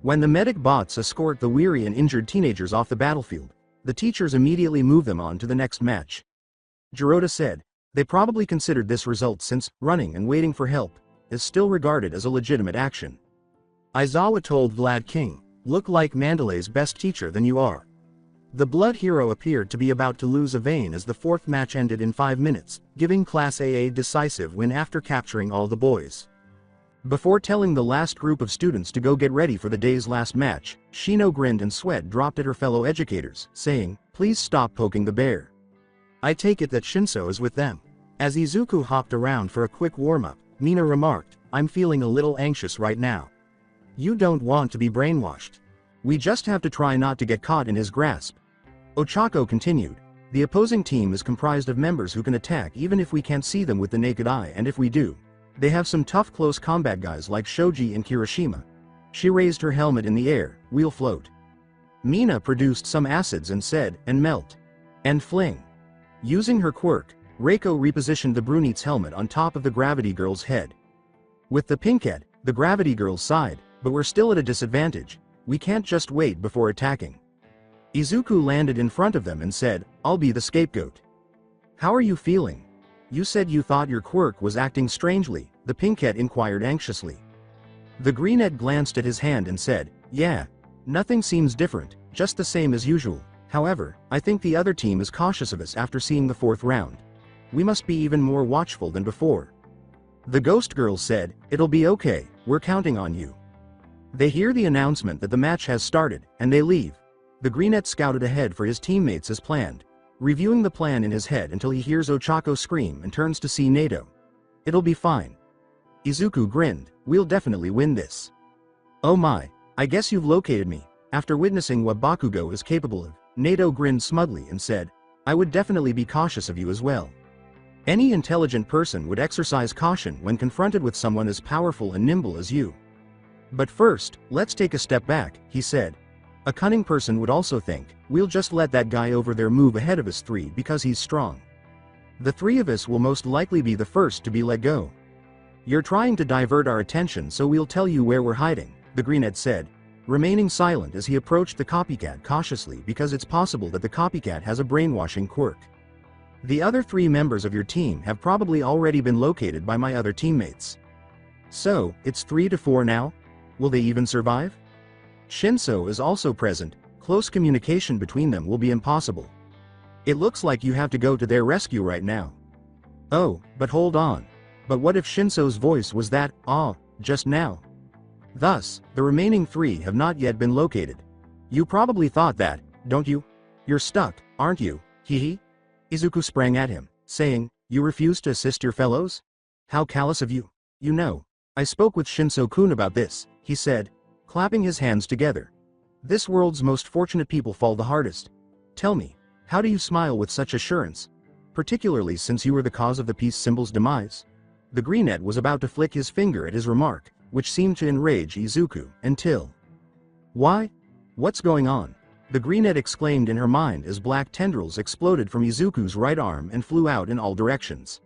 When the medic bots escort the weary and injured teenagers off the battlefield, the teachers immediately move them on to the next match. Jirota said, they probably considered this result since running and waiting for help is still regarded as a legitimate action. Aizawa told Vlad King, look like Mandalay's best teacher than you are. The blood hero appeared to be about to lose a vein as the fourth match ended in 5 minutes, giving Class A decisive win after capturing all the boys. Before telling the last group of students to go get ready for the day's last match, Shino grinned and sweat dropped at her fellow educators, saying, please stop poking the bear. I take it that Shinso is with them. As Izuku hopped around for a quick warm-up, Mina remarked, I'm feeling a little anxious right now. You don't want to be brainwashed. We just have to try not to get caught in his grasp. Ochako continued, the opposing team is comprised of members who can attack even if we can't see them with the naked eye, and if we do, they have some tough close combat guys like Shoji and Kirishima. She raised her helmet in the air, we'll float. Mina produced some acids and said, and melt. And fling. Using her quirk, Reiko repositioned the brunettes helmet on top of the gravity girl's head. With the pinkette, the gravity girl sighed, but we're still at a disadvantage, we can't just wait before attacking. Izuku landed in front of them and said, I'll be the scapegoat. How are you feeling? You said you thought your quirk was acting strangely, the pinkette inquired anxiously. The greenette glanced at his hand and said, yeah. Nothing seems different, just the same as usual. However, I think the other team is cautious of us after seeing the fourth round. We must be even more watchful than before. The ghost girl said, it'll be okay, we're counting on you. They hear the announcement that the match has started, and they leave. The greenette scouted ahead for his teammates as planned, reviewing the plan in his head until he hears Ochako scream and turns to see Nato. It'll be fine. Izuku grinned, we'll definitely win this. Oh my, I guess you've located me. After witnessing what Bakugo is capable of, Nato grinned smugly and said, I would definitely be cautious of you as well. Any intelligent person would exercise caution when confronted with someone as powerful and nimble as you. But first, let's take a step back, he said. A cunning person would also think, we'll just let that guy over there move ahead of us three because he's strong. The three of us will most likely be the first to be let go. You're trying to divert our attention, so we'll tell you where we're hiding, the greenette said, remaining silent as he approached the copycat cautiously because it's possible that the copycat has a brainwashing quirk. The other 3 members of your team have probably already been located by my other teammates. So, it's 3 to 4 now? Will they even survive? Shinso is also present, close communication between them will be impossible. It looks like you have to go to their rescue right now. Oh, but hold on. But what if Shinso's voice was that, just now? Thus, the remaining 3 have not yet been located. You probably thought that, don't you? You're stuck, aren't you, hehe? Izuku sprang at him, saying, you refuse to assist your fellows? How callous of you. You know, I spoke with Shinso-kun about this, he said, clapping his hands together. This world's most fortunate people fall the hardest. Tell me, how do you smile with such assurance? Particularly since you were the cause of the peace symbol's demise? The greenette was about to flick his finger at his remark, which seemed to enrage Izuku, until... Why? What's going on? The greenette exclaimed in her mind as black tendrils exploded from Izuku's right arm and flew out in all directions.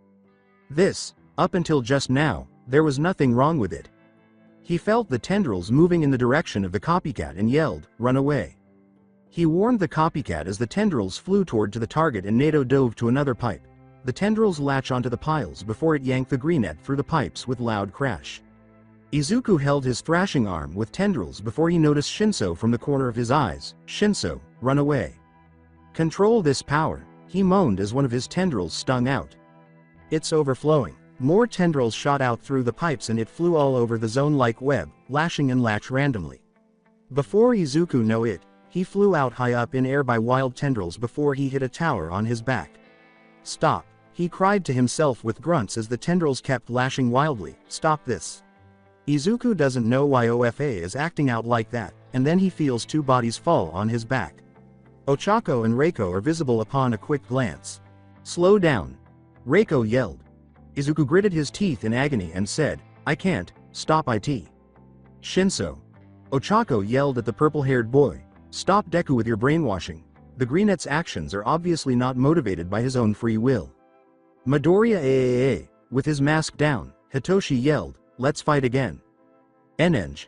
This, up until just now, there was nothing wrong with it. He felt the tendrils moving in the direction of the copycat and yelled, run away. He warned the copycat as the tendrils flew toward to the target and Nato dove to another pipe. The tendrils latch onto the piles before it yanked the greenette through the pipes with loud crash. Izuku held his thrashing arm with tendrils before he noticed Shinso from the corner of his eyes. Shinso, run away. Control this power, he moaned as one of his tendrils stung out. It's overflowing. More tendrils shot out through the pipes and it flew all over the zone-like web, lashing and latch randomly. Before Izuku knew it, he flew out high up in air by wild tendrils before he hit a tower on his back. Stop, he cried to himself with grunts as the tendrils kept lashing wildly, stop this. Izuku doesn't know why OFA is acting out like that, and then he feels 2 bodies fall on his back. Ochako and Reiko are visible upon a quick glance. Slow down. Reiko yelled. Izuku gritted his teeth in agony and said, I can't, stop it. Shinso. Ochako yelled at the purple-haired boy. Stop Deku with your brainwashing. The greenette's actions are obviously not motivated by his own free will. Midoriya AAA, with his mask down, Hitoshi yelled, let's fight again. Enenge.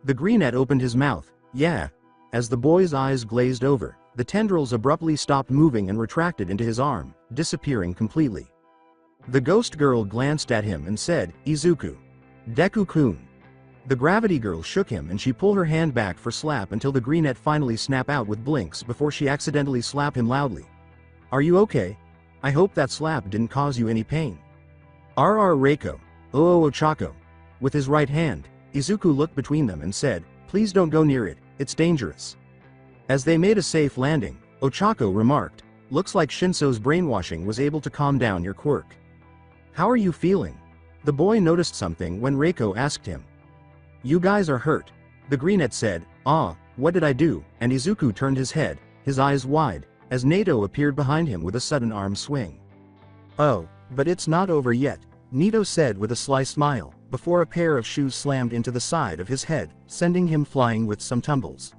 The greenette opened his mouth, yeah. As the boy's eyes glazed over, the tendrils abruptly stopped moving and retracted into his arm, disappearing completely. The ghost girl glanced at him and said, Izuku. Deku-kun. The gravity girl shook him and she pulled her hand back for slap until the greenette finally snap out with blinks before she accidentally slap him loudly. Are you okay? I hope that slap didn't cause you any pain. RR Reiko. Oh Ochako. With his right hand, Izuku looked between them and said, please don't go near it, it's dangerous. As they made a safe landing, Ochako remarked, looks like Shinso's brainwashing was able to calm down your quirk. How are you feeling? The boy noticed something when Reiko asked him. You guys are hurt. The greenette said, ah, what did I do? And Izuku turned his head, his eyes wide, as Nato appeared behind him with a sudden arm swing. Oh, but it's not over yet, Nito said with a sly smile, before a pair of shoes slammed into the side of his head, sending him flying with some tumbles.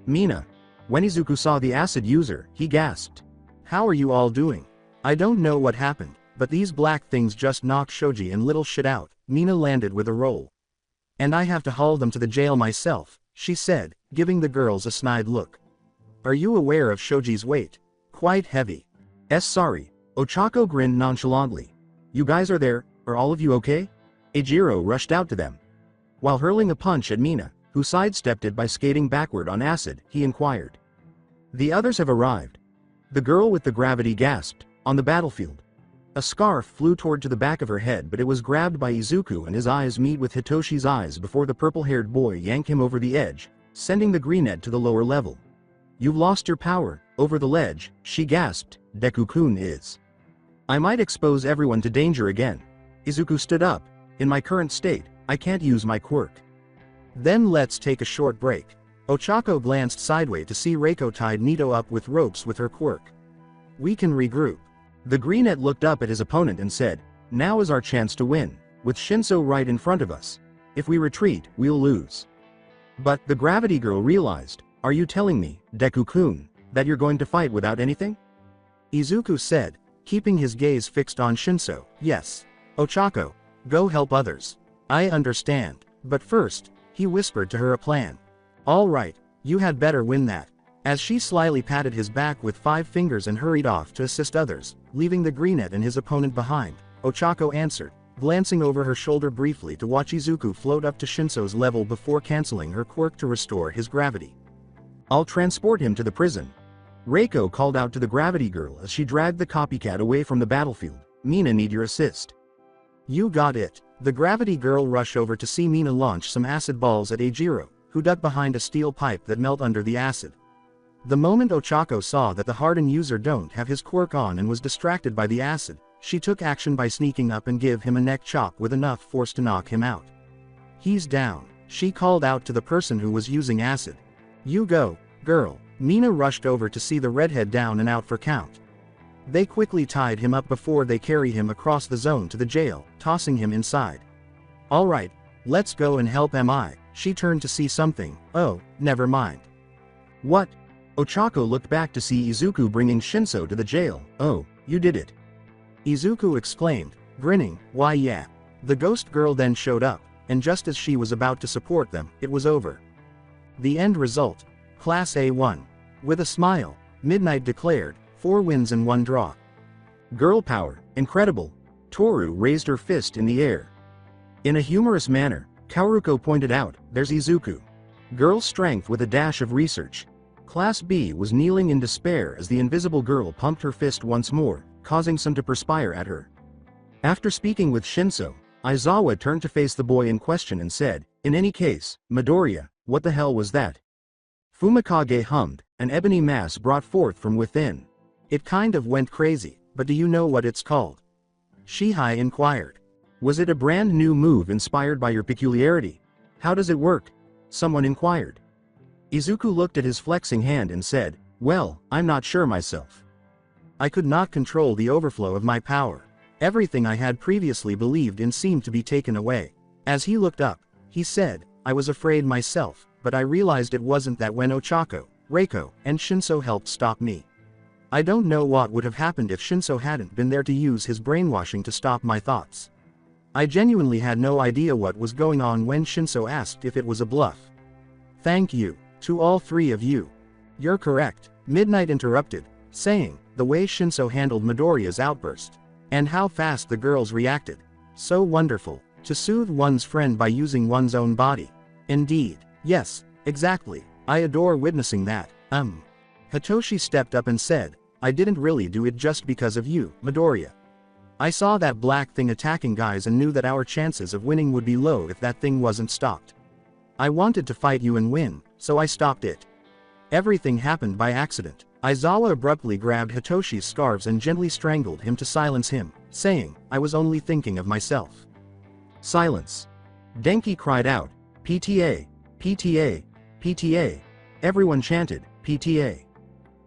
Mina. When Izuku saw the acid user, he gasped. How are you all doing? I don't know what happened, but these black things just knocked Shoji and little shit out, Mina landed with a roll. And I have to haul them to the jail myself, she said, giving the girls a snide look. Are you aware of Shoji's weight? Quite heavy. Sorry. Ochako grinned nonchalantly. You guys are there, are all of you okay? Jiro rushed out to them. While hurling a punch at Mina, who sidestepped it by skating backward on acid, he inquired. The others have arrived. The girl with the gravity gasped, on the battlefield. A scarf flew toward to the back of her head but it was grabbed by Izuku and his eyes meet with Hitoshi's eyes before the purple-haired boy yanked him over the edge, sending the greenette to the lower level. You've lost your power, over the ledge, she gasped, Deku-kun is. I might expose everyone to danger again. Izuku stood up. In my current state, I can't use my quirk. Then let's take a short break. Ochako glanced sideways to see Reiko tied Nito up with ropes with her quirk. We can regroup. The greenette looked up at his opponent and said, now is our chance to win, with Shinso right in front of us. If we retreat, we'll lose. But the gravity girl realized, are you telling me, Deku-kun, that you're going to fight without anything? Izuku said, keeping his gaze fixed on Shinso, yes. Ochako, go help others. I understand, but first, he whispered to her a plan. All right, you had better win that. As she slyly patted his back with 5 fingers and hurried off to assist others, leaving the greenette and his opponent behind, Ochako answered, glancing over her shoulder briefly to watch Izuku float up to Shinso's level before canceling her quirk to restore his gravity. I'll transport him to the prison. Reiko called out to the gravity girl as she dragged the copycat away from the battlefield. Mina need your assist. You got it. The gravity girl rushed over to see Mina launch some acid balls at Jiro, who ducked behind a steel pipe that melted under the acid. The moment Ochako saw that the hardened user don't have his quirk on and was distracted by the acid, she took action by sneaking up and give him a neck chop with enough force to knock him out. He's down, she called out to the person who was using acid. You go, girl. Mina rushed over to see the redhead down and out for count. They quickly tied him up before they carried him across the zone to the jail, tossing him inside. All right, let's go and help MI, she turned to see something. Oh, never mind. What? Ochako looked back to see Izuku bringing Shinso to the jail. Oh, you did it. Izuku exclaimed, grinning, why yeah. The ghost girl then showed up, and just as she was about to support them, it was over. The end result. Class A1. With a smile, Midnight declared, 4 wins and 1 draw. Girl power, incredible. Toru raised her fist in the air. In a humorous manner, Kaoruko pointed out, there's Izuku. Girl strength with a dash of research. Class B was kneeling in despair as the invisible girl pumped her fist once more, causing some to perspire at her. After speaking with Shinso, Aizawa turned to face the boy in question and said, in any case, Midoriya, what the hell was that? Fumikage hummed, an ebony mass brought forth from within. It kind of went crazy, but do you know what it's called? Shihai inquired. Was it a brand new move inspired by your peculiarity? How does it work? Someone inquired. Izuku looked at his flexing hand and said, well, I'm not sure myself. I could not control the overflow of my power. Everything I had previously believed in seemed to be taken away. As he looked up, he said, I was afraid myself, but I realized it wasn't that when Ochako, Reiko, and Shinso helped stop me. I don't know what would have happened if Shinso hadn't been there to use his brainwashing to stop my thoughts. I genuinely had no idea what was going on when Shinso asked if it was a bluff. Thank you, to all 3 of you. You're correct, Midnight interrupted, saying, the way Shinso handled Midoriya's outburst. And how fast the girls reacted. So wonderful. To soothe one's friend by using one's own body. Indeed. Yes, exactly. I adore witnessing that. Hitoshi stepped up and said, I didn't really do it just because of you, Midoriya. I saw that black thing attacking guys and knew that our chances of winning would be low if that thing wasn't stopped. I wanted to fight you and win, so I stopped it. Everything happened by accident. Aizawa abruptly grabbed Hitoshi's scarves and gently strangled him to silence him, saying, I was only thinking of myself. Silence. Denki cried out, PTA, PTA, PTA. Everyone chanted, PTA.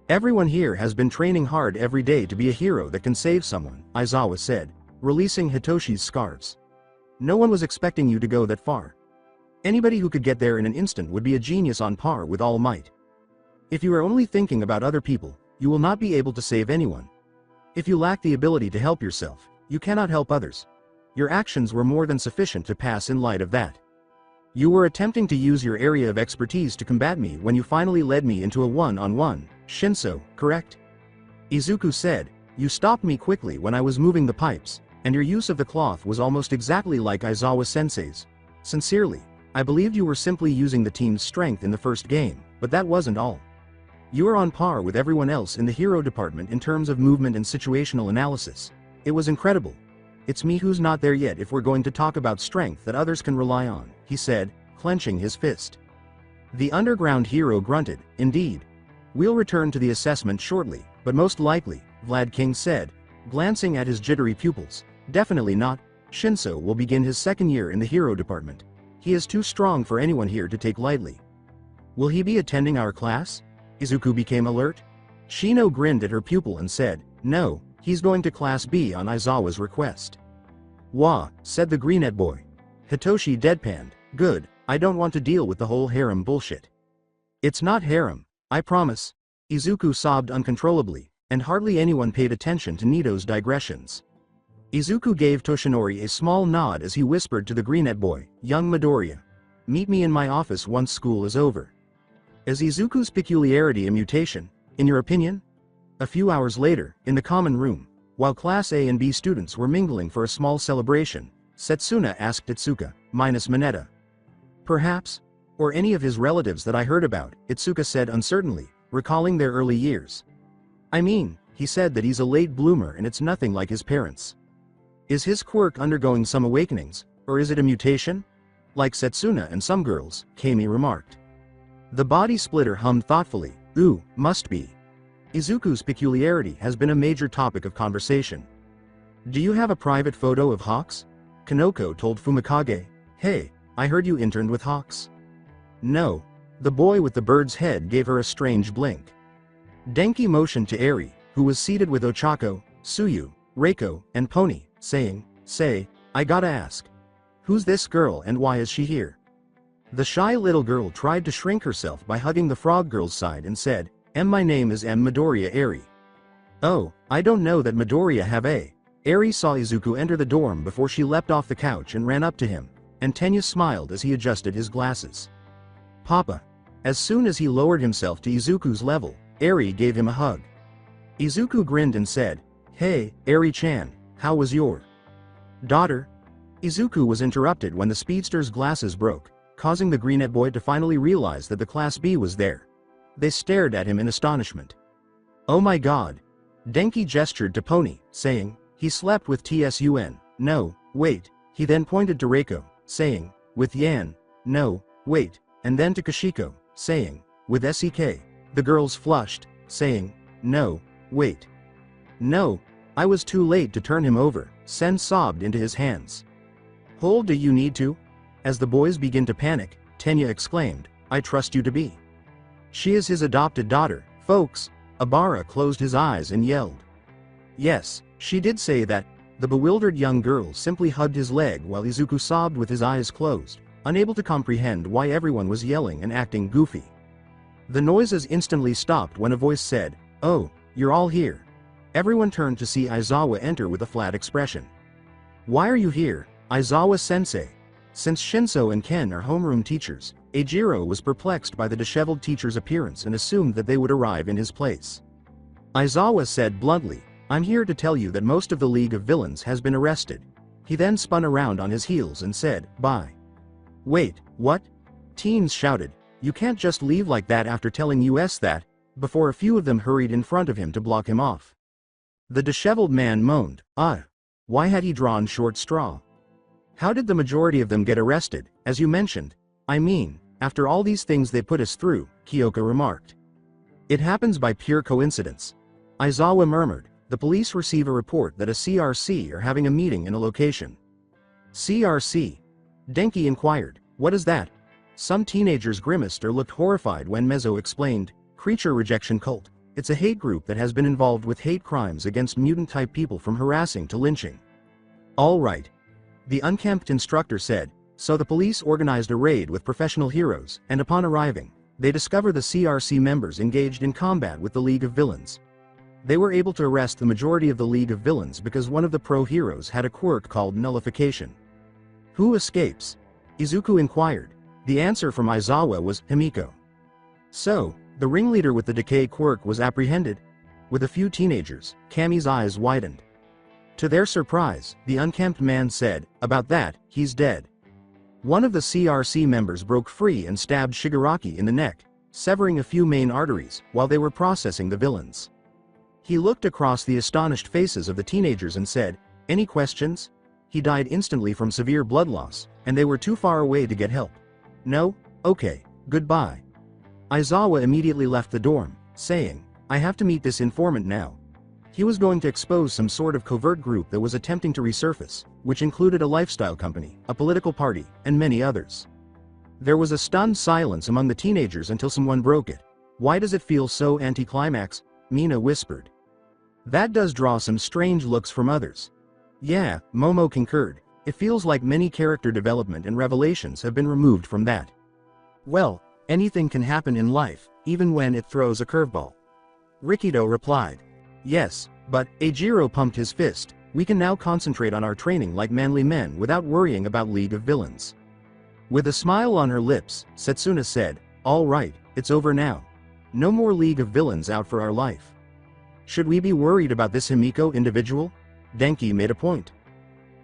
Everyone here has been training hard every day to be a hero that can save someone, Aizawa said, releasing Hitoshi's scarves. No one was expecting you to go that far. Anybody who could get there in an instant would be a genius on par with All Might. If you are only thinking about other people, you will not be able to save anyone. If you lack the ability to help yourself, you cannot help others. Your actions were more than sufficient to pass in light of that. You were attempting to use your area of expertise to combat me when you finally led me into a one-on-one, Shinso, correct? Izuku said, you stopped me quickly when I was moving the pipes, and your use of the cloth was almost exactly like Aizawa-sensei's. Sincerely, I believed you were simply using the team's strength in the first game, but that wasn't all. You are on par with everyone else in the hero department in terms of movement and situational analysis. It was incredible. It's me who's not there yet if we're going to talk about strength that others can rely on, he said, clenching his fist. The underground hero grunted, indeed. We'll return to the assessment shortly, but most likely, Vlad King said, glancing at his jittery pupils. Definitely not. Shinso will begin his second year in the hero department. He is too strong for anyone here to take lightly. Will he be attending our class? Izuku became alert. Shino grinned at her pupil and said, no, he's going to Class B on Aizawa's request. Wah, said the greenette boy. Hitoshi deadpanned, good, I don't want to deal with the whole harem bullshit. It's not harem, I promise. Izuku sobbed uncontrollably, and hardly anyone paid attention to Nito's digressions. Izuku gave Toshinori a small nod as he whispered to the greenette boy, young Midoriya. Meet me in my office once school is over. Is Izuku's peculiarity a mutation, in your opinion? A few hours later, in the common room, while Class A and B students were mingling for a small celebration, Setsuna asked Itsuka, minus Mineta. Perhaps? Or any of his relatives that I heard about, Itsuka said uncertainly, recalling their early years. I mean, he said that he's a late bloomer and it's nothing like his parents. Is his quirk undergoing some awakenings, or is it a mutation? Like Setsuna and some girls, Kami remarked. The body splitter hummed thoughtfully, ooh, must be. Izuku's peculiarity has been a major topic of conversation. Do you have a private photo of Hawks? Kanoko told Fumikage. Hey, I heard you interned with Hawks. No. The boy with the bird's head gave her a strange blink. Denki motioned to Arie, who was seated with Ochako, Tsuyu, Reiko, and Pony, saying, say, I gotta ask. Who's this girl and why is she here? The shy little girl tried to shrink herself by hugging the frog girl's side and said, my name is Midoriya Arie. Oh, I don't know that Midoriya have a. Arie saw Izuku enter the dorm before she leapt off the couch and ran up to him, and Tenya smiled as he adjusted his glasses. Papa. As soon as he lowered himself to Izuku's level, Arie gave him a hug. Izuku grinned and said, hey, Arie-chan, how was your daughter? Izuku was interrupted when the speedster's glasses broke, causing the greenette boy to finally realize that the Class B was there. They stared at him in astonishment. Oh my god. Denki gestured to Pony, saying, he slept with Tsun, no, wait, he then pointed to Reiko, saying, with Yan, no, wait, and then to Kashiko, saying, with Sek. The girls flushed, saying, no, wait. No, I was too late to turn him over, Sen sobbed into his hands. Hold, do you need to? As the boys begin to panic, Tenya exclaimed, I trust you to be. She is his adopted daughter, folks. Abara closed his eyes and yelled. Yes, she did say that. The bewildered young girl simply hugged his leg while Izuku sobbed with his eyes closed, unable to comprehend why everyone was yelling and acting goofy. The noises instantly stopped when a voice said, oh, you're all here. Everyone turned to see Aizawa enter with a flat expression. Why are you here, Aizawa-sensei? Since Shinso and Ken are homeroom teachers, Jiro was perplexed by the disheveled teacher's appearance and assumed that they would arrive in his place. Aizawa said bluntly, I'm here to tell you that most of the League of Villains has been arrested. He then spun around on his heels and said, "Bye." "Wait, what?" Teens shouted. "You can't just leave like that after telling us that," before a few of them hurried in front of him to block him off. The disheveled man moaned, why had he drawn short straw? "How did the majority of them get arrested, as you mentioned? I mean, after all these things they put us through," Kyoka remarked. "It happens by pure coincidence." Aizawa murmured. "The police receive a report that a CRC are having a meeting in a location." "CRC?" Denki inquired. "What is that?" Some teenagers grimaced or looked horrified when Mezzo explained, "Creature rejection cult. It's a hate group that has been involved with hate crimes against mutant-type people from harassing to lynching." "All right," the unkempt instructor said. So the police organized a raid with professional heroes, and upon arriving, they discover the CRC members engaged in combat with the League of Villains. They were able to arrest the majority of the League of Villains because one of the pro-heroes had a quirk called nullification. "Who escapes?" Izuku inquired. The answer from Aizawa was Himiko. "So, the ringleader with the decay quirk was apprehended?" With a few teenagers, Kami's eyes widened. To their surprise, the unkempt man said, "About that, he's dead." One of the CRC members broke free and stabbed Shigaraki in the neck, severing a few main arteries, while they were processing the villains. He looked across the astonished faces of the teenagers and said, "Any questions?" He died instantly from severe blood loss, and they were too far away to get help. "No? Okay, goodbye." Aizawa immediately left the dorm, saying, "I have to meet this informant now." He was going to expose some sort of covert group that was attempting to resurface, which included a lifestyle company, a political party, and many others. There was a stunned silence among the teenagers until someone broke it. "Why does it feel so anticlimax?" Mina whispered. "That does draw some strange looks from others." "Yeah," Momo concurred. "It feels like many character development and revelations have been removed from that." "Well, anything can happen in life, even when it throws a curveball," Rikido replied. "Yes, but," Jiro pumped his fist, "we can now concentrate on our training like manly men without worrying about League of Villains." With a smile on her lips, Setsuna said, "All right, it's over now. No more League of Villains out for our life." "Should we be worried about this Himiko individual?" Denki made a point.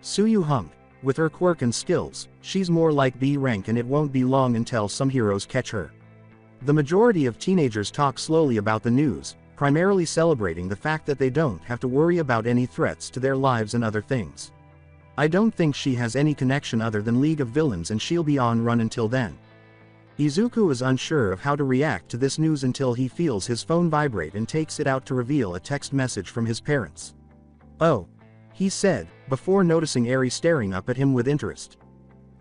Suyu hummed. "With her quirk and skills, she's more like B rank and it won't be long until some heroes catch her." The majority of teenagers talk slowly about the news, primarily celebrating the fact that they don't have to worry about any threats to their lives and other things. "I don't think she has any connection other than League of Villains and she'll be on run until then." Izuku is unsure of how to react to this news until he feels his phone vibrate and takes it out to reveal a text message from his parents. "Oh," he said, before noticing Arie staring up at him with interest.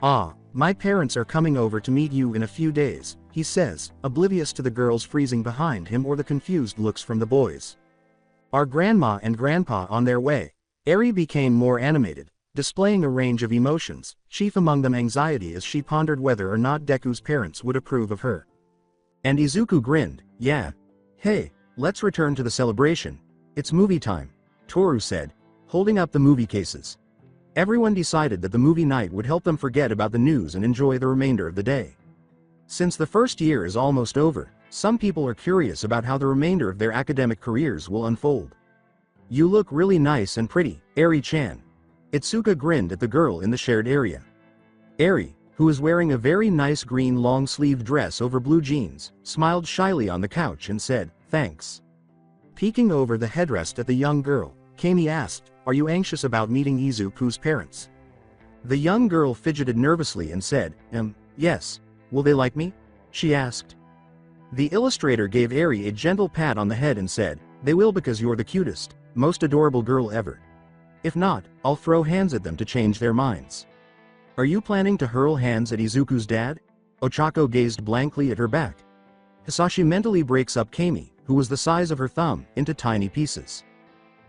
"Ah, my parents are coming over to meet you in a few days," he says, oblivious to the girls freezing behind him or the confused looks from the boys. "Are grandma and grandpa on their way?" Arie became more animated, displaying a range of emotions, chief among them anxiety as she pondered whether or not Deku's parents would approve of her. And Izuku grinned. "Yeah. Hey, let's return to the celebration. It's movie time," Toru said, holding up the movie cases. Everyone decided that the movie night would help them forget about the news and enjoy the remainder of the day. Since the first year is almost over, some people are curious about how the remainder of their academic careers will unfold. "You look really nice and pretty, Arie-chan." Itsuka grinned at the girl in the shared area. Arie, who was wearing a very nice green long-sleeved dress over blue jeans, smiled shyly on the couch and said, "Thanks." Peeking over the headrest at the young girl, Kami asked, "Are you anxious about meeting Izuku's parents?" The young girl fidgeted nervously and said, Yes. Will they like me?" she asked. The illustrator gave Arie a gentle pat on the head and said, "They will because you're the cutest, most adorable girl ever. If not, I'll throw hands at them to change their minds." "Are you planning to hurl hands at Izuku's dad?" Ochako gazed blankly at her back. Hisashi mentally breaks up Kami, who was the size of her thumb, into tiny pieces.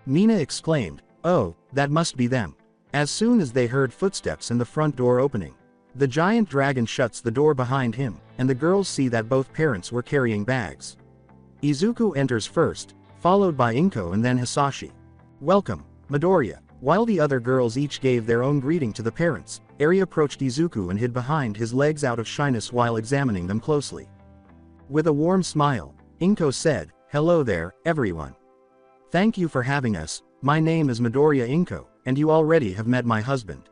Mina exclaimed, "Oh, that must be them." As soon as they heard footsteps and the front door opening, the giant dragon shuts the door behind him, and the girls see that both parents were carrying bags. Izuku enters first, followed by Inko and then Hisashi. "Welcome, Midoriya." While the other girls each gave their own greeting to the parents, Arie approached Izuku and hid behind his legs out of shyness while examining them closely. With a warm smile, Inko said, "Hello there, everyone. Thank you for having us, My name is Midoriya Inko, and you already have met my husband.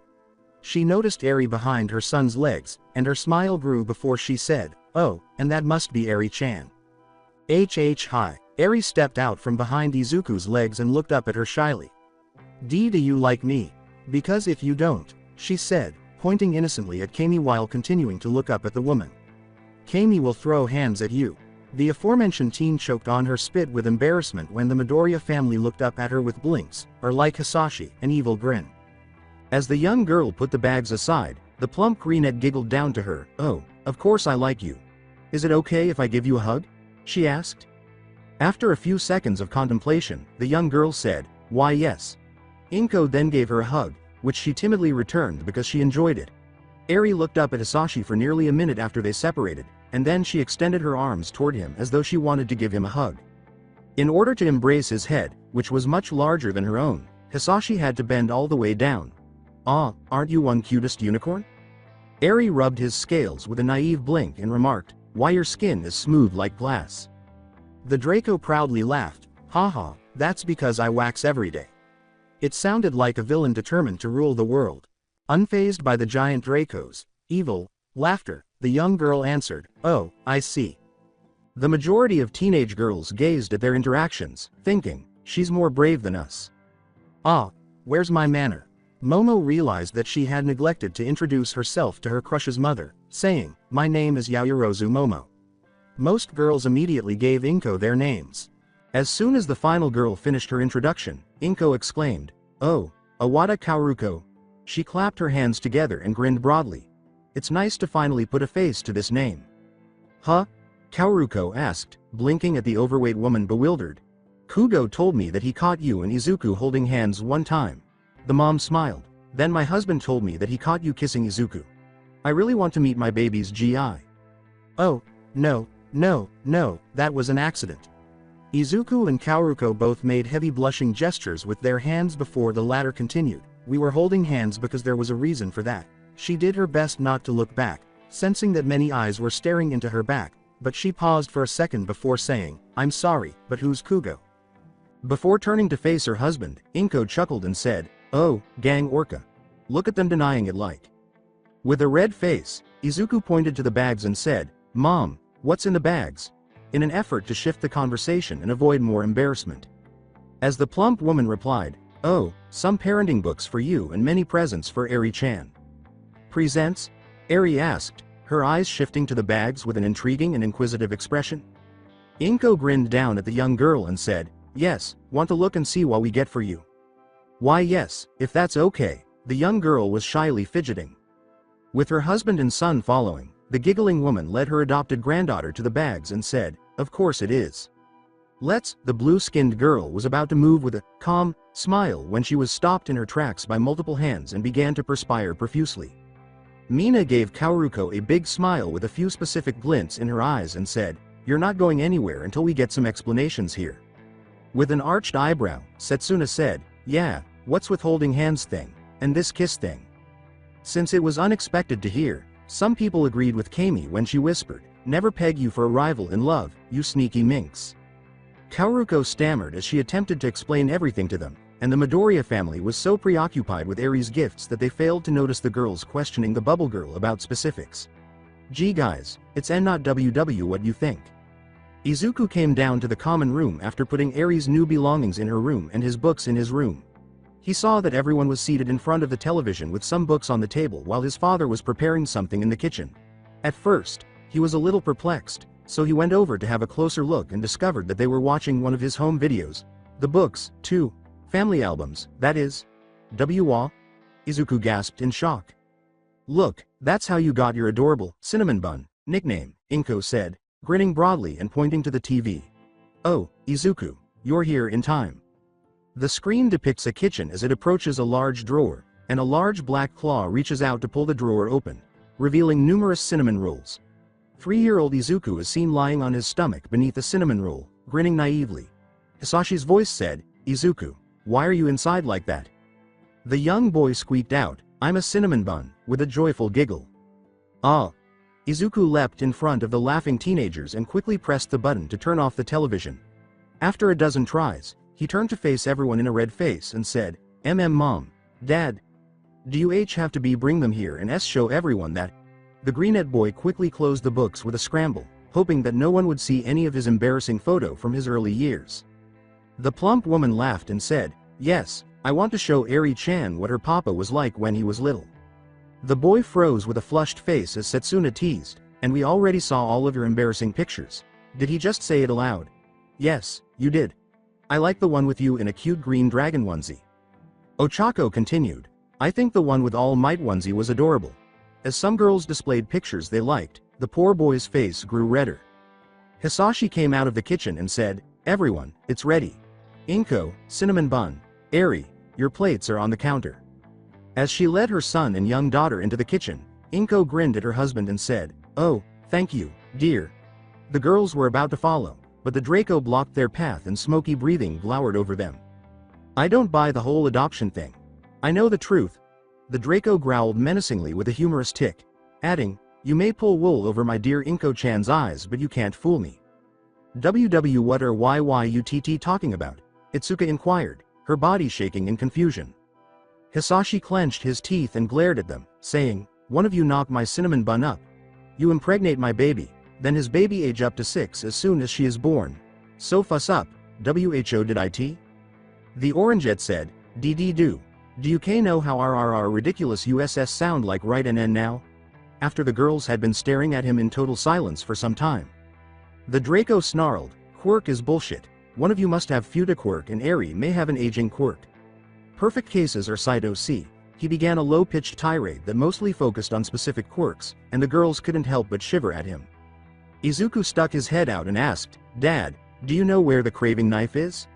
She noticed Arie behind her son's legs, and her smile grew before she said, oh, and that must be Arie-chan. Hi. Arie stepped out from behind Izuku's legs and looked up at her shyly. Do you like me? Because if you don't, she said, pointing innocently at Kami while continuing to look up at the woman. Kami will throw hands at you. The aforementioned teen choked on her spit with embarrassment when the Midoriya family looked up at her with blinks, or like Hisashi, an evil grin. As the young girl put the bags aside, the plump brunette giggled down to her. Oh, of course I like you. Is it okay if I give you a hug? She asked. After a few seconds of contemplation, the young girl said, why yes. Inko then gave her a hug, which she timidly returned because she enjoyed it. Arie looked up at Hisashi for nearly a minute after they separated, and then she extended her arms toward him as though she wanted to give him a hug. In order to embrace his head, which was much larger than her own, Hisashi had to bend all the way down. Ah, aren't you one cutest unicorn? Arie rubbed his scales with a naive blink and remarked, why your skin is smooth like glass. The Draco proudly laughed, haha, that's because I wax every day. It sounded like a villain determined to rule the world. Unfazed by the giant Draco's evil laughter, the young girl answered, oh, I see. The majority of teenage girls gazed at their interactions, thinking, she's more brave than us. Ah, where's my manner? Momo realized that she had neglected to introduce herself to her crush's mother, saying, my name is Yaoyorozu Momo. Most girls immediately gave Inko their names. As soon as the final girl finished her introduction, Inko exclaimed, oh, Awada Kaoruko. She clapped her hands together and grinned broadly. It's nice to finally put a face to this name. Huh? Kaoruko asked, blinking at the overweight woman bewildered. Kugo told me that he caught you and Izuku holding hands one time. The mom smiled. Then my husband told me that he caught you kissing Izuku. I really want to meet my baby's GI. Oh, no, that was an accident. Izuku and Kaoruko both made heavy blushing gestures with their hands before the latter continued. We were holding hands because there was a reason for that. She did her best not to look back, sensing that many eyes were staring into her back, but she paused for a second before saying, I'm sorry, but who's Kugo? Before turning to face her husband, Inko chuckled and said, oh, gang Orca. Look at them denying it like. With a red face, Izuku pointed to the bags and said, Mom, what's in the bags? In an effort to shift the conversation and avoid more embarrassment. As the plump woman replied, oh, some parenting books for you and many presents for Arie-chan. Presents? Arie asked, her eyes shifting to the bags with an intriguing and inquisitive expression. Inko grinned down at the young girl and said, yes, want to look and see what we get for you. Why yes, if that's okay, the young girl was shyly fidgeting. With her husband and son following, the giggling woman led her adopted granddaughter to the bags and said, of course it is. Let's, the blue-skinned girl was about to move with a calm smile when she was stopped in her tracks by multiple hands and began to perspire profusely. Mina gave Kaoruko a big smile with a few specific glints in her eyes and said, you're not going anywhere until we get some explanations here. With an arched eyebrow, Setsuna said, yeah, what's with holding hands thing, and this kiss thing? Since it was unexpected to hear, some people agreed with Kami when she whispered, never peg you for a rival in love, you sneaky minx. Kaoruko stammered as she attempted to explain everything to them, and the Midoriya family was so preoccupied with Arie's gifts that they failed to notice the girls questioning the bubble girl about specifics. Gee guys, it's N not WW what you think. Izuku came down to the common room after putting Arie's new belongings in her room and his books in his room. He saw that everyone was seated in front of the television with some books on the table while his father was preparing something in the kitchen. At first, he was a little perplexed, so he went over to have a closer look and discovered that they were watching one of his home videos. The books, too. Family albums, that is. W.A. Izuku gasped in shock. Look, that's how you got your adorable cinnamon bun nickname, Inko said, grinning broadly and pointing to the TV. Oh, Izuku, you're here in time. The screen depicts a kitchen as it approaches a large drawer, and a large black claw reaches out to pull the drawer open, revealing numerous cinnamon rolls. 3-year-old Izuku is seen lying on his stomach beneath a cinnamon roll, grinning naively. Hisashi's voice said, Izuku, why are you inside like that? The young boy squeaked out, I'm a cinnamon bun, with a joyful giggle. Ah! Izuku leapt in front of the laughing teenagers and quickly pressed the button to turn off the television. After a dozen tries, He turned to face everyone in a red face and said, Mom, Dad. Do you have to bring them here and show everyone that? The greenette boy quickly closed the books with a scramble, hoping that no one would see any of his embarrassing photo from his early years. The plump woman laughed and said, yes, I want to show Arie-chan what her papa was like when he was little. The boy froze with a flushed face as Setsuna teased, and we already saw all of your embarrassing pictures. Did he just say it aloud? Yes, you did. I like the one with you in a cute green dragon onesie. Ochako continued, I think the one with All Might onesie was adorable. As some girls displayed pictures they liked, the poor boy's face grew redder. Hisashi came out of the kitchen and said, everyone, it's ready. Inko, cinnamon bun, Arie, your plates are on the counter. As she led her son and young daughter into the kitchen, Inko grinned at her husband and said, oh, thank you, dear. The girls were about to follow, but the Draco blocked their path and smoky breathing glowered over them. I don't buy the whole adoption thing. I know the truth. The Draco growled menacingly with a humorous tick, adding, you may pull wool over my dear Inko-chan's eyes but you can't fool me. What are YYUTT talking about? Itsuka inquired, her body shaking in confusion. Hisashi clenched his teeth and glared at them, saying, one of you knock my cinnamon bun up. You impregnate my baby, then his baby age up to 6 as soon as she is born. So fuss up, WHO did IT? The Orangeette said, do. Do you know how RRR ridiculous USS sound like right and now? After the girls had been staring at him in total silence for some time. The Draco snarled, Quirk is bullshit. One of you must have Futa Quirk and Arie may have an aging Quirk. Perfect cases are Saito C. He began a low-pitched tirade that mostly focused on specific quirks, and the girls couldn't help but shiver at him. Izuku stuck his head out and asked, Dad, do you know where the craving knife is?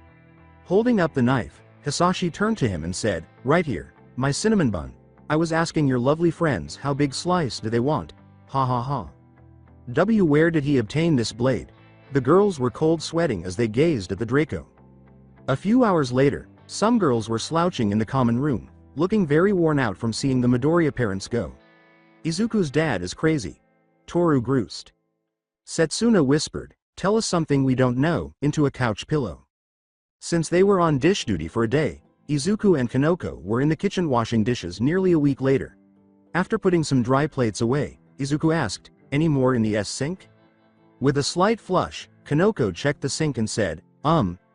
Holding up the knife, Hisashi turned to him and said, right here, my cinnamon bun. I was asking your lovely friends how big slice do they want? Ha ha ha. Where did he obtain this blade? The girls were cold sweating as they gazed at the Draco. A few hours later, some girls were slouching in the common room, looking very worn out from seeing the Midoriya parents go. Izuku's dad is crazy. Toru groused. Setsuna whispered, tell us something we don't know, into a couch pillow. Since they were on dish duty for a day, Izuku and Kanoko were in the kitchen washing dishes nearly a week later. After putting some dry plates away, Izuku asked, any more in the sink? With a slight flush, Kanoko checked the sink and said,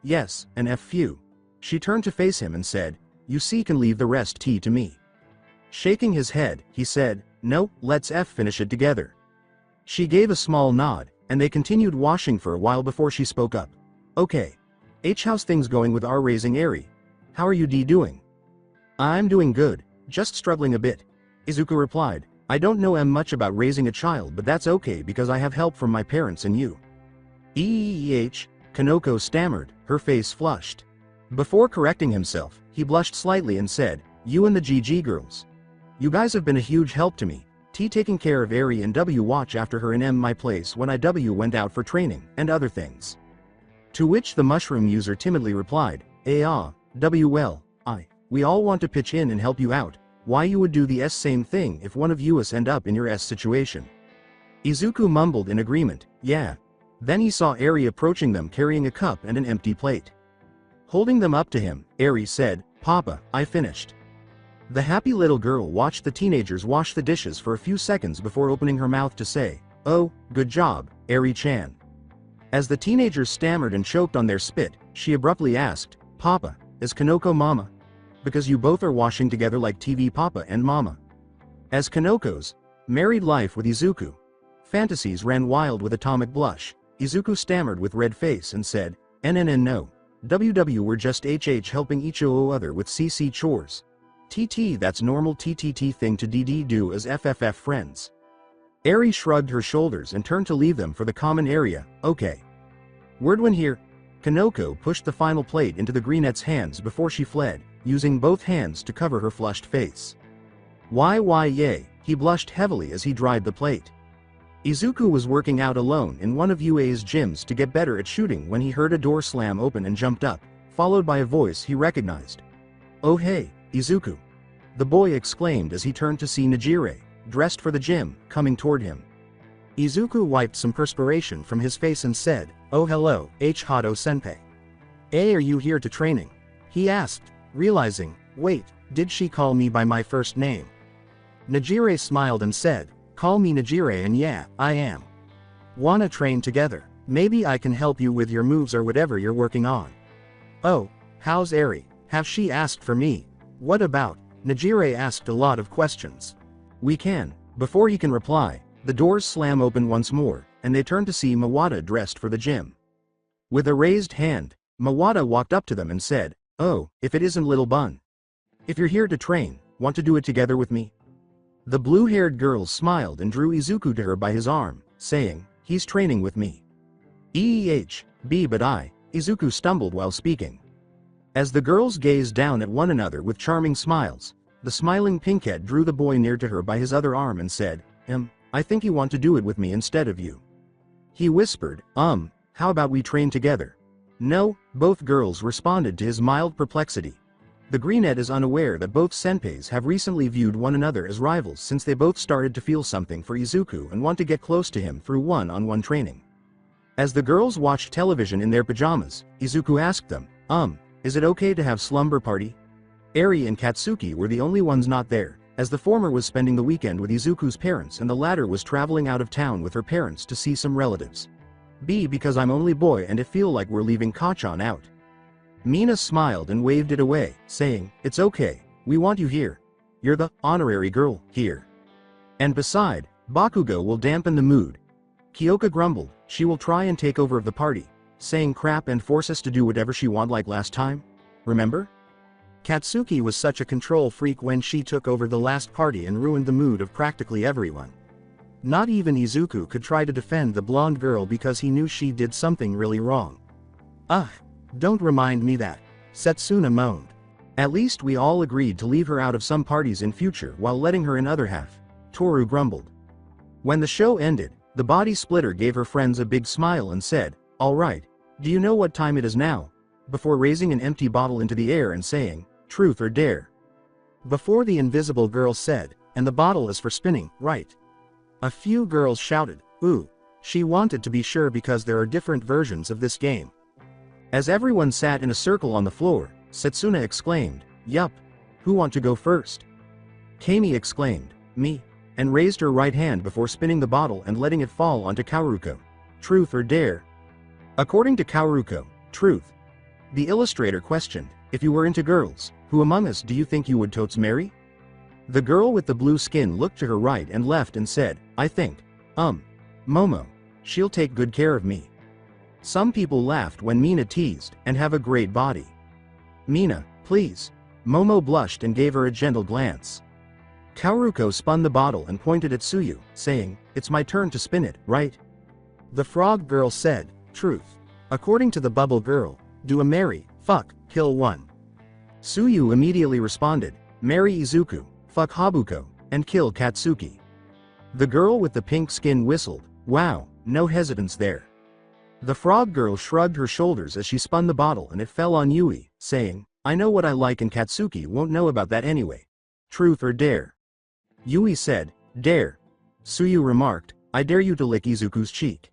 yes, and few. She turned to face him and said, you see can leave the rest to me. Shaking his head, he said, no, let's finish it together. She gave a small nod, and they continued washing for a while before she spoke up. Okay. How's things going with our raising Arie? How are you doing? I'm doing good, just struggling a bit. Izuku replied, I don't know much about raising a child but that's okay because I have help from my parents and you. Kanoko stammered, her face flushed. Before correcting himself, he blushed slightly and said, you and the GG girls. You guys have been a huge help to me. Taking care of Arie and watch after her in my place when I went out for training, and other things. To which the mushroom user timidly replied, well, we all want to pitch in and help you out. Why you would do the same thing if one of you end up in your situation. Izuku mumbled in agreement, yeah. Then he saw Arie approaching them carrying a cup and an empty plate. Holding them up to him, Arie said, Papa, I finished. The happy little girl watched the teenagers wash the dishes for a few seconds before opening her mouth to say, oh, good job, Arie-chan. As the teenagers stammered and choked on their spit, she abruptly asked, Papa, is Kanoko mama? Because you both are washing together like TV papa and mama. As Kanoko's married life with Izuku fantasies ran wild with atomic blush, Izuku stammered with red face and said, no. We're just helping each other with CC chores. That's normal TTT thing to do as FFF friends. Arie shrugged her shoulders and turned to leave them for the common area, okay. Word when here. Kanoko pushed the final plate into the greenette's hands before she fled, using both hands to cover her flushed face. Yay, he blushed heavily as he dried the plate. Izuku was working out alone in one of UA's gyms to get better at shooting when he heard a door slam open and jumped up, followed by a voice he recognized. Oh hey, Izuku. The boy exclaimed as he turned to see Najire, dressed for the gym, coming toward him. Izuku wiped some perspiration from his face and said, oh hello, Hato senpai. Are you here to training? He asked, realizing, wait, did she call me by my first name? Najire smiled and said, call me Najire and yeah, I am. Wanna train together? Maybe I can help you with your moves or whatever you're working on. Oh, how's Arie? Have she asked for me? What about? Najire asked a lot of questions. We can. Before he can reply, the doors slam open once more, and they turn to see Mawada dressed for the gym. With a raised hand, Mawada walked up to them and said, oh, if it isn't Little Bun. If you're here to train, want to do it together with me? The blue-haired girl smiled and drew Izuku to her by his arm, saying, he's training with me. But I, Izuku stumbled while speaking. As the girls gazed down at one another with charming smiles, the smiling pinkhead drew the boy near to her by his other arm and said, I think you want to do it with me instead of you. He whispered, how about we train together? No, both girls responded to his mild perplexity. The greenette is unaware that both senpais have recently viewed one another as rivals since they both started to feel something for Izuku and want to get close to him through one-on-one training. As the girls watched television in their pajamas, Izuku asked them, is it okay to have slumber party? Arie and Katsuki were the only ones not there, as the former was spending the weekend with Izuku's parents and the latter was traveling out of town with her parents to see some relatives. Because I'm only boy and it feel like we're leaving Kachan out. Mina smiled and waved it away, saying, it's okay, we want you here. You're the honorary girl here. And beside, Bakugo will dampen the mood. Kyoka grumbled, she will try and take over the party, saying crap and force us to do whatever she want like last time. Remember? Katsuki was such a control freak when she took over the last party and ruined the mood of practically everyone. Not even Izuku could try to defend the blonde girl because he knew she did something really wrong. Ugh, don't remind me that, Setsuna moaned. At least we all agreed to leave her out of some parties in future while letting her in other half, Toru grumbled. When the show ended, the body splitter gave her friends a big smile and said, alright, do you know what time it is now? Before raising an empty bottle into the air and saying, truth or dare. Before the invisible girl said, and the bottle is for spinning, right? A few girls shouted, ooh. She wanted to be sure because there are different versions of this game. As everyone sat in a circle on the floor, Setsuna exclaimed, yup. Who want to go first? Kami exclaimed, me, and raised her right hand before spinning the bottle and letting it fall onto Kaoruko. Truth or dare? According to Kaoruko, truth. The illustrator questioned, if you were into girls, who among us do you think you would totes marry? The girl with the blue skin looked to her right and left and said, I think, Momo. She'll take good care of me. Some people laughed when Mina teased, and have a great body. Mina, please. Momo blushed and gave her a gentle glance. Kaoruko spun the bottle and pointed at Tsuyu, saying, it's my turn to spin it, right? The frog girl said, truth. According to the bubble girl, do a marry, fuck, kill one. Tsuyu immediately responded, marry Izuku, fuck Habuko, and kill Katsuki. The girl with the pink skin whistled, wow, no hesitance there. The frog girl shrugged her shoulders as she spun the bottle and it fell on Yui, saying, I know what I like and Katsuki won't know about that anyway. Truth or dare? Yui said, dare. Tsuyu remarked, I dare you to lick Izuku's cheek.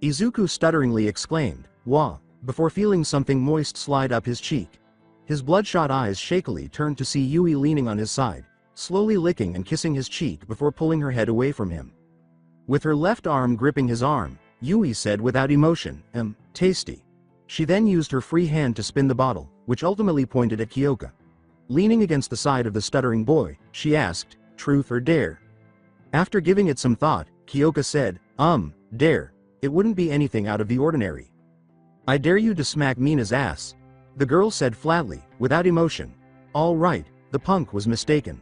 Izuku stutteringly exclaimed, wah, before feeling something moist slide up his cheek. His bloodshot eyes shakily turned to see Yui leaning on his side, slowly licking and kissing his cheek before pulling her head away from him. With her left arm gripping his arm, Yui said without emotion, tasty. She then used her free hand to spin the bottle, which ultimately pointed at Kyoka. Leaning against the side of the stuttering boy, she asked, truth or dare? After giving it some thought, Kyoka said, dare. It wouldn't be anything out of the ordinary. I dare you to smack Mina's ass. The girl said flatly, without emotion. All right, the punk was mistaken.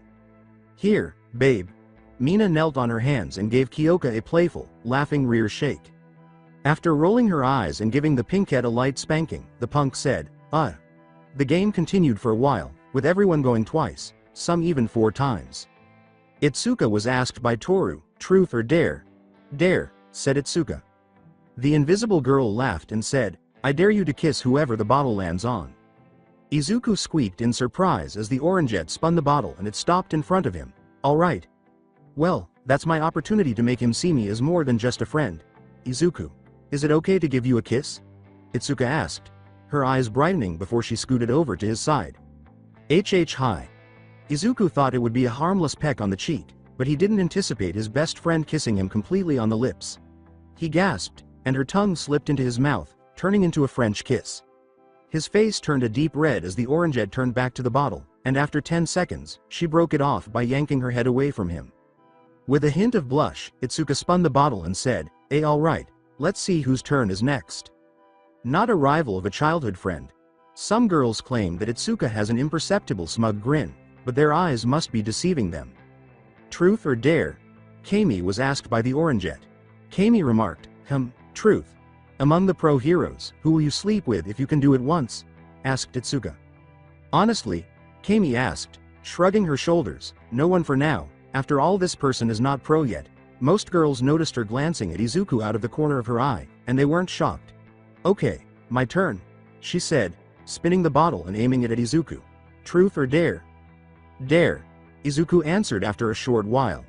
Here, babe. Mina knelt on her hands and gave Kyoka a playful, laughing rear shake. After rolling her eyes and giving the pinkette a light spanking, the punk said, The game continued for a while, with everyone going twice, some even 4 times. Itsuka was asked by Toru, truth or dare? Dare, said Itsuka. The invisible girl laughed and said, I dare you to kiss whoever the bottle lands on. Izuku squeaked in surprise as the orangeette spun the bottle and it stopped in front of him. All right. Well, that's my opportunity to make him see me as more than just a friend. Izuku, is it okay to give you a kiss? Itsuka asked. her eyes brightening before she scooted over to his side. Hi. Izuku thought it would be a harmless peck on the cheek, but he didn't anticipate his best friend kissing him completely on the lips. He gasped, and her tongue slipped into his mouth, turning into a French kiss. His face turned a deep red as the orangeette turned back to the bottle, and after 10 seconds, she broke it off by yanking her head away from him. With a hint of blush, Itsuka spun the bottle and said, alright, let's see whose turn is next. Not a rival of a childhood friend. Some girls claim that Itsuka has an imperceptible smug grin, but their eyes must be deceiving them. Truth or dare? Kami was asked by the orangeette. Kami remarked, truth. Among the pro heroes, who will you sleep with if you can do it once? Asked Itsuka. Honestly, Kami asked, shrugging her shoulders, no one for now, after all this person is not pro yet. Most girls noticed her glancing at Izuku out of the corner of her eye, and they weren't shocked. Okay, my turn, she said, spinning the bottle and aiming it at Izuku. Truth or dare? Dare, Izuku answered after a short while.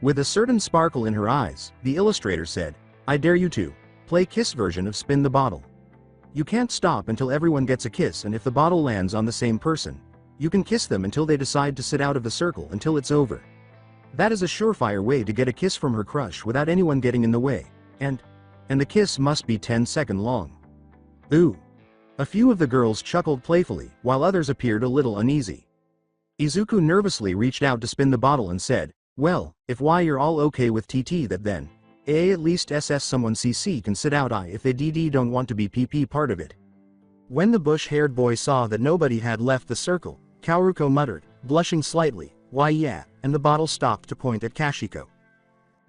With a certain sparkle in her eyes, the illustrator said, I dare you to play kiss version of spin the bottle. You can't stop until everyone gets a kiss, and if the bottle lands on the same person, you can kiss them until they decide to sit out of the circle until it's over. That is a surefire way to get a kiss from her crush without anyone getting in the way, and the kiss must be 10-second long. Ooh. A few of the girls chuckled playfully, while others appeared a little uneasy. Izuku nervously reached out to spin the bottle and said, well, if you're all okay with TT that then, at least someone CC can sit out if they don't want to be PP part of it. When the bush-haired boy saw that nobody had left the circle, Kaoruko muttered, blushing slightly, why yeah, and the bottle stopped to point at Kashiko.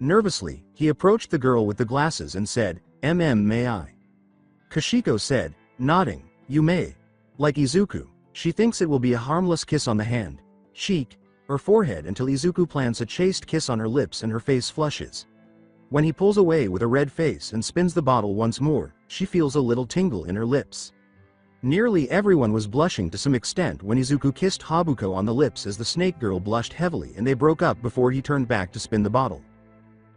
Nervously, he approached the girl with the glasses and said, may I? Kashiko said, nodding, you may. Like Izuku, she thinks it will be a harmless kiss on the hand, cheek, or forehead until Izuku plants a chaste kiss on her lips and her face flushes. When he pulls away with a red face and spins the bottle once more, she feels a little tingle in her lips. Nearly everyone was blushing to some extent when Izuku kissed Habuko on the lips as the snake girl blushed heavily and they broke up before he turned back to spin the bottle.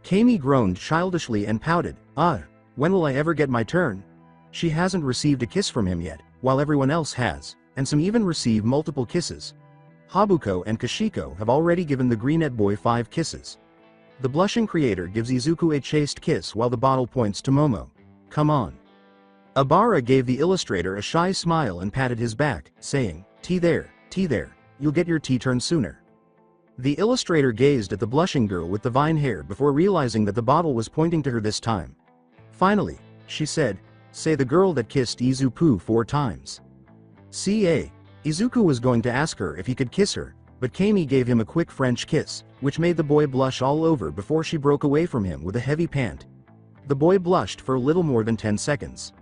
Kami groaned childishly and pouted, when will I ever get my turn? She hasn't received a kiss from him yet, while everyone else has, and some even receive multiple kisses. Habuko and Kashiko have already given the greenette boy 5 kisses. The blushing creator gives Izuku a chaste kiss while the bottle points to Momo. Come on. Abara gave the illustrator a shy smile and patted his back, saying, T there, you'll get your T-turn sooner. The illustrator gazed at the blushing girl with the vine hair before realizing that the bottle was pointing to her this time. Finally, she said, say the girl that kissed Izuku 4 times. Izuku was going to ask her if he could kiss her, but Kami gave him a quick French kiss, which made the boy blush all over before she broke away from him with a heavy pant. The boy blushed for a little more than 10 seconds.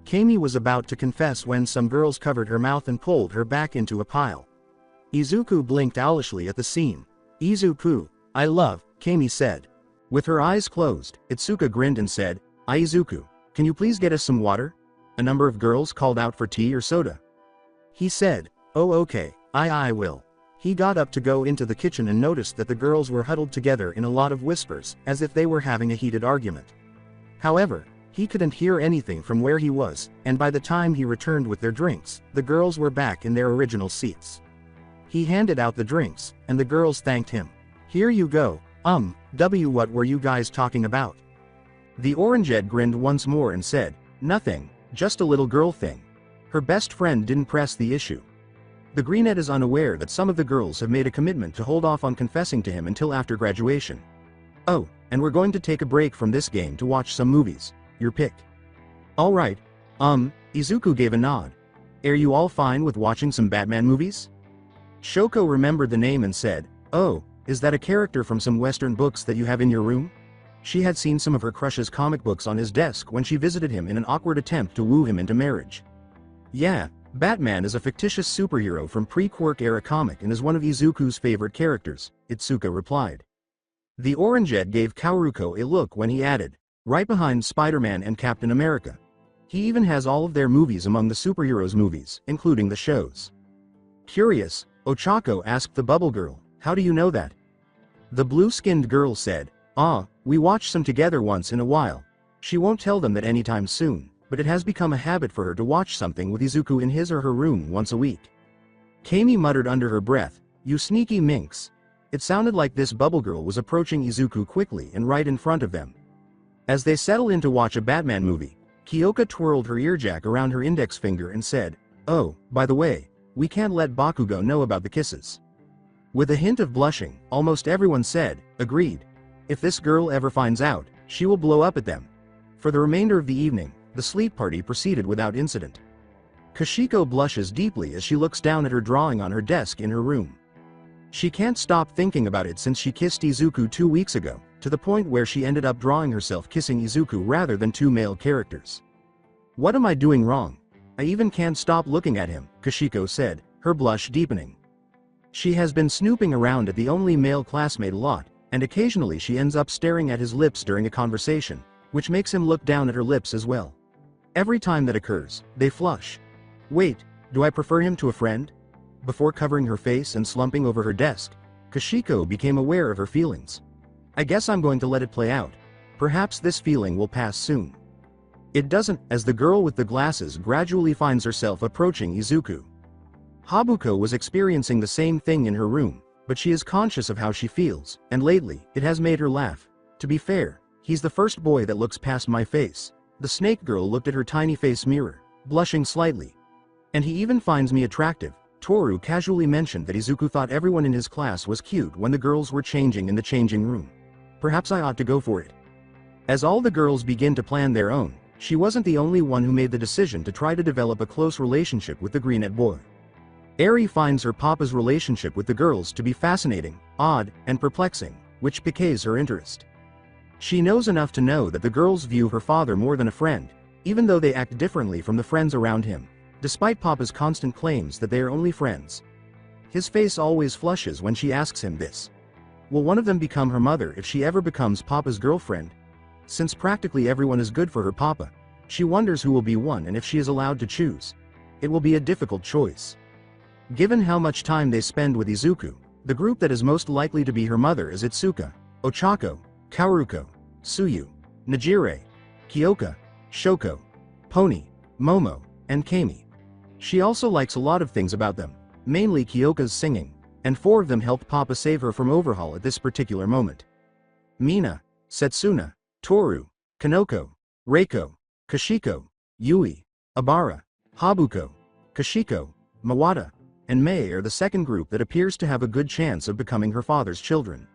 Kami was about to confess when some girls covered her mouth and pulled her back into a pile. Izuku blinked owlishly at the scene. Izuku, I love, Kami said. With her eyes closed, Itsuka grinned and said, Izuku, can you please get us some water? A number of girls called out for tea or soda. He said, oh okay, I will. He got up to go into the kitchen and noticed that the girls were huddled together in a lot of whispers, as if they were having a heated argument. However, he couldn't hear anything from where he was, and by the time he returned with their drinks, the girls were back in their original seats. He handed out the drinks, and the girls thanked him. Here you go, what were you guys talking about? The orangeette grinned once more and said, nothing, just a little girl thing. Her best friend didn't press the issue. The greenette is unaware that some of the girls have made a commitment to hold off on confessing to him until after graduation. Oh, and we're going to take a break from this game to watch some movies. Your pick. Alright. Izuku gave a nod. Are you all fine with watching some Batman movies? Shoko remembered the name and said, oh, is that a character from some Western books that you have in your room? She had seen some of her crush's comic books on his desk when she visited him in an awkward attempt to woo him into marriage. Yeah, Batman is a fictitious superhero from pre-Quirk era comic and is one of Izuku's favorite characters, Itsuka replied. The orangeette gave Kaoruko a look when he added, right behind Spider-Man and Captain America. He even has all of their movies among the superheroes movies, including the shows. Curious, Ochako asked the bubble girl, how do you know that? The blue-skinned girl said, we watch some together once in a while. She won't tell them that anytime soon, but it has become a habit for her to watch something with Izuku in his or her room once a week. Kami muttered under her breath, "You sneaky minx." It sounded like this bubble girl was approaching Izuku quickly and right in front of them. As they settled in to watch a Batman movie, Kyoka twirled her earjack around her index finger and said, "Oh, by the way, we can't let Bakugo know about the kisses." With a hint of blushing, almost everyone said, "Agreed. If this girl ever finds out, she will blow up at them." For the remainder of the evening, the sleep party proceeded without incident. Kashiko blushes deeply as she looks down at her drawing on her desk in her room. She can't stop thinking about it since she kissed Izuku 2 weeks ago, to the point where she ended up drawing herself kissing Izuku rather than 2 male characters. "What am I doing wrong? I even can't stop looking at him," Kashiko said, her blush deepening. She has been snooping around at the only male classmate a lot, and occasionally she ends up staring at his lips during a conversation, which makes him look down at her lips as well. Every time that occurs, they flush. Wait, do I prefer him to a friend? Before covering her face and slumping over her desk, Kashiko became aware of her feelings. "I guess I'm going to let it play out. Perhaps this feeling will pass soon." It doesn't, as the girl with the glasses gradually finds herself approaching Izuku. Habuko was experiencing the same thing in her room, but she is conscious of how she feels, and lately, it has made her laugh. "To be fair, he's the first boy that looks past my face." The snake girl looked at her tiny face mirror, blushing slightly. "And he even finds me attractive." Toru casually mentioned that Izuku thought everyone in his class was cute when the girls were changing in the changing room. "Perhaps I ought to go for it." As all the girls begin to plan their own, she wasn't the only one who made the decision to try to develop a close relationship with the greenette boy. Arie finds her papa's relationship with the girls to be fascinating, odd, and perplexing, which piques her interest. She knows enough to know that the girls view her father more than a friend, even though they act differently from the friends around him, despite papa's constant claims that they are only friends. His face always flushes when she asks him this. Will one of them become her mother if she ever becomes papa's girlfriend? Since practically everyone is good for her papa, she wonders who will be one and if she is allowed to choose. It will be a difficult choice. Given how much time they spend with Izuku, the group that is most likely to be her mother is Itsuka, Ochako, Kaoruko, Tsuyu, Najire, Kyoka, Shoko, Pony, Momo, and Kami. She also likes a lot of things about them, mainly Kyoka's singing, and 4 of them helped Papa save her from overhaul at this particular moment. Mina, Setsuna, Toru, Kanoko, Reiko, Kashiko, Yui, Abara, Habuko, Kashiko, Mawata, and Mei are the second group that appears to have a good chance of becoming her father's children.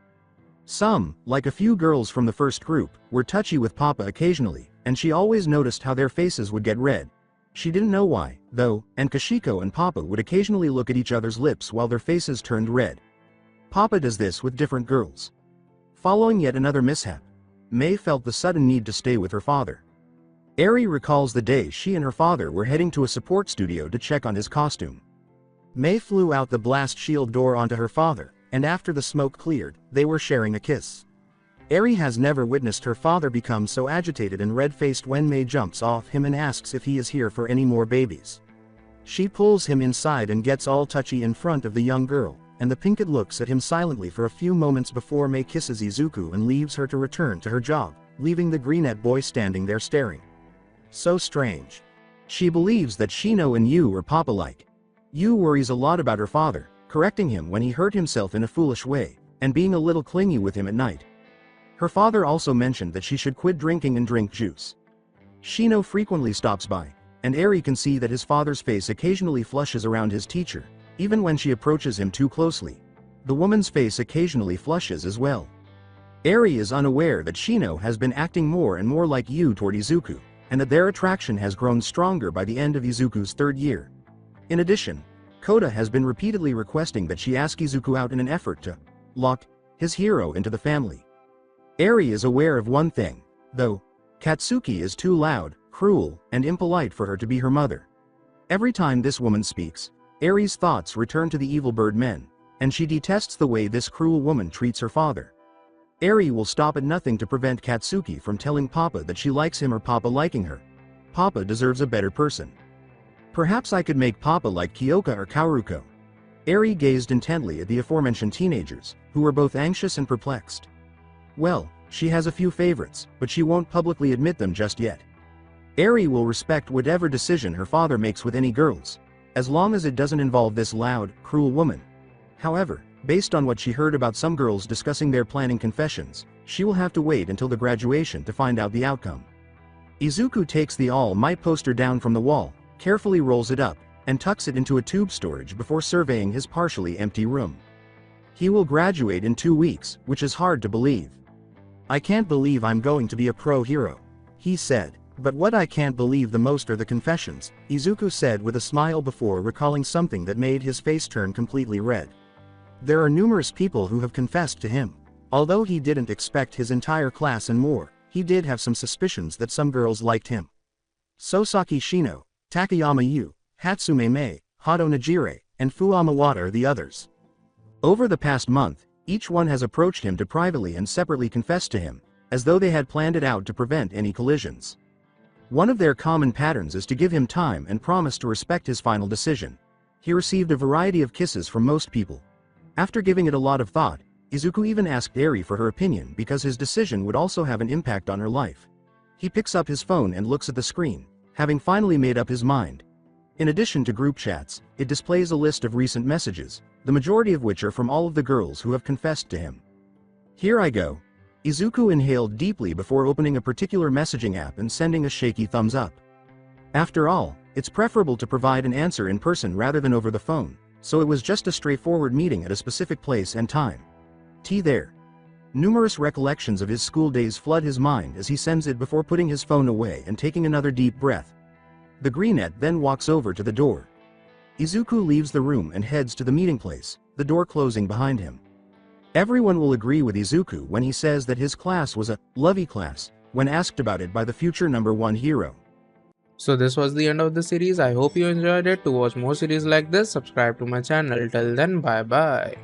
Some, like a few girls from the first group, were touchy with Papa occasionally, and she always noticed how their faces would get red. She didn't know why, though, and Kashiko and Papa would occasionally look at each other's lips while their faces turned red. Papa does this with different girls. Following yet another mishap, Mei felt the sudden need to stay with her father. Arie recalls the day she and her father were heading to a support studio to check on his costume. Mei flew out the blast shield door onto her father, and after the smoke cleared, they were sharing a kiss. Arie has never witnessed her father become so agitated and red-faced when Mei jumps off him and asks if he is here for any more babies. She pulls him inside and gets all touchy in front of the young girl, and the pinkett looks at him silently for a few moments before Mei kisses Izuku and leaves her to return to her job, leaving the greenette boy standing there staring. So strange. She believes that Shino and Yu are Papa-like. Yu worries a lot about her father, correcting him when he hurt himself in a foolish way, and being a little clingy with him at night. Her father also mentioned that she should quit drinking and drink juice. Shino frequently stops by, and Arie can see that his father's face occasionally flushes around his teacher, even when she approaches him too closely. The woman's face occasionally flushes as well. Arie is unaware that Shino has been acting more and more like Yu toward Izuku, and that their attraction has grown stronger by the end of Izuku's 3rd year. In addition, Koda has been repeatedly requesting that she ask Izuku out in an effort to lock his hero into the family. Arie is aware of one thing, though. Katsuki is too loud, cruel, and impolite for her to be her mother. Every time this woman speaks, Arie's thoughts return to the evil bird men, and she detests the way this cruel woman treats her father. Arie will stop at nothing to prevent Katsuki from telling Papa that she likes him or Papa liking her. Papa deserves a better person. Perhaps I could make Papa like Kyoka or Kaoruko. Arie gazed intently at the aforementioned teenagers, who were both anxious and perplexed. Well, she has a few favorites, but she won't publicly admit them just yet. Arie will respect whatever decision her father makes with any girls, as long as it doesn't involve this loud, cruel woman. However, based on what she heard about some girls discussing their planning confessions, she will have to wait until the graduation to find out the outcome. Izuku takes the All Might poster down from the wall, carefully rolls it up, and tucks it into a tube storage before surveying his partially empty room. He will graduate in 2 weeks, which is hard to believe. "I can't believe I'm going to be a pro hero," he said. "But what I can't believe the most are the confessions," Izuku said with a smile before recalling something that made his face turn completely red. There are numerous people who have confessed to him. Although he didn't expect his entire class and more, he did have some suspicions that some girls liked him. Sosaki Shino, Takayama Yu, Hatsume Mei, Hado Najire, and Fuama Wada are the others. Over the past month, each one has approached him to privately and separately confess to him, as though they had planned it out to prevent any collisions. One of their common patterns is to give him time and promise to respect his final decision. He received a variety of kisses from most people. After giving it a lot of thought, Izuku even asked Arie for her opinion because his decision would also have an impact on her life. He picks up his phone and looks at the screen, having finally made up his mind. In addition to group chats, it displays a list of recent messages, the majority of which are from all of the girls who have confessed to him. "Here I go." Izuku inhaled deeply before opening a particular messaging app and sending a shaky thumbs up. After all, it's preferable to provide an answer in person rather than over the phone, so it was just a straightforward meeting at a specific place and time. There. Numerous recollections of his school days flood his mind as he sends it before putting his phone away and taking another deep breath. The greenette then walks over to the door. Izuku leaves the room and heads to the meeting place, the door closing behind him. Everyone will agree with Izuku when he says that his class was a lovey class, when asked about it by the future #1 hero. So this was the end of the series. I hope you enjoyed it. To watch more series like this, subscribe to my channel. Till then, bye bye.